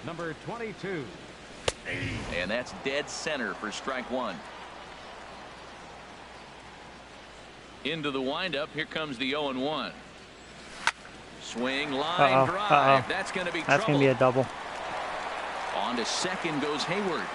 Number 22. And that's dead center for strike 1. Into the windup. Here comes the 0-1. Swing, line, drive. That's going to be trouble. That's going to be a double. On to second goes Hayward.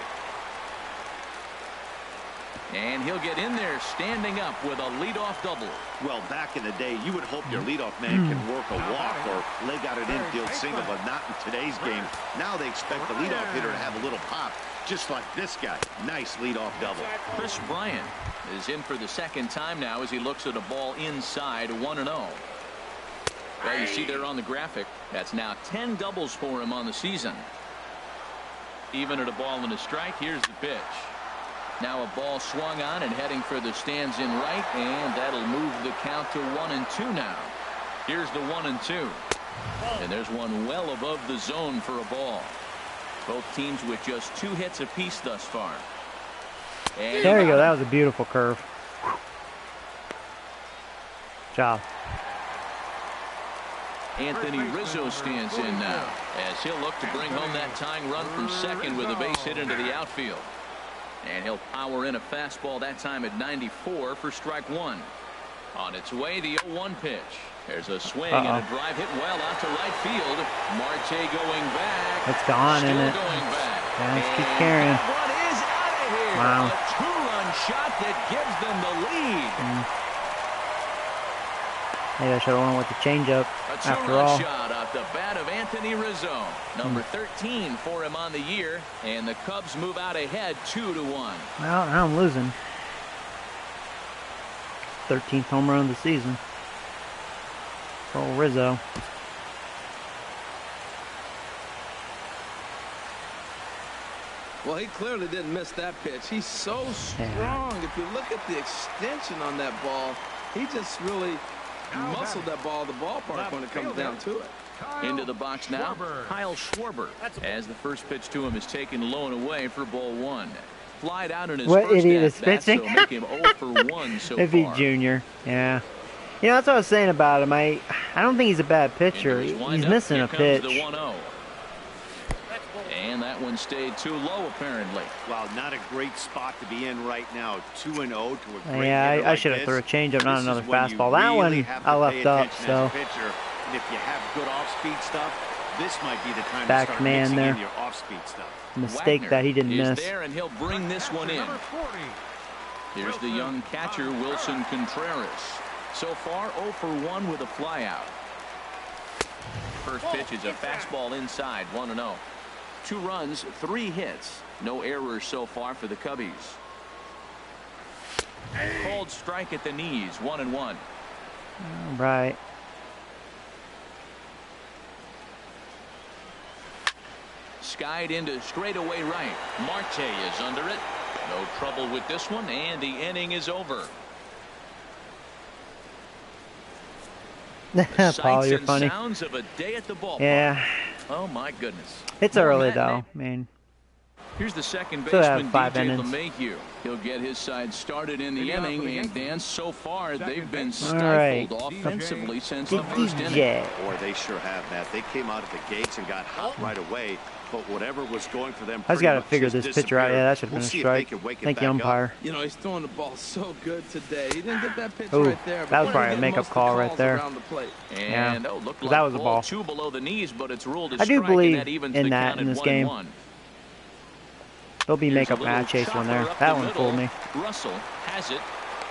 And he'll get in there standing up with a leadoff double. Well, back in the day, you would hope your leadoff man can work a walk or leg out an infield single, but not in today's game. Now they expect the leadoff hitter to have a little pop, just like this guy. Nice leadoff double. Chris Bryant is in for the second time now as he looks at a ball inside 1-0. Well, you see there on the graphic, that's now 10 doubles for him on the season. Even at a ball and a strike, here's the pitch. Now a ball swung on and heading for the stands in right, and that'll move the count to 1-2 now. Here's the 1-2. And there's one well above the zone for a ball. Both teams with just 2 hits apiece thus far. And there you go. That was a beautiful curve. Job. Anthony Rizzo stands in now as he'll look to bring home that tying run from second with a base hit into the outfield. And he'll power in a fastball that time at 94 for strike 1. On its way, the 0-1 pitch. There's a swing and a drive hit well out to right field. Marte going back. It's gone, isn't it? Going back. Yeah, let's keep carrying. That one is out of here. Wow. A 2-run shot that gives them the lead. Maybe I should have went with the changeup after all. A 2-run shot off the bat of Anthony Rizzo. Number 13 for him on the year. And the Cubs move out ahead 2-1. Well, now I'm losing. 13th home run of the season for old Rizzo. Well, he clearly didn't miss that pitch. He's so strong. If you look at the extension on that ball, he just really muscled that ball to the ballpark when it comes down to it. Into the box now, Kyle Schwarber, as the first pitch to him is taken low and away for ball 1. Flied out in his what first idiot is at-bat, pitching? so make him 0 for 1 so if he's far. junior, yeah. You know, that's what I was saying about him. I don't think he's a bad pitcher. He's missing a pitch. The 1-0. And that one stayed too low, apparently. Well, not a great spot to be in right now. 2-0 to a great yeah, hitter I like should have this. threw a changeup, not another This is when fastball. you That really one have I to left pay up, attention so. as a pitcher. And if you have good off-speed stuff, this might be the time Back to start man mixing there. in your off-speed stuff. Mistake Wagner that he didn't is miss. there, and he'll bring this one in. Here's the young catcher, Wilson Contreras. So far, 0 for 1 with a flyout. First pitch is a fastball inside, 1-0. 2 runs, 3 hits. No errors so far for the Cubbies. Called strike at the knees, 1-1. All right. Skied into straightaway right. Marte is under it. No trouble with this one, and the inning is over. The Paul, sights you're and funny. sounds of a day at the ballpark. Yeah. Oh my goodness. It's More early matinee. though. I mean, Here's the second still have baseman, 5 DJ innings. LeMahieu. He'll get his side started in the inning, and Dan, so far they've been right. stifled offensively since the first inning. DJ. Boy, they sure have, Matt. They came out of the gates and got hot right away. But whatever was going for them, I just got to figure this pitcher out. Yeah, that should have been a strike. Thank you, umpire. You know, he's throwing the ball so good today. He didn't get that pitch Ooh, right there. that was probably a makeup call right there. And Yeah, looked that like was a ball. 2 below the knees, but it's ruled a I do strike, believe and that evens in the that count in at this game. 1-1. There'll be Here's makeup a and I little chased one there. chopper up That the one fooled middle. me. Russell has it.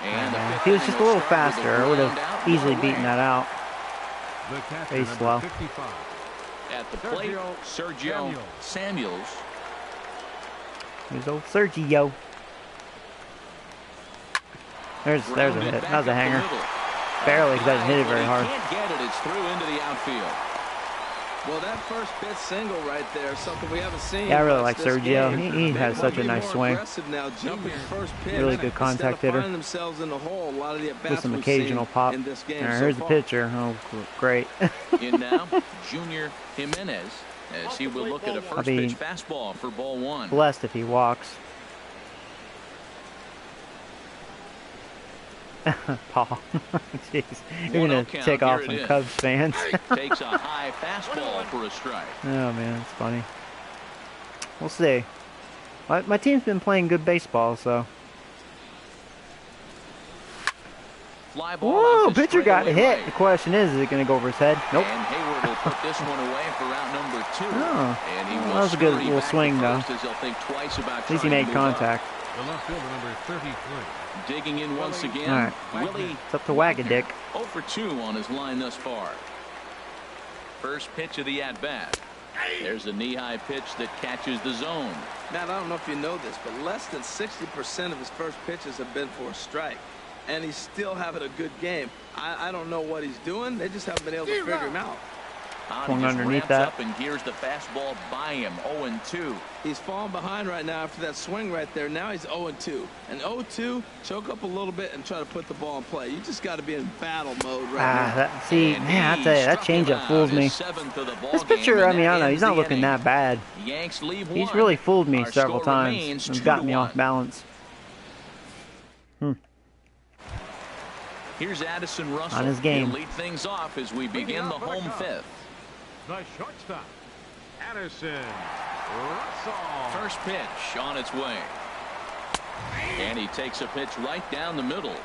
And the If fifth he was inning just a will little start with faster, I would ground have out, easily one beaten away. that out. The catcher, Very number slow. 55. At the plate, Sergio Samuels. Here's old Sergio. There's a Grounded hit. back That was a up the hanger. middle. Barely, because I didn't hit it very He hard. can't get it. It's through into the outfield. Well, that first pitch single right there, something we haven't seen. Yeah, I really much like this Sergio. game. He They has might such a be nice more swing. aggressive now, jumping first pitch. Really good contact Instead of hitter. finding themselves in the hole. A lot of the at-bats With some we've occasional seen pop. in this game All right, so here's the far. pitcher. Oh, great. In now, Junior Jimenez, as he will look at a first be pitch fastball for ball 1. Blessed if he walks. Paul. Jeez. You're going to tick off some Cubs fans. Takes a high fastball for a strike. Oh, man, it's funny. We'll see. My team's been playing good baseball, so. Fly ball Whoa, off the pitcher got straightaway hit. right. The question is it going to go over his head? Nope. And Hayward will put this one away for out number 2. Oh, And he well, will that was a good scurry little back swing, to though. first as he'll think twice about At least he trying made to move up. contact. The left fielder, number 33. Digging in once again. All right. Willie It's up to Wagadick. 0 for 2 on his line thus far. First pitch of the at-bat. There's a knee-high pitch that catches the zone. Matt, I don't know if you know this, but less than 60% of his first pitches have been for a strike. And he's still having a good game. I don't know what he's doing. They just haven't been able to figure him out. Swung He just underneath ramps that. up and gears the fastball by him. 0-2. He's falling behind right now after that swing right there. Now he's 0-2. And 0-2, choke up a little bit and try to put the ball in play. You just got to be in battle mode right now. See, And man, I he tell you, that struck him changeup out, fools me. his 7th of the ball This game, pitcher, and I mean, that I don't know, he's ends not the looking inning. that bad. Yanks leave He's 1. really fooled me Our several score times. remains He's got me 2-1. off balance. Here's Addison Russell. On his game. He'll lead things off as we begin the home 5th. The shortstop, Addison Russell. First pitch on its way. And he takes a pitch right down the middle.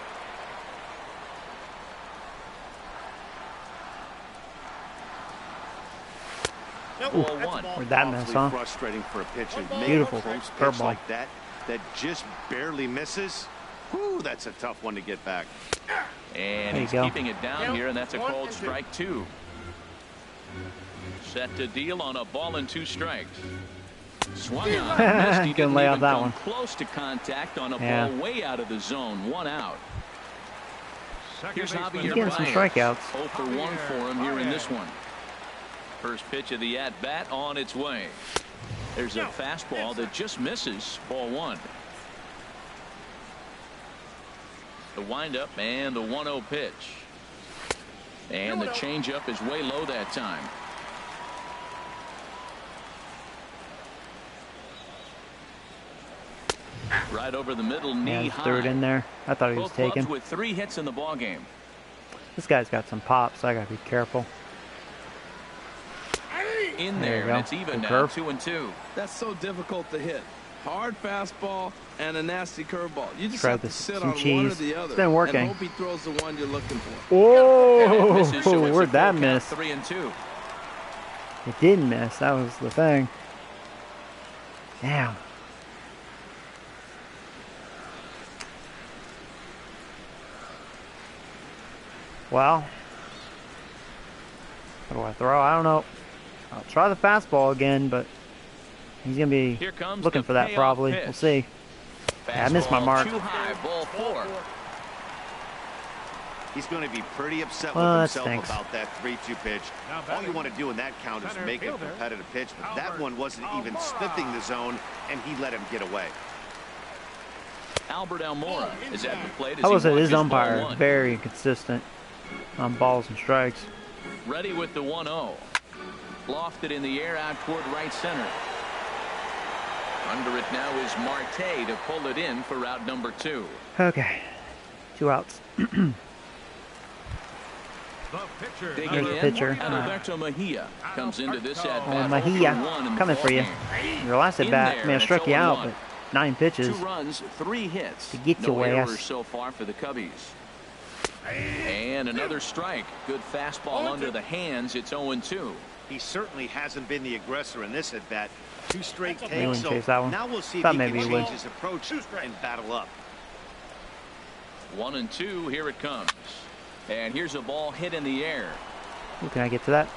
Ball 1. Where'd that miss, Awfully huh? frustrating for a pitcher. Make Beautiful a close pitch curveball. like that just barely misses. Whew, that's a tough one to get back. And There you he's go. keeping it down here, and that's a called strike 2. Set to deal on a ball and 2 strikes. Swung on. Missed. He Couldn't didn't lay even off that come one. close to contact on a Yeah. ball way out of the zone. 1 out. Second Here's baseman, Javier He's getting some Baez. strikeouts. 0 for 1 for him here in this one. First pitch of the at-bat on its way. There's a fastball that just misses. Ball 1. The windup and the 1-0 pitch. And the changeup is way low that time. Right over the middle, knee Yeah, high. threw it in there. I thought he was Both clubs taken. with 3 hits in the ball game. This guy's got some pop, so I gotta be careful. In There you there, go. and it's even Good now, curve. 2-2. That's so difficult to hit. Hard fastball and a nasty curveball. You just Tried have to this- sit some on one or cheese. the other. It's been working. And hope he throws the one you're looking for. Oh, Misses, so it's a where'd that full count, miss? 3-2. It didn't miss. That was the thing. Damn. Well, what do I throw? I don't know. I'll try the fastball again, but he's going to be Here comes looking the for that payoff probably. pitch. We'll see. Yeah, I missed my Fastball mark. Too high, ball 4. He's going to be pretty upset Well, that with himself stinks. about that 3-2 pitch. All you want to do in that count is Center make a fielder, competitive pitch, but that Albert one wasn't even sniffing the zone, and he let him get away. Albert Almora is at the plate as I he was at his watches umpire. ball 1. Very consistent. on balls and strikes. Ready with the 1-0. Lofted in the air out toward right center. Under it now is Marte to pull it in for out number 2. Okay. 2 outs. Digging in, pitcher. Alberto Mejia comes into this at bat. Mejia, coming for you. Your last at bat, man, struck you out, but 9 pitches. 2 runs, 3 hits. To get your no ass. errors so far for the Cubbies. And another strike. Good fastball under the hands. It's 0-2. He certainly hasn't been the aggressor in this at bat. 2 straight They takes. wouldn't chase that one. Now we'll see if Thought he maybe can he would. change his approach and battle up. 1-2. Here it comes. And here's a ball hit in the air. Ooh, can I get to that?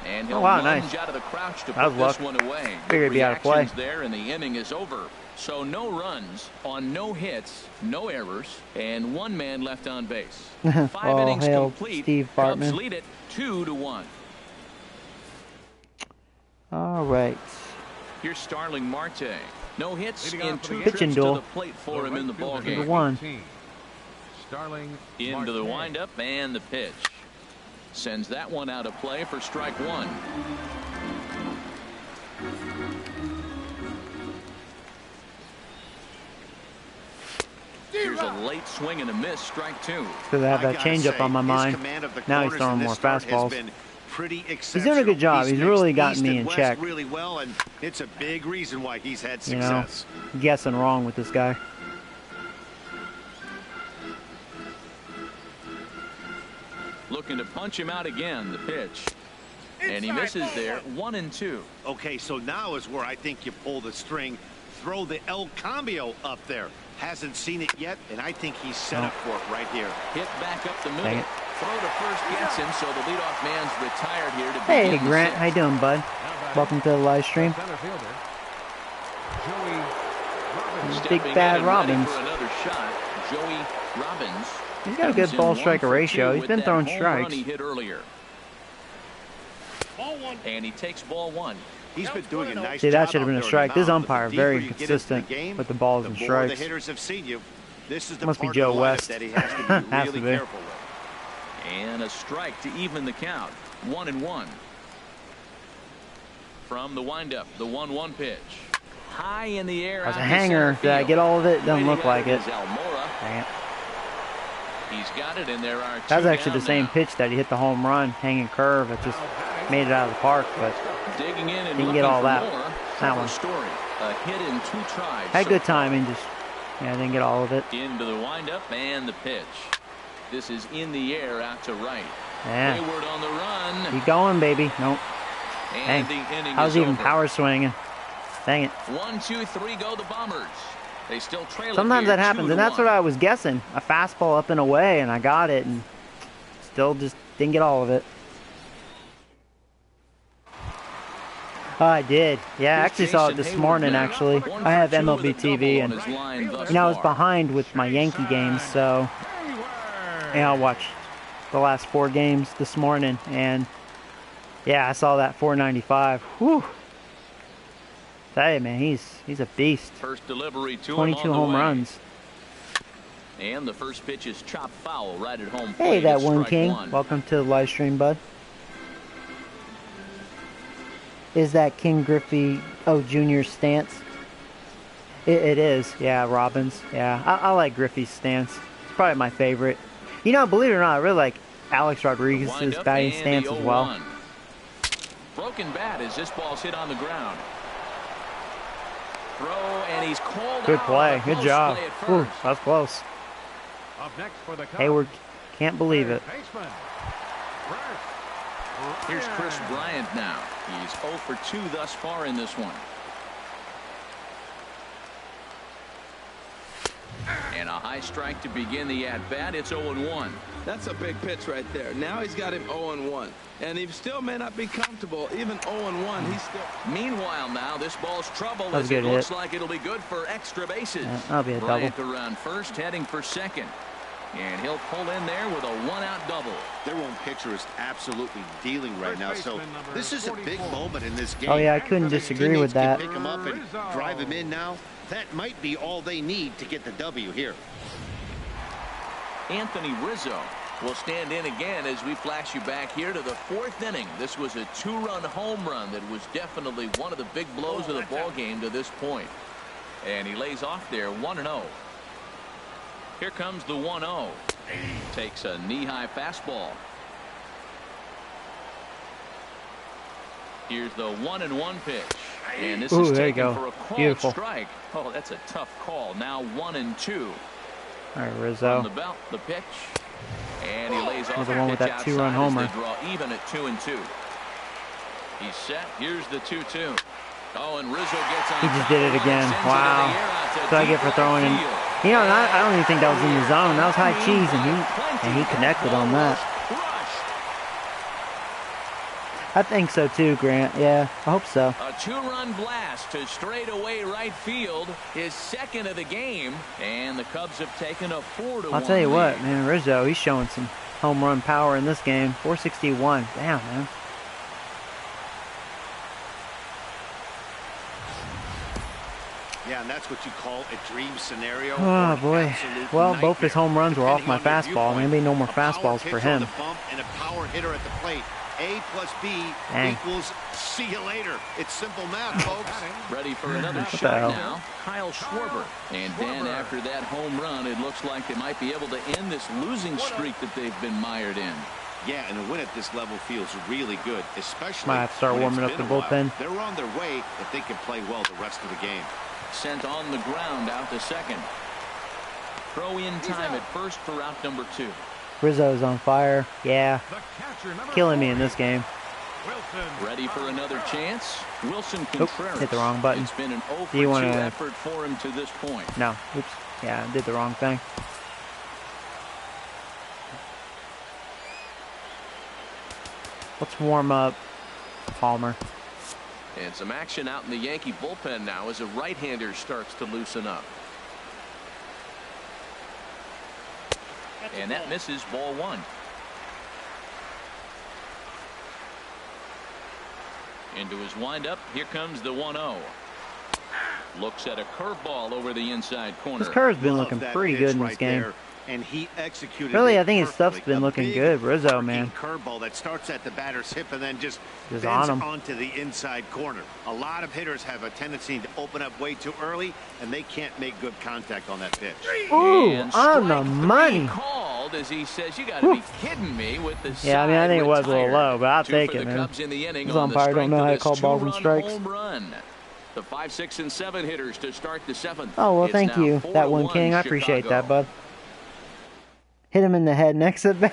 And he'll Oh, wow, lunge nice. out of the crouch to That put was this luck. one away. Figured it'd be out of play. Reactions there, and the inning is over. So no runs on no hits, no errors, and 1 man left on base. 5 All innings hail complete. Steve Cubs Bartman. lead it 2-1. All right. Here's Starling Marte. No hits Leading in off for 2 the trips Pitching to duel. the plate for him in the ball Number game. 1. Starling Into the Marte. windup and the pitch. Sends that one out of play for strike 1. Here's a late swing and a miss, strike 2. Because I have that changeup on my mind. Now he's throwing more fastballs. He's doing a good job. He's really gotten me in check. Really well, and it's a big reason why he's had You know, success. guessing wrong with this guy. Looking to punch him out again, the pitch. And he misses there, 1-2. Okay, so now is where I think you pull the string. Throw the El Cambio up there. Hasn't seen it yet, and I think he's set up for it right here. Hit back up the Dang middle. it. Throw to first gets him, so the leadoff man's retired here to Hey, begin the Grant. 6th. How you doing, bud? Welcome to the live stream. Center fielder, Joey Robbins. Big Stepping Bad in and ready Robbins. for another shot. Joey Robbins. He's got a good comes in ball 1 striker for ratio. 2 He's with been that throwing home run strikes. he hit earlier. And he takes ball 1. He's been doing a nice See, job. that should have been a out there strike. in the This mound, but umpire the very deeper you get into consistent the game, with the balls the and more strikes. the hitters have seen you. This is the Must be part Joe of the lineup West. that he has to be Has really to be. careful with. And a strike to even the count. 1-1. From the windup, the 1-1 pitch. High in the air. That was out a to hanger. center Did I field. get all of it? Doesn't Waiting look at like it. is Almora. Dang it. He's got it, and there are 2 That was actually the down same now. pitch that he hit the home run, hanging curve. It just made it out of the park, but Digging in and didn't looking get all for that. more. That Trevor one. Story, a hit in 2 tries. had so good far. timing. Just didn't get all of it. Into the windup and the pitch. This is in the air out to right. Yeah. Hayward on the run. Keep going, baby. Nope. And Dang. the inning I was is even over. power swinging. Dang it. 1, 2, 3 go the Bombers. They still trail it Sometimes here, that happens, and that's what 2-1. I was guessing. A fastball up and away, and I got it, and still just didn't get all of it. Oh, I did. Yeah, I actually saw it this morning, actually. I have MLB TV, and you know, I was behind with my Yankee games, so yeah, I watched the last 4 games this morning, and yeah, I saw that 495. Whew. Hey, man, he's a beast. First delivery to him 22 on the home way. runs. And the first pitch is chopped foul right at home Hey, plate. that It's one strike king. 1. Welcome to the live stream, bud. Is that King Griffey Jr.'s stance? It is. Yeah, Robbins. Yeah, I like Griffey's stance. It's probably my favorite. You know, believe it or not, I really like Alex Rodriguez's Wind-up batting and stance the as well. 0-1. Broken bat as this ball's hit on the ground. Throw, and he's called Good out. play. A Good close job. play at Ooh, first. that was close. Up next for the Cubs, Hayward can't believe it. baseman, Here's Chris Bryant now. He's 0 for 2 thus far in this one. And a high strike to begin the at-bat. It's 0-1. That's a big pitch right there. Now he's got him 0-1. And he still may not be comfortable. Even 0-1, he's still... Meanwhile now, this ball's trouble That was as a it good looks hit. like it'll be good for extra bases. Yeah, that'll be a Bryant double. around first, heading for second. And he'll pull in there with a 1-out double. Their own pitcher is absolutely dealing right now, so this is a big moment in this game. Oh yeah, I couldn't disagree Teammates with that. can pick him up and drive him in now. That might be all they need to get the W here. Anthony Rizzo We'll stand in again as we flash you back here to the 4th inning. This was a 2-run home run that was definitely one of the big blows of the ball game to this point. And he lays off there 1-0. Here comes the 1-0. Takes a knee-high fastball. Here's the 1-1 pitch. And this is taken for a called strike. Oh, that's a tough call. Now 1-2. All right, Rizzo. On the belt, the pitch. And he lays off the one with that 2-run homer. They draw even at 2-2. He's set. Here's the 2-2. Oh, and Rizzo gets on. He just did it again. Wow. So I get for throwing him. You know, I don't even think that was in the zone. That was high cheese, and he connected on that. I think so too, Grant. Yeah, I hope so. A 2-run blast to straightaway right field, his 2nd of the game, and the Cubs have taken a 4-1 I'll tell you lead. what, man, Rizzo, he's showing some home run power in this game. 461. Damn, man. Yeah, and that's what you call a dream scenario. Oh, boy. Well, both his home runs were off my fastball. Maybe no more fastballs for him. And a power hitter at the plate. A plus B equals see you later. It's simple math, folks. Ready for another shot now. Kyle Schwarber. And Dan, after that home run, it looks like they might be able to end this losing streak that they've been mired in. Yeah, and a win at this level feels really good, especially might have to start warming up the bullpen. They're on their way if they can play well the rest of the game. Sent on the ground out to second. Throw in time at first for out number 2. Rizzo's on fire. Yeah. Killing me in this game. Ready for another chance. Wilson Contreras. Hit the wrong button. It's been an 0-for-2 effort for him to this point. No. Oops. Yeah, I did the wrong thing. Let's warm up Palmer. And some action out in the Yankee bullpen now as a right-hander starts to loosen up. And that misses, ball 1. Into his windup. Here comes the 1-0. Looks at a curveball over the inside corner. This curve's been looking pretty good in this game. And he executed really, I think his stuff's been looking good. Rizzo, man. Curveball that starts at the batter's hip and then just bends on him onto the inside corner. A lot of hitters have a tendency to open up way too early, and they can't make good contact on that pitch. Ooh, on the money. Called as he says, you got to be kidding me with the yeah, I mean, I think it was a little low, but I'll take it, man. This umpire don't know how to call balls and strikes. The 5, 6, and 7 hitters to start the 7th. Oh, well, thank you, that one king. I appreciate that, bud. Hit him in the head next to the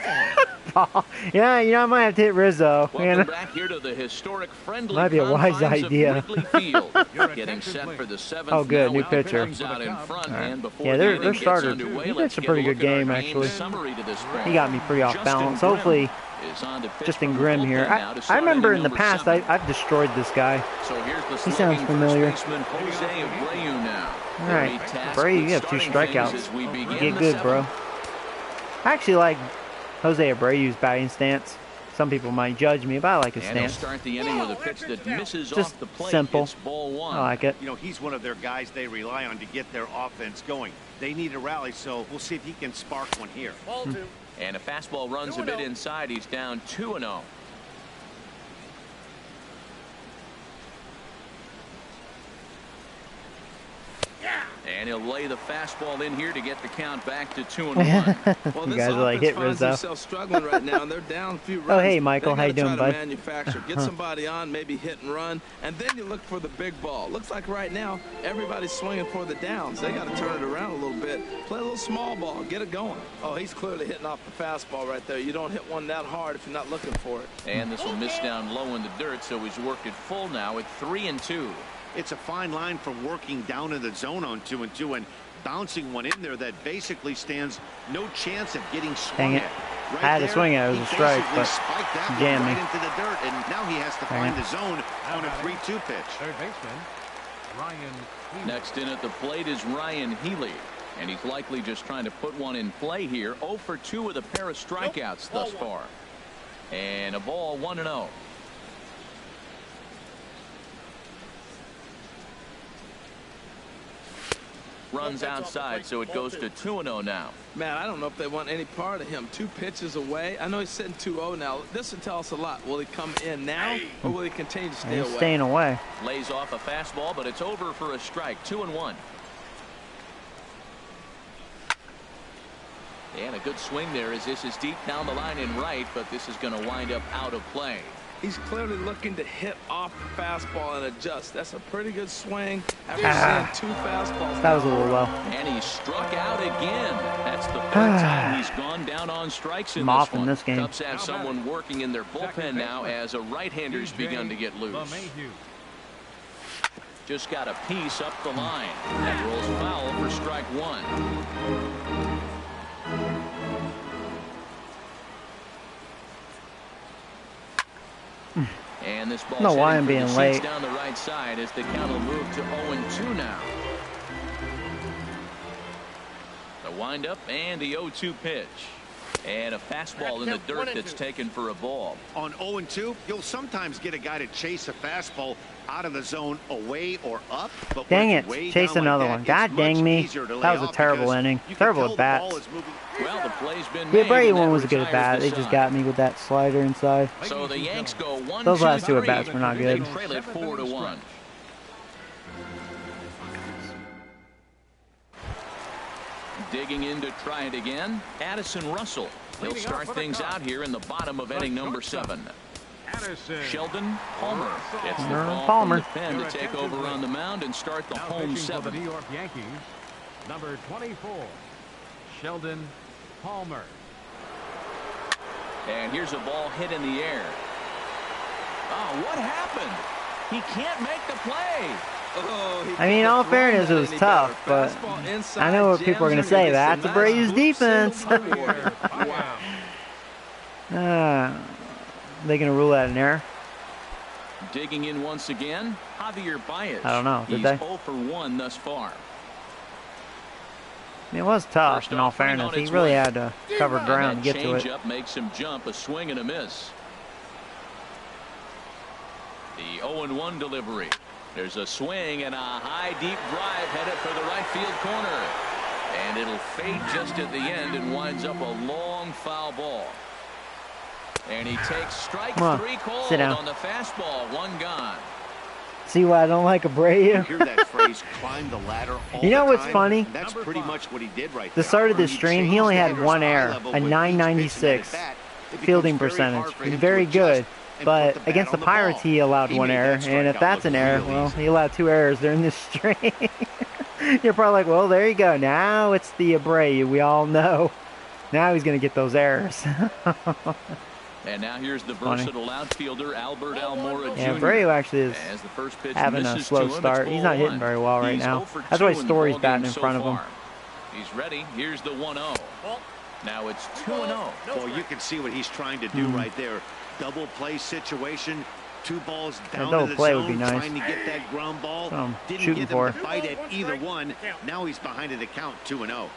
ball. Yeah, you know, I might have to hit Rizzo. Welcome back here to the historic friendly might be a wise idea. Getting set for the 7th. Oh, good, new pitcher. Out in front, right. And yeah, their starter. He pitched a pretty good game, actually. He got me pretty off balance. Hopefully, Justin Grimm here. I remember in the past, I've destroyed this guy. He sounds familiar. All right, Abreu, you have 2 strikeouts. You get good, bro. I actually like Jose Abreu's batting stance. Some people might judge me, but I like his stance. Start the inning with a pitch that misses just off the plate. Simple. It's ball 1. I like it. You know, he's one of their guys they rely on to get their offense going. They need a rally, so we'll see if he can spark one here. And a fastball runs a bit inside. He's down 2-0. And he'll lay the fastball in here to get the count back to 2-1. Well, you guys are like hit Rizzo. Struggling right now, and they're down a few runs. Oh, hey, Michael, how you doing, bud? Get somebody on, maybe hit and run, and then you look for the big ball. Looks like right now everybody's swinging for the downs. They got to turn it around a little bit. Play a little small ball, get it going. Oh, he's clearly hitting off the fastball right there. You don't hit one that hard if you're not looking for it. And this will miss down low in the dirt, so he's worked it full now at 3-2. It's a fine line from working down in the zone on 2-2 and bouncing one in there that basically stands no chance of getting swung at. Right I had to swing at it. It was a strike, but jammed me. Right into the dirt, and now he has to find the zone on a 3-2 pitch. Third baseman, Ryan Healy. Next in at the plate is Ryan Healy, and he's likely just trying to put one in play here. 0-for-2 with a pair of strikeouts thus far. And a ball 1-0. runs outside, so it goes to 2-0 now. Man, I don't know if they want any part of him. 2 pitches away. I know he's sitting 2-0 now. This will tell us a lot. Will he come in now, or will he continue to stay away? He's staying away. Lays off a fastball, but it's over for a strike. 2-1. And a good swing there as this is deep down the line in right, but this is going to wind up out of play. He's clearly looking to hit off the fastball and adjust. That's a pretty good swing after seeing 2 fastballs. That was a little low. And he struck out again. That's the 3rd time he's gone down on strikes in this one. This game. Cubs have someone working in their bullpen now as a right-hander's begun to get loose. Just got a piece up the line. That rolls foul for strike 1. And this ball I'm being late. Down the right side as the count will move to 0-2 now. The windup and the 0-2 pitch. And a fastball in the dirt that's taken for a ball. On 0-2, you'll sometimes get a guy to chase a fastball out of the zone away or up. But dang it, chase another one. God dang me. That was a terrible inning. Terrible at bats. Well, the play's been the Brady one was a good at bat. They just got me with that slider inside. So the Yanks go 1-2-3. Those last 2 at bats were not good. They trail it 4-1. Digging in to try it again, Addison Russell. He'll start things out here in the bottom of inning number 7. Sheldon Palmer gets the ball from the pen to take over on the mound and start the home 7. The New York Yankees, number 24, Sheldon Palmer. And here's a ball hit in the air. Oh, what happened? He can't make the play. I mean, in all fairness, it was tough, but I know what people are going to say. That's a Braves defense. They going to rule that an error? Digging in once again, Javier Baez. I don't know. Did He's they? 0 for 1 thus far. I mean, it was tough, in all fairness. He really had to cover ground to get to it. Changeup makes him jump, a swing and a miss. The 0-1 delivery. There's a swing and a high deep drive headed for the right field corner. And it'll fade just at the end and winds up a long foul ball. And he takes strike 3 called on the fastball. 1 gone. See why I don't like Abreu? You hear that phrase, climb the ladder all You know the what's time? funny? That's pretty much what he did right The there. start of this stream, he only had 1 error, a 996 fielding percentage. He's very good. But against the Pirates, he allowed 1 error. And if that's an error, well, he allowed 2 errors during this stream. You're probably like, well, there you go. Now it's the Abreu. We all know. Now he's going to get those errors. And now here's the versatile outfielder, Albert Almora Jr. Yeah, Abreu actually is having a slow start. He's not hitting very well right now. That's why Story's batting in front of him. He's ready. Here's the 1-0. Now it's 2-0. Well, you can see what he's trying to do right there. Double play situation. 2 balls down to the zone, would be nice. trying to get that ground ball. Didn't get him to bite at either one. Now he's behind at the count, 2-0.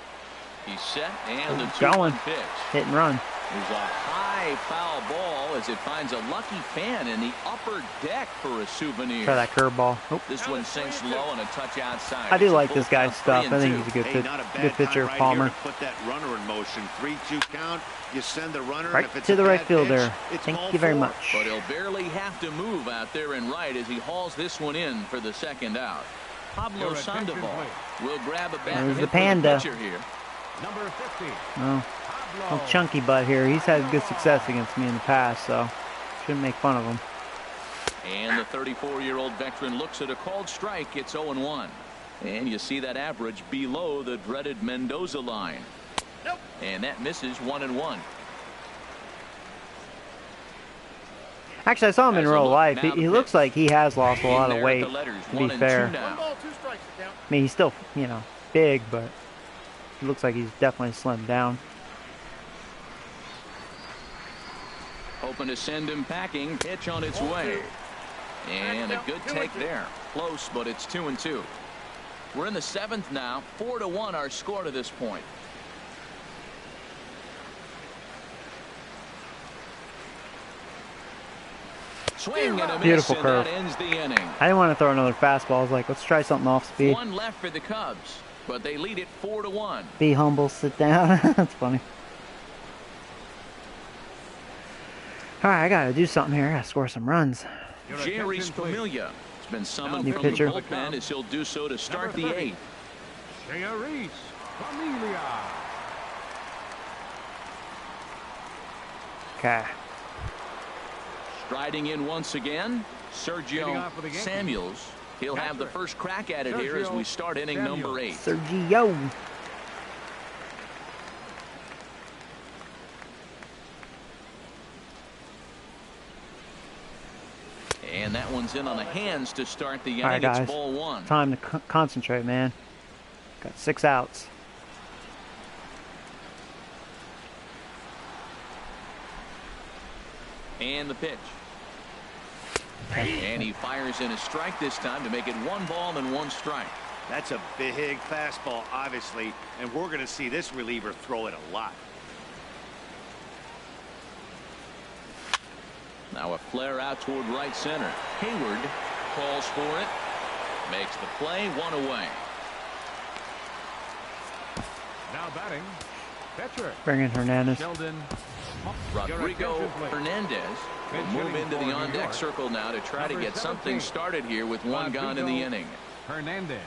He's set, and the 2-1 pitch. Hit and run. There's a high foul ball as it finds a lucky fan in the upper deck for a souvenir. Try that curveball. Nope. This one sinks low and a touch outside. I do like this guy's stuff. I think he's a good pitcher, right Palmer. Put that runner in motion. 3-2 count. You send the runner right if it's to the right pitch, fielder. Thank you very much. But he'll barely have to move out there and right as he hauls this one in for the 2nd out. Pablo Sandoval will grab a bat. There's the Panda. Here. Number 50. Oh, little chunky butt here. He's had good success against me in the past, so shouldn't make fun of him. And the 34-year-old veteran looks at a called strike. It's 0-1. And you see that average below the dreaded Mendoza line. Nope. And that misses 1-1. Actually, I saw him in real life. He looks like he has lost a lot of weight, to be fair. I mean, he's still, you know, big, but he looks like he's definitely slimmed down. Hoping to send him packing. Pitch on its way. And a good take there. Close, but it's 2-2. We're in the 7th now. 4-1 our score to this point. Swing and a miss, beautiful curve. That ends the inning. I didn't want to throw another fastball. I was like, let's try something off speed. 1 left for the Cubs. but they lead it 4-1. Be humble, sit down. That's funny. All right, I got to do something here. I got to score some runs. Jerry Familia has been summoned New from pitcher. the bullpen as he'll do so to start the 8th. Jerry Familia. Okay. Striding in once again, Sergio Samuels. He'll have the first crack at it here as we start inning number 8. Sergio. And that one's in on the hands to start the inning. All right, guys. It's ball 1. Time to concentrate, man. Got 6 outs. And the pitch. And he fires in a strike this time to make it 1 ball and 1 strike. That's a big fastball, obviously, and we're going to see this reliever throw it a lot. Now a flare out toward right center. Hayward calls for it. Makes the play, 1 away. Now batting, pitcher. Bring in Hernandez. Sheldon. Rodrigo Hernandez will move into the on-deck circle now to try to get something started here with 1 gone in the inning. Hernandez.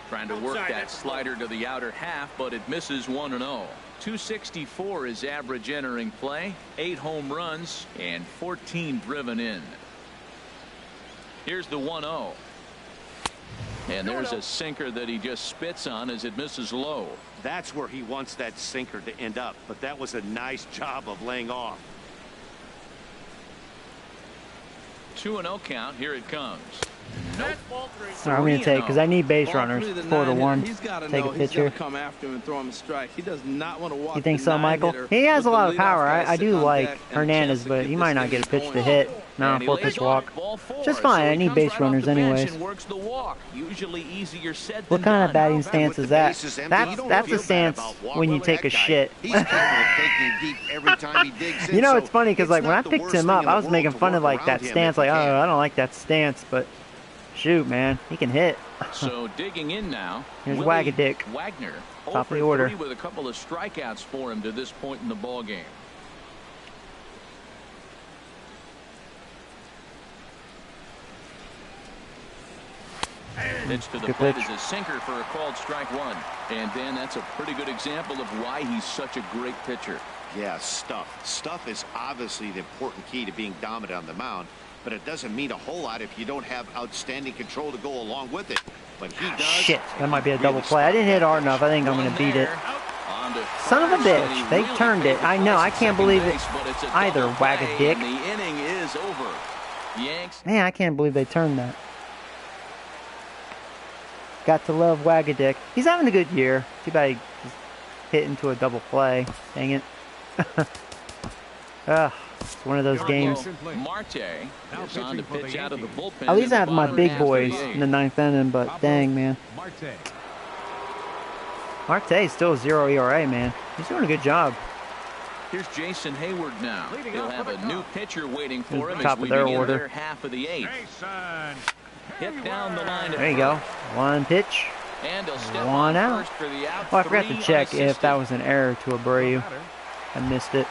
Trying to work that slider to the outer half, but it misses 1-0. 264 is average entering play. 8 home runs and 14 driven in. Here's the 1-0. And there's a sinker that he just spits on as it misses low. That's where he wants that sinker to end up, but that was a nice job of laying off. 2-0 count. Here it comes. Nope. So I'm going to take, because I need base runners. 4-1. He's got to Take know a he's pitcher. got to come after him and throw him a strike. He does not want to walk. You think the so, Michael? nine-hitter He has a with lot the of power. leadoff guy I do sitting on like deck and a Hernandez, chance to but get he this might not thing get a pitch going. to hit. No, And he 4-pitch lays walk. off ball 4, Just so fine. he I need comes base right off runners the bench anyways. and works the walk. Usually easier said What than kind of done. batting stance is that? That's a stance when you take a shit. He's capable of taking it deep every time he digs in. You know, so it's funny because like when I not the picked worst him thing up, in I the was world making to fun of work like that around him stance. if you Like, oh, can. I don't like that stance, but shoot, man, he can hit. So digging in now. Here's Willie Wagadick. Wagner. Top of the 0 for order. 3 with a couple of strikeouts for him to this point in the ball game. Pitch to the Good plate pitch. is a sinker for a called strike 1. And Dan, that's a pretty good example of why he's such a great pitcher. Yeah, stuff. Stuff is obviously the important key to being dominant on the mound, but it doesn't mean a whole lot if you don't have outstanding control to go along with it. But he does. Shit, that might be a Really double play. I didn't hit hard enough. I think I'm One going to beat it. there. On to Son of a first, and bitch. he They really turned paid it. the I know. price I at can't second believe it base, but it's a either, double play, Wagadick. and the inning is over. Yanks. Man, I can't believe they turned that. Got to love Wagadick. He's having a good year. Too bad he just hit into a double play. Dang it. Ugh, it's one of those games. Marte is on to pitch out of the bullpen. At least in I the have my bottom big half of boys the in the 9th inning, but dang, man. Marte's still 0 ERA, man. He's doing a good job. Here's Jason Hayward now. He'll have a new pitcher waiting for him Top as we of their begin order. their half of the 8th. Hit down the line. There you go. One pitch. And he'll step One on out. first for the out. Oh, I forgot to 3 check if that unassisted. was an error to Abreu. I missed it.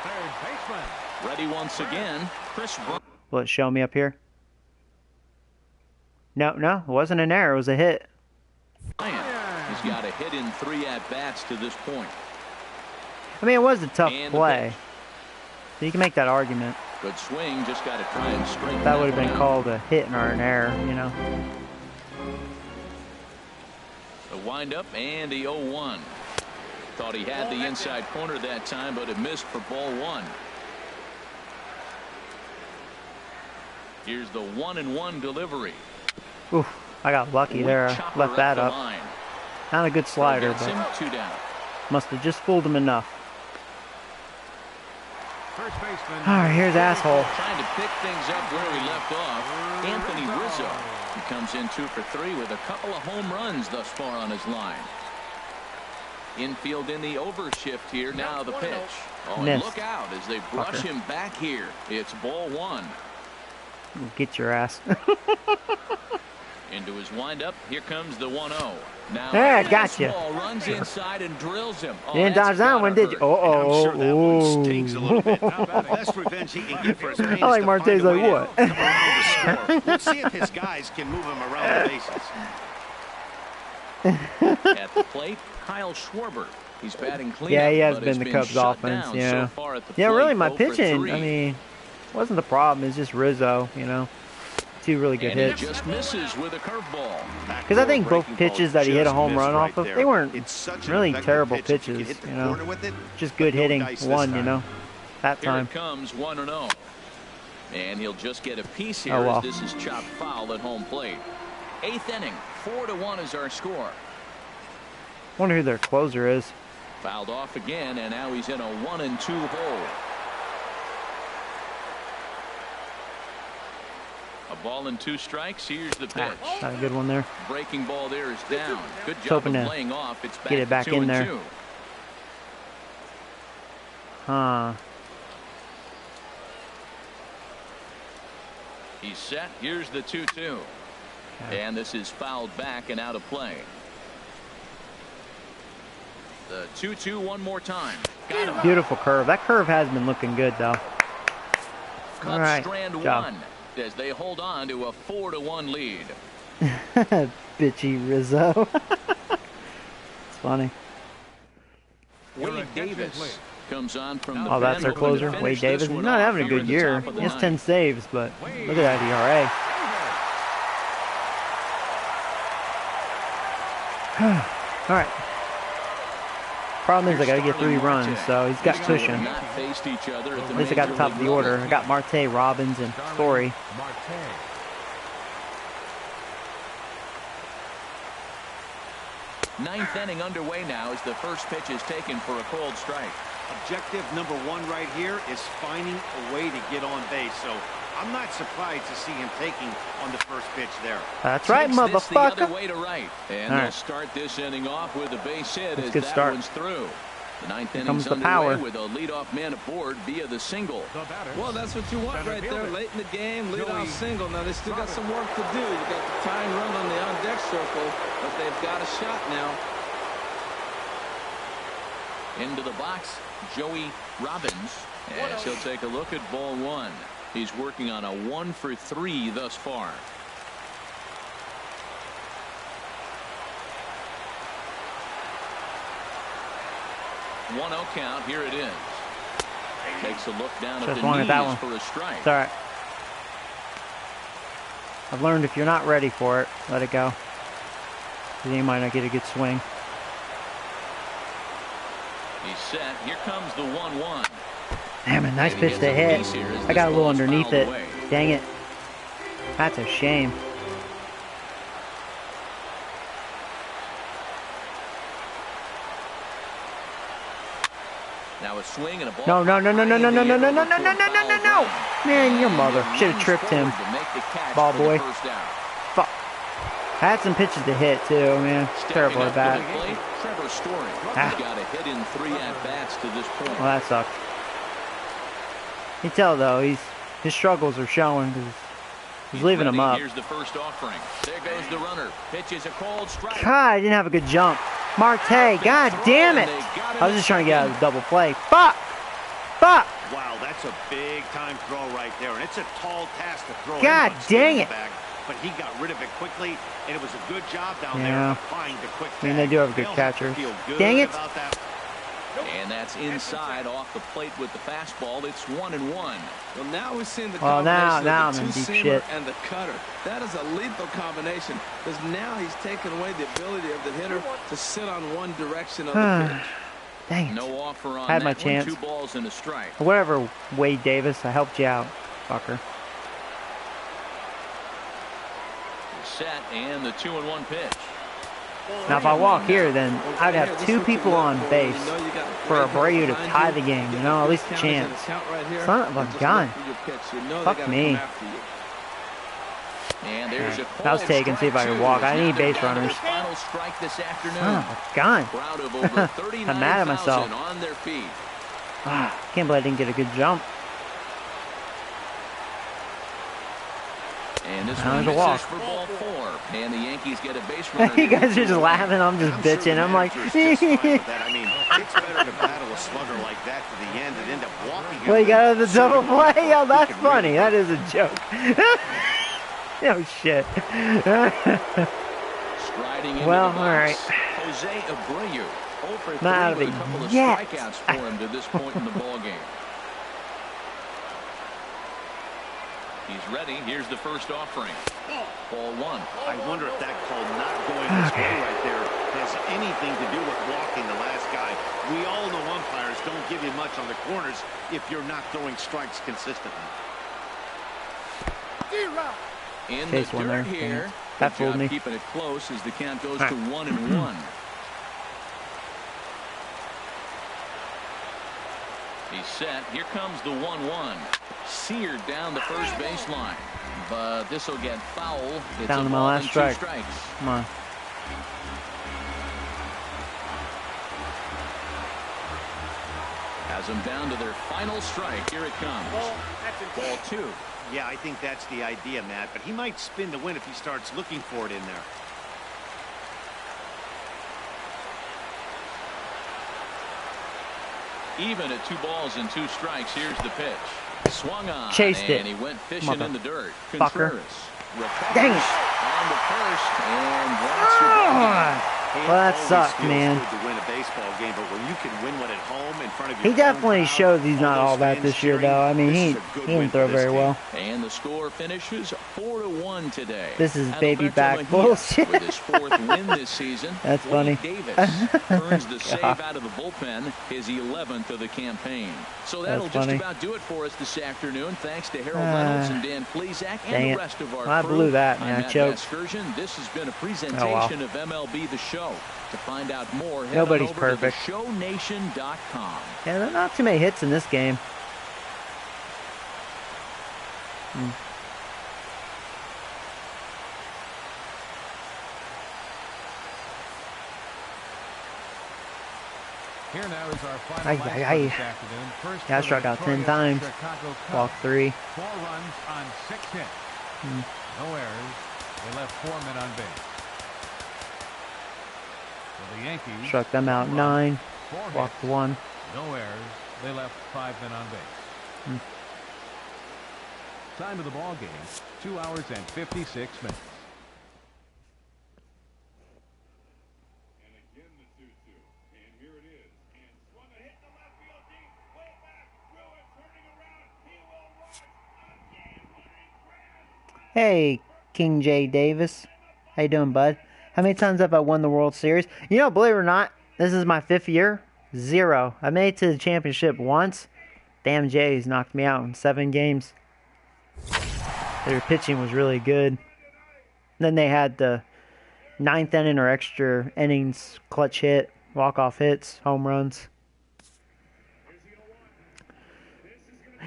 Ready once again. Chris Bryant. Will it show me up here? No, it wasn't an error. It was a hit. He's got a hit in 3 at-bats to this point. I mean, it was a tough And the play. pitch. So you can make that argument. Good swing. Just got to try and straighten That would have been one out. called a hit or an error, you know. The windup and the 0-1. Thought he had the inside corner that time, but it missed for ball 1. Here's the 1-1 delivery. Oof, I got lucky there. I Chopper left that the up. line. Not a good slider, Gets him but 2 down. must have just fooled him enough. First baseman. All right, here's asshole. Trying to pick things up where he left off. Anthony Rizzo. He comes in 2 for 3 with a couple of home runs thus far on his line. Infield in the overshift here. Now the pitch. Oh, and Missed. look out as they brush Fucker. him back here. It's ball 1. Get your ass. Into his windup. Here comes the 1-0. Now, yeah, gotcha. Ball runs inside and drills him. You didn't dodge that one, did you? I'm sure that one stings a little bit. Best revenge he can get for his pain. I like Marte's like, what? Let's see if his guys can move him around the bases. At the plate, Kyle Schwarber. He's batting clean. Yeah, he has been the Cubs offense. Yeah. So yeah, really, my pitching, I mean, wasn't the problem. It's just Rizzo, you know. 2 really good hits. He just misses with a curveball. Because I think both pitches that he hit a home run off of, they weren't really terrible pitches, you know. Just good hitting one, you know, that time. Here it comes 1-0. And he'll just get a piece here as this is chopped foul at home plate. 8th inning, 4-1 is our score. Wonder who their closer is. Fouled off again, and now he's in a 1-2 hole. A ball and 2 strikes. Here's the pitch. Not a good one there. Breaking ball there is down. Good job of laying off. It's back get it back in there. 2-2. Huh. He's set. Here's the 2-2. And this is fouled back and out of play. The 2-2 one more time. Got him. Beautiful curve. That curve has been looking good, though. Cubs all right. strand one as they hold on to a 4-1 lead. Bitchy Rizzo. It's funny. Wade Davis comes on from the oh, that's our closer, Wade Davis. He's not having a good year. He has 10 saves, but look at that ERA. All right. Problem is I got to get 3 runs, so he's got cushion. At least I got the top of the order. I got Marte, Robbins, and Story. Ninth inning underway now as the first pitch is taken for a cold strike. Objective number 1 right here is finding a way to get on base. So I'm not surprised to see him taking on the first pitch there. That's right, motherfucker. The other way to right. And they'll start this inning off with a base hit as that one's through. The 9th inning's underway with a leadoff man aboard via the single. Well, that's what you want right there. Late in the game, leadoff single. Now, they still got some work to do. You got the tying run on the on-deck circle, but they've got a shot now. Into the box, Joey Robbins, as he'll take a look at ball 1. He's working on a 1 for 3 thus far. One 0 count. Here it is. Takes a look down at the knees for a strike. It's all right. I've learned if you're not ready for it, let it go. Then you might not get a good swing. He's set. Here comes the 1-1. Damn it, nice pitch to hit. I got a little underneath it. Dang it. That's a shame. Now a swing and a ball. No. Man, your mother. Should have tripped him. Ball boy. Fuck. I had some pitches to hit too, man. Terrible at bat. Trevor Story. He's got a hit in 3 at-bats to this point. Well, that sucks. You tell though, his struggles are showing because he's leaving them up. Here's the first offering. There goes the runner. Pitches a cold strike. God, I didn't have a good jump. Marte, god damn it! I was just trying to get out of the double play. Fuck! Fuck! Wow, that's a big time throw right there, and it's a tall task to throw. God dang it! But he got rid of it quickly, and it was a good job down there applying the quick tag. I mean, they do have a good catcher. Dang it! And that's inside off the plate with the fastball. It's 1-1. Well, now we're seeing the combination of the two-seamer and the cutter. That is a lethal combination because now he's taken away the ability of the hitter to sit on one direction of the pitch. Dang it. No offer on had my that chance. 2 balls and a strike. Whatever, Wade Davis. I helped you out, fucker. Set and the 2-1 pitch. Now, if I walk here, then I'd have 2 people on base for Abreu to tie the game, you know, at least a chance. Son of a gun. Fuck me. And there's a that was taken, see if I can walk. I need base runners. Final strike this afternoon. Son of a gun. I'm mad at myself. On their feet. Can't believe I didn't get a good jump. And this That was one a walk. misses for ball 4. And the Yankees get a base runner. You guys are just laughing. I'm just bitching. I'm like, I mean, it's better to battle a slugger like that to the end and end up walking him. well, you got the double play? Oh, that's funny. That is a joke. Oh, shit. Well, all right. Jose Abreu, 0 for 3 Not out of with it a couple of yet. strikeouts for him to this point in the ball game. He's ready. Here's the first offering. Ball 1. I wonder if that call not going his way right there has anything to do with walking the last guy. We all know umpires don't give you much on the corners if you're not throwing strikes consistently. In Chase the one dirt there. here. That fooled me. Keeping it close as the count goes to 1-1. He's set. Here comes the 1-1. Seared down the first baseline. But this will get foul. It's Down to my last strike. Come on. Has them down to their final strike. Here it comes. Ball 2. Yeah, I think that's the idea, Matt. But he might spin to win if he starts looking for it in there. Even at 2 balls and 2 strikes. Here's the pitch. Swung on. Chased it. And he went fishing in the dirt. Fucker. Recovers Dang it. on the first and drops your ball. Well, that sucked, man. Good to win a baseball game, but when you can win one at home in front of He your definitely own crowd, shows he's not all that fans this year, cheering, though. I mean, this he is a good win didn't for throw this very team. well. And the score finishes 4-1 today. This is Adalberto baby back Mejia bullshit. with his 4th win this season. That's Wade funny. Davis earns the save out of the bullpen, his 11th of the campaign. So that'll That's just funny. about do it for us this afternoon. Thanks to Harold Reynolds and Dan Plesac dang and it. the rest of our Well, I crew. blew that, man. I'm I Matt choked. Vasgersian. This has been a presentation Oh, of MLB The Show. To find out more, head Nobody's on over perfect. to theShowNation.com. Yeah, there are not too many hits in this game. Here now is our final Ay, match ay, for ay. this afternoon. First Yeah, I for the struck out 10 victorious times. Chicago Cubs. Walk 3. 4 runs on 6 hits. No errors. They left 4 men on base. For the Yankees, Struck them out 1 run, 9. 4 Walked hits, 1. no errors. They left 5 men on base. Time of the ball game, 2 hours and 56 minutes. Hey, King J. Davis. How you doing, bud? How many times have I won the World Series? You know, believe it or not, this is my 5th year. 0. I made it to the championship once. Damn Jays knocked me out in 7 games. Their pitching was really good. Then they had the 9th inning or extra innings clutch hit, walk-off hits, home runs.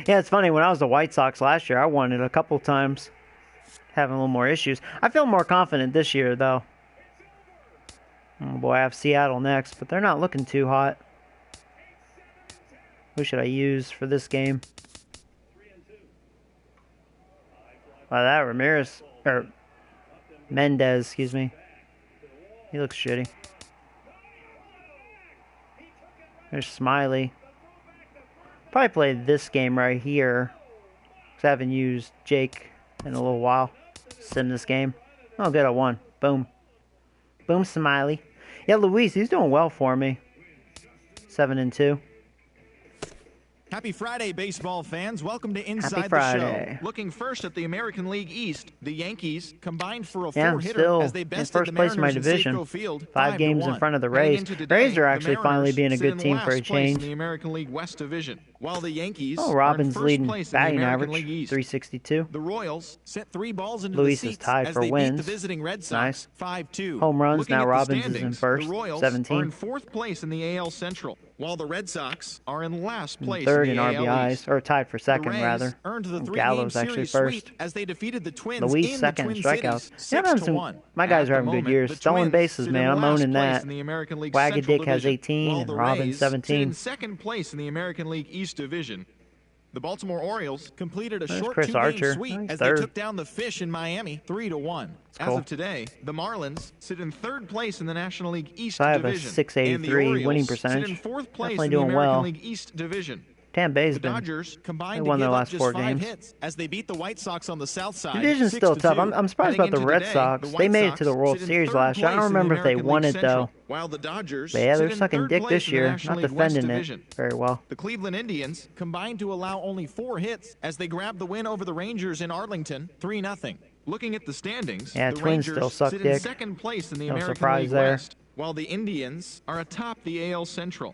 Yeah, it's funny. When I was the White Sox last year, I won it a couple times. Having a little more issues. I feel more confident this year, though. Oh boy, I have Seattle next, but they're not looking too hot. Who should I use for this game? Wow, that Ramirez, or Mendez, excuse me. He looks shitty. There's Smiley. Probably play this game right here, because I haven't used Jake in a little while. Sim this game. Oh, good, I won. Boom. Boom, Smiley. Yeah, Luis, he's doing well for me. 7-2. Happy Friday, baseball fans. Welcome to Inside the Show. Looking first at the American League East, the Yankees combined for a 4-hitter as they bested first the place in my Mariners in division. Safeco Field 5 games in 5-1. front of the Heading Rays. into today, Rays are the actually finally Mariners being a sit good in team for a last place change. in the American League West Division, while the Yankees Oh, are in Robin's first leading place in the batting American average, League East. 362. The Royals sent 3 balls into Luis the is seats tied as for they beat wins. the visiting Red Nice. Sox 5-2. Home runs, Looking now at the Robbins is in standings, first, the Royals 17. are in 4th place in the AL Central, while the Red Sox are in last place Third in in the AL RBIs, East. or tied for The second, Rays rather. earned the 3-game Gallo's actually series first. sweep as they defeated the Twins Luis in second the Twin strikeouts. Cities, Yeah, I'm having 6-1. my guys At are the having good moment, years. the Stolen Twins bases, sit man. in I'm last owning place that. in the American League Central Wagadick has Division, 18 while and the Robbins Rays sit 17. in 2nd place in the American League East Division. The Baltimore Orioles completed a short Chris 2-game Archer. sweep as third. they took down the Fish in Miami 3-1. As cool. of today, the Marlins sit in 3rd place in the National League East So I have Division. a 683 winning percentage. Sit in 4th place Definitely in the doing American well. League East Division. Tampa Bay's The been Dodgers combined they to won their give up last just 4 5 games. hits as they beat the White Sox on the south side. Division's still tough. I'm surprised about the Red Sox. They made it to the World Series last year. I don't remember if they won it though. While the Dodgers But yeah, they're sit in sucking 3rd dick place this in the year, National not League West defending it Division. very well. The Cleveland Indians combined to allow only 4 hits as they grabbed the win over the Rangers in Arlington 3-0. Looking at the standings, Yeah, the Twins Rangers still suck sit dick. in 2nd place in the No American surprise League there. West, while the Indians are atop the AL Central.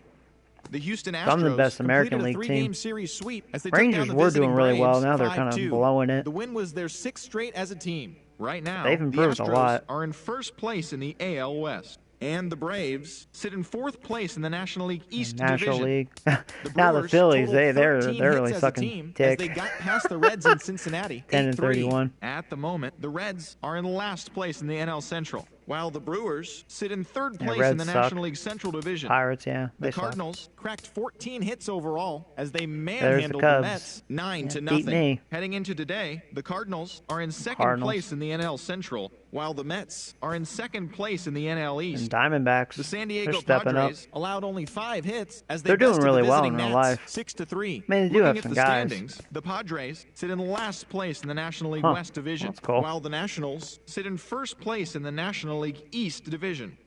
The Houston Astros I'm the best American completed League a 3-game team. series sweep as they Rangers took down were the doing really well. Braves Now they're kind of 5-2. blowing it. The win was their 6th straight as a team. Right now, They've the improved a Astros lot. are in 1st place in the AL West. And the Braves sit in 4th place in the National League East National Division. League. The Now the Brewers Phillies, totaled they're 13 really hits as a sucking team dick. as they got past the Reds in Cincinnati 10 and 8-3. 31. At the moment, the Reds are in last place in the NL Central, while the Brewers sit in 3rd place in the Reds suck. National League Central Division. Pirates, yeah. The They suck. Cardinals cracked 14 hits overall as they There's the manhandled the Cubs. Mets Yeah, 9-0. beat me. Heading into today, the Cardinals are in 2nd place in the NL Central, while the Mets are in 2nd place in the NL East. And Diamondbacks, The San they're Diego stepping up. Padres allowed only 5 hits as they They're doing bested really the well visiting in real Nats life. 6-3. I mean, they do Looking have at some the guys. standings, the Padres sit in last place in the National League Huh, West Division, that's cool. while the Nationals sit in 1st place in the National League East Division.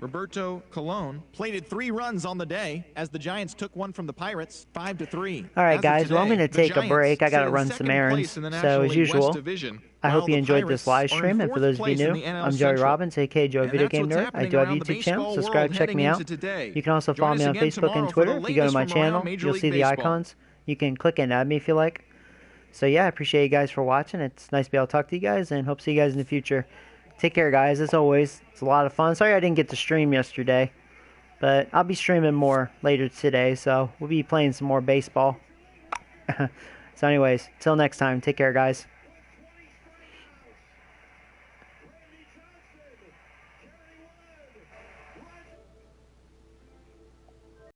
Roberto Colon plated 3 runs on the day as the Giants took one from the Pirates 5-3. All right, As of guys, well, I'm today, going to the take a Giants break. I got sit to in run 2nd some errands. place in the So, National as League West usual, Division, I while hope you the enjoyed Pirates this live are in stream. And for 4th those of you place in new, the NL I'm Joey Central. Robbins, aka Joey And Video that's Game what's Nerd. I happening do have a around the YouTube channel. baseball Subscribe, world check me heading out. into today. You can also Join follow us me on again Facebook and tomorrow for Twitter. the If you go to my latest from around channel, Major you'll League see the Baseball. icons. You can click and add me if you like. So yeah, I appreciate you guys for watching. It's nice to be able to talk to you guys, and hope to see you guys in the future. Take care, guys. As always, it's a lot of fun. Sorry I didn't get to stream yesterday, but I'll be streaming more later today, so we'll be playing some more baseball. So anyways, till next time, take care, guys.